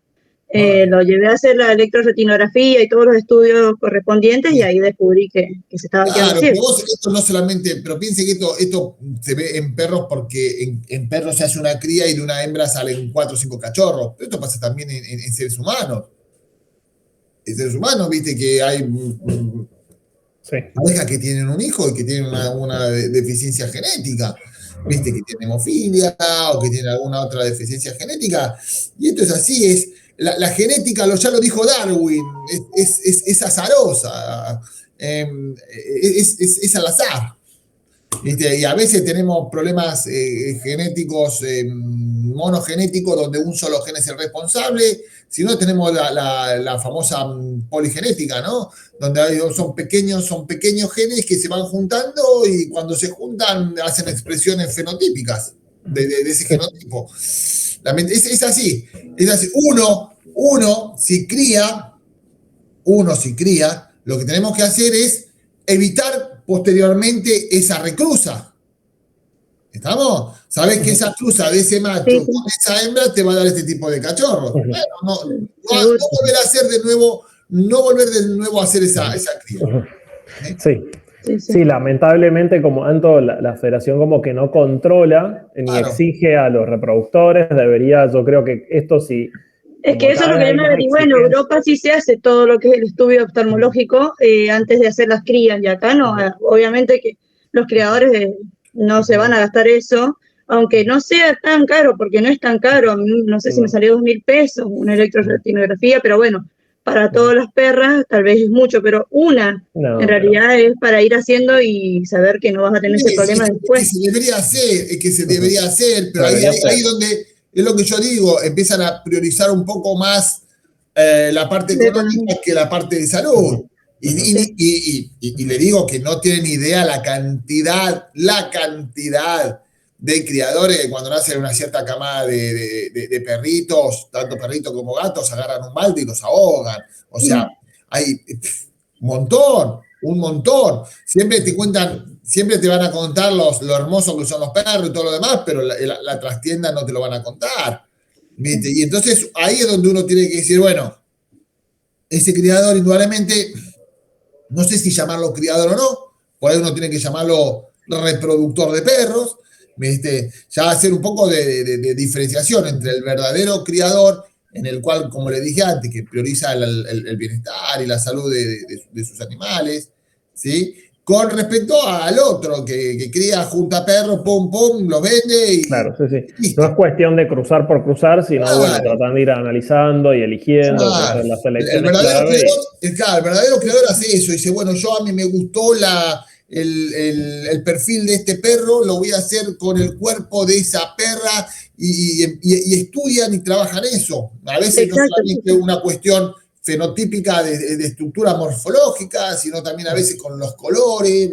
Lo llevé a hacer la electroretinografía y todos los estudios correspondientes y ahí descubrí que se estaba quedando ciego. Pero vos, esto no solamente, pero piense que esto se ve en perros porque en perros se hace una cría y de una hembra salen 4 o 5 cachorros. Pero esto pasa también en seres humanos. En seres humanos, viste que hay parejas que tienen un hijo y que tienen una deficiencia genética. Viste que tiene hemofilia o que tiene alguna otra deficiencia genética. Y esto es así, la genética, ya lo dijo Darwin, es azarosa, es al azar. ¿Viste? Y a veces tenemos problemas genéticos, monogenéticos, donde un solo gen es el responsable. Si no, tenemos la famosa poligenética, ¿no? Donde son pequeños genes que se van juntando y cuando se juntan hacen expresiones fenotípicas de ese genotipo. Es así. Uno si cría, lo que tenemos que hacer es evitar posteriormente esa recruza. ¿Estamos? Sabés que esa cruza de ese macho con esa hembra te va a dar este tipo de cachorros. Bueno, no volver a hacer de nuevo no volver de nuevo a hacer esa cría. Sí, lamentablemente, como tanto la federación como que no controla ni exige a los reproductores, debería, yo creo que esto sí. Es que eso es lo que yo me averigué. En Europa sí se hace todo lo que es el estudio oftalmológico antes de hacer las crías, y acá no. Obviamente que los criadores no se van a gastar eso, aunque no sea tan caro, porque no es tan caro. A mí, no sé si me salió 2.000 pesos una electroretinografía, pero bueno, para todas las perras tal vez es mucho, pero en realidad es para ir haciendo y saber que no vas a tener ese problema después. Que se debería hacer, pero ahí donde, es lo que yo digo, empiezan a priorizar un poco más la parte económica que la parte de salud. Y le digo que no tienen idea la cantidad de criadores cuando nacen una cierta camada de perritos, tanto perritos como gatos, agarran un balde y los ahogan. O sea, hay un montón. Siempre te van a contar lo hermosos que son los perros y todo lo demás, pero la trastienda no te lo van a contar. ¿Viste? Y entonces ahí es donde uno tiene que decir, bueno, ese criador indudablemente, no sé si llamarlo criador o no, por ahí uno tiene que llamarlo reproductor de perros, ¿viste? Ya hacer un poco de diferenciación entre el verdadero criador, en el cual, como le dije antes, que prioriza el bienestar y la salud de sus animales, ¿sí? Con respecto al otro, que cría, junta perros, pum, pum, los vende y... Claro, sí. No es cuestión de cruzar por cruzar, sino, bueno, tratando de ir analizando y eligiendo, hacer las selecciones clave. El verdadero criador hace eso, dice, bueno, a mí me gustó el perfil de este perro, lo voy a hacer con el cuerpo de esa perra, y estudian y trabajan eso. A veces no solamente una cuestión fenotípica de estructura morfológica, sino también a veces con los colores,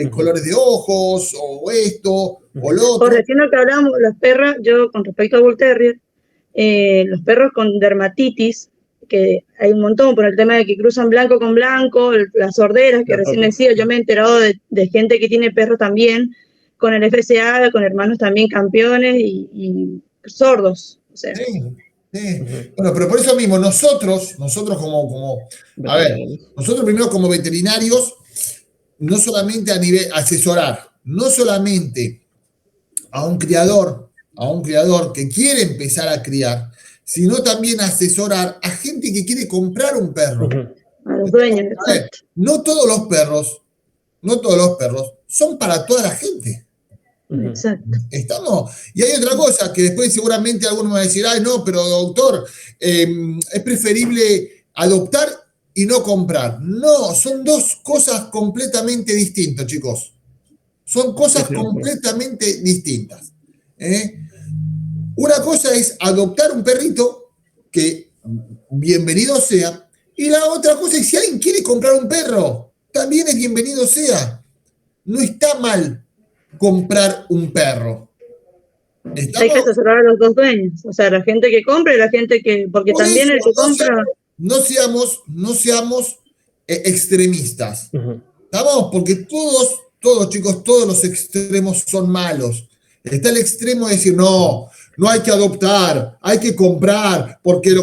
colores de ojos, o esto, o lo otro. Por recién lo que hablábamos, las perras, yo con respecto a Bull Terrier, los perros con dermatitis, que hay un montón por el tema de que cruzan blanco con blanco, las sorderas, que recién decía, yo me he enterado de gente que tiene perros también, con el FSA, con hermanos también campeones y sordos, o sea. Sí. Bueno, pero por eso mismo, nosotros primero como veterinarios, no solamente a nivel asesorar, no solamente a un criador que quiere empezar a criar, sino también asesorar a gente que quiere comprar un perro. A los dueños. A ver, no todos los perros son para toda la gente. Exacto. ¿Estamos? Y hay otra cosa que después seguramente alguno me va a decir, ay, no, pero doctor, es preferible adoptar y no comprar. No, son dos cosas completamente distintas, chicos. Son cosas completamente distintas. Una cosa es adoptar un perrito, que bienvenido sea, y la otra cosa es si alguien quiere comprar un perro, también es bienvenido sea. No está mal comprar un perro. Hay que asesorar a los dos dueños, o sea, la gente que compra y la gente que... Porque por también eso, el que compra... No seamos extremistas. ¿Estamos? Porque todos, chicos, todos los extremos son malos. Está el extremo de decir, no hay que adoptar, hay que comprar, porque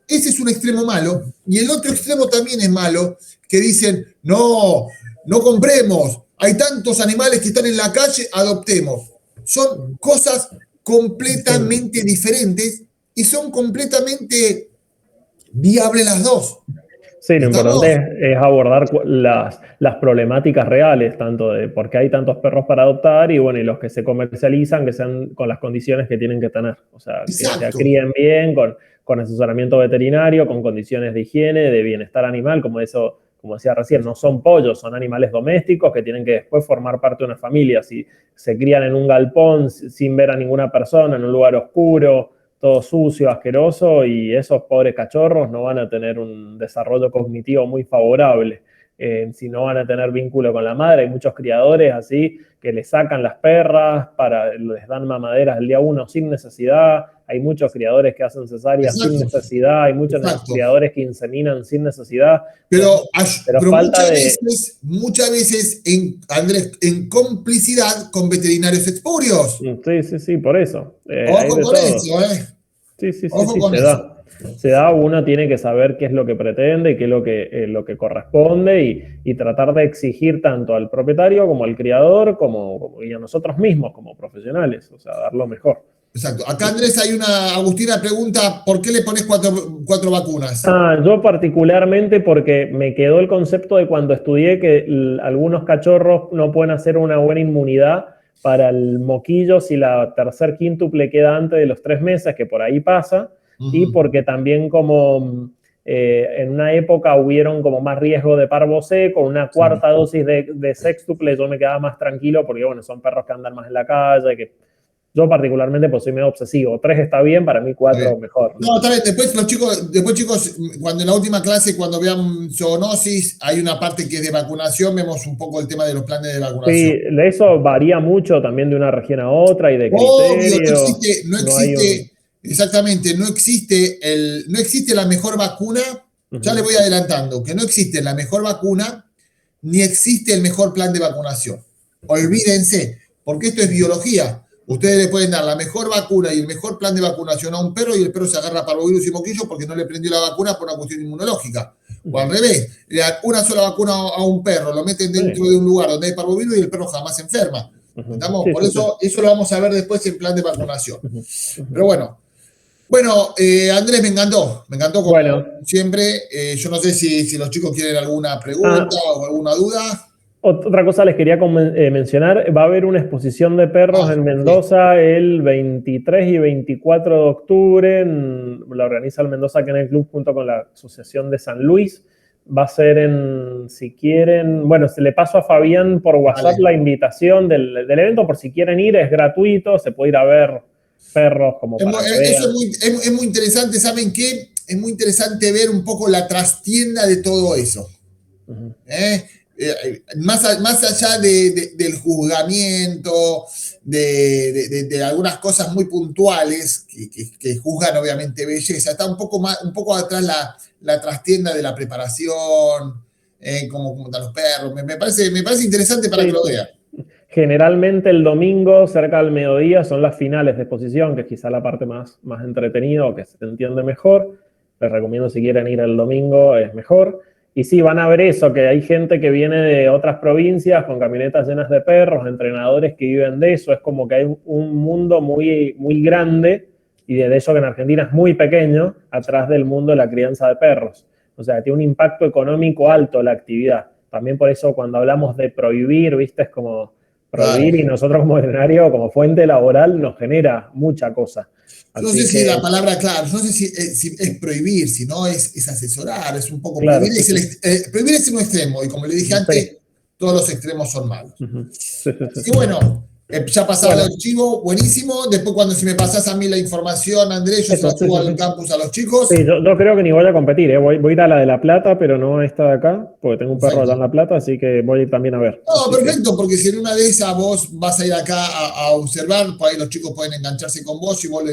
ese es un extremo malo. Y el otro extremo también es malo, que dicen, no compremos, hay tantos animales que están en la calle, adoptemos. Son cosas completamente diferentes y son completamente viables las dos. Sí, lo importante es abordar las problemáticas reales, tanto de por qué hay tantos perros para adoptar y bueno, y los que se comercializan, que sean con las condiciones que tienen que tener. O sea, exacto, que se críen bien, con asesoramiento veterinario, con condiciones de higiene, de bienestar animal, como decía recién, no son pollos, son animales domésticos que tienen que después formar parte de una familia. Si se crían en un galpón sin ver a ninguna persona, en un lugar oscuro, todo sucio, asqueroso, y esos pobres cachorros no van a tener un desarrollo cognitivo muy favorable. Si no van a tener vínculo con la madre, hay muchos criadores así que les sacan las perras, les dan mamaderas el día 1 sin necesidad, hay muchos criadores que hacen cesáreas sin necesidad, hay muchos criadores que inseminan sin necesidad. Pero falta muchas veces, Andrés, en complicidad con veterinarios espurios. Sí, por eso. Ojo con eso, Sí, se da. se da, uno tiene que saber qué es lo que pretende y qué es lo que corresponde y tratar de exigir tanto al propietario como al criador y a nosotros mismos como profesionales, o sea, dar lo mejor. Exacto. Acá, Andrés, Agustina pregunta, ¿por qué le pones cuatro vacunas? Yo particularmente porque me quedó el concepto de cuando estudié que algunos cachorros no pueden hacer una buena inmunidad para el moquillo si la tercer quíntuple queda antes de los 3 meses, que por ahí pasa, y porque también como en una época hubieron como más riesgo de parvo seco, una cuarta dosis de sextuple, yo me quedaba más tranquilo porque, bueno, son perros que andan más en la calle, que yo particularmente pues soy medio obsesivo. 3 está bien, para mí 4 mejor. No, está bien. Después chicos, cuando en la última clase, cuando vean zoonosis, hay una parte que es de vacunación, vemos un poco el tema de los planes de vacunación. Sí, eso varía mucho también de una región a otra y de criterio. Obvio, no existe, exactamente, no existe la mejor vacuna, ya le voy adelantando, que no existe la mejor vacuna, ni existe el mejor plan de vacunación. Olvídense, porque esto es biología. Ustedes le pueden dar la mejor vacuna y el mejor plan de vacunación a un perro y el perro se agarra parvovirus y moquillo porque no le prendió la vacuna por una cuestión inmunológica. O al revés, le dan una sola vacuna a un perro, lo meten dentro de un lugar donde hay parvovirus y el perro jamás se enferma. ¿Estamos? Por eso lo vamos a ver después en plan de vacunación. Pero bueno, Andrés, me encantó como siempre. Yo no sé si los chicos quieren alguna pregunta o alguna duda. Otra cosa les quería mencionar, va a haber una exposición de perros en Mendoza el 23 y 24 de octubre, la organiza el Mendoza Kennel Club junto con la Asociación de San Luis. Va a ser si quieren, se le paso a Fabián por WhatsApp la invitación del evento, por si quieren ir, es gratuito, se puede ir a ver perros como para que vean. Es muy interesante, ¿saben qué? Es muy interesante ver un poco la trastienda de todo eso. Más allá del juzgamiento, de algunas cosas muy puntuales que juzgan obviamente belleza, está un poco atrás la trastienda de la preparación, cómo están los perros. Me parece interesante para que lo vean. Generalmente el domingo, cerca del mediodía, son las finales de exposición, que es quizá la parte más entretenida o que se entiende mejor. Les recomiendo, si quieren ir el domingo, es mejor. Y sí, van a ver eso, que hay gente que viene de otras provincias con camionetas llenas de perros, entrenadores que viven de eso. Es como que hay un mundo muy, muy grande, y de eso que en Argentina es muy pequeño, atrás del mundo de la crianza de perros. O sea, tiene un impacto económico alto la actividad. También por eso cuando hablamos de prohibir, ¿viste? Es como prohibir, y nosotros como veterinario, como fuente laboral, nos genera mucha cosa. No sé si la palabra, claro, no sé si es prohibir, si no es asesorar, es un poco prohibir. Prohibir es un extremo, y como le dije antes, todos los extremos son malos. Y bueno, ya pasaba el archivo, buenísimo. Después, si me pasás a mí la información, Andrés, yo se la subo al campus a los chicos. Sí, yo creo que ni voy a competir, Voy a ir a la de La Plata, pero no a esta de acá, porque tengo un perro allá en La Plata, así que voy a ir también a ver. No, perfecto, porque si en una de esas vos vas a ir acá a observar, por ahí los chicos pueden engancharse con vos y vos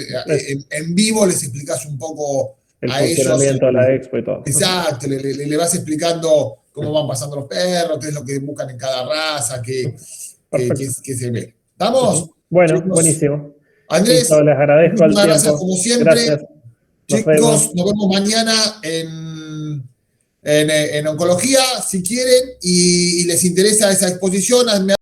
en vivo les explicás un poco el a ellos. El funcionamiento de la expo y todo. Exacto, le vas explicando cómo van pasando los perros, qué es lo que buscan en cada raza, qué se ve. ¿Estamos? Bueno, chicos, buenísimo. Andrés, listo, les agradezco muchas gracias como siempre. Gracias. Chicos, nos vemos mañana en oncología, si quieren, y les interesa esa exposición.